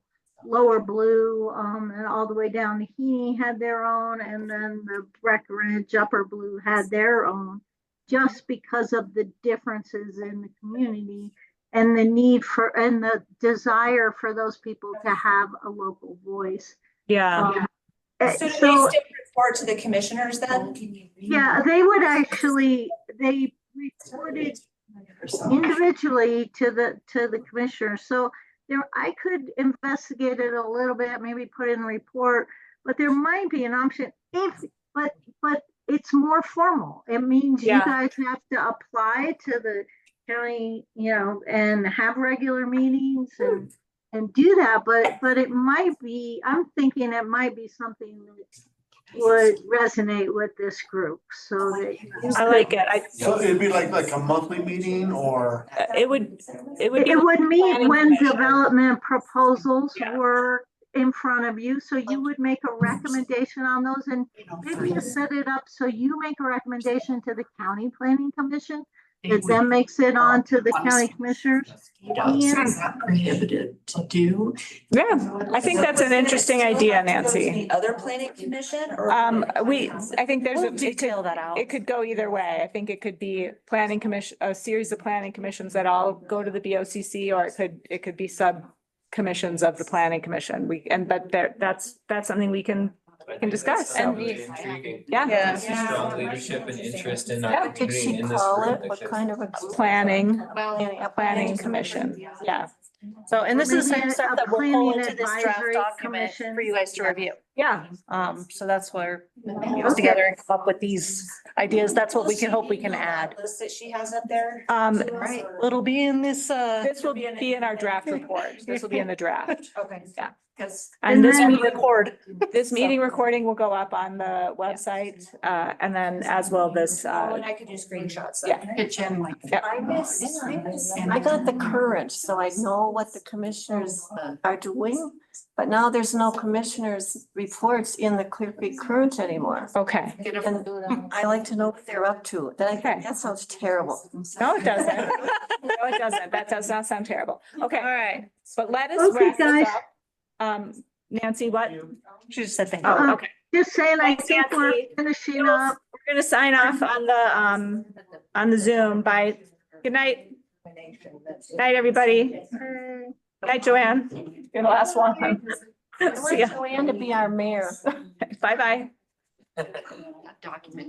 Lower Blue, and all the way down to Heaney had their own, and then the Breckenridge, Upper Blue had their own, just because of the differences in the community and the need for, and the desire for those people to have a local voice. Yeah. So do they still report to the commissioners then? Yeah, they would actually, they reported individually to the commissioner. So I could investigate it a little bit, maybe put in a report, but there might be an option but it's more formal. It means you guys have to apply to the county, and have regular meetings and do that. But it might be, I'm thinking it might be something that would resonate with this group, so that. I like it. So it'd be like a monthly meeting or? It would be. It would meet planning when commission. development proposals were in front of you, so you would make a recommendation on those, and maybe you set it up so you make a recommendation to the county planning commission that then makes it on to the county commissioners. It's not prohibited to do. Yeah, I think that's an interesting idea, Nancy. Other planning commission or? I think there's We'll detail that out. It could go either way. I think it could be planning commission, a series of planning commissions that all go to the BOCC, or it could be sub commissions of the planning commission. That's something we can discuss. Sounds intriguing. Yeah. Strong leadership and interest in Yeah. our Did community she in this call group. it? What kind of a? Planning commission. Yeah. So, and this is the Maybe kind of stuff a that we'll pull planning into this draft advisory document commission. for you guys to review. Yeah. So that's where we get together and come up with these ideas. That's what we can hope we can add. List that she has up there. Right, it'll be in this, This will be in our draft report. This will be in the draft. Okay. Yeah. Because. And this then- this meeting recording will go up on the website, and then as well this, And I could do screenshots. yeah. I got the current, so I know what the commissioners are doing. But now there's no commissioners' reports in the Clear Creek Current anymore. Okay. And I like to know what they're up to. That sounds terrible. No, it doesn't. No, it doesn't. That does not sound terrible. Okay, All right. but let us Okay, wrap this guys. up. Nancy, what? She just said thank you. Oh, okay. Just saying, I Thanks, think we're Nancy. finishing up. We're gonna sign off on the Zoom. Bye. Good night. Night, everybody. Good night, Joanne. You're the last one. I See want ya. Joanne to be our mayor. Bye-bye. Document.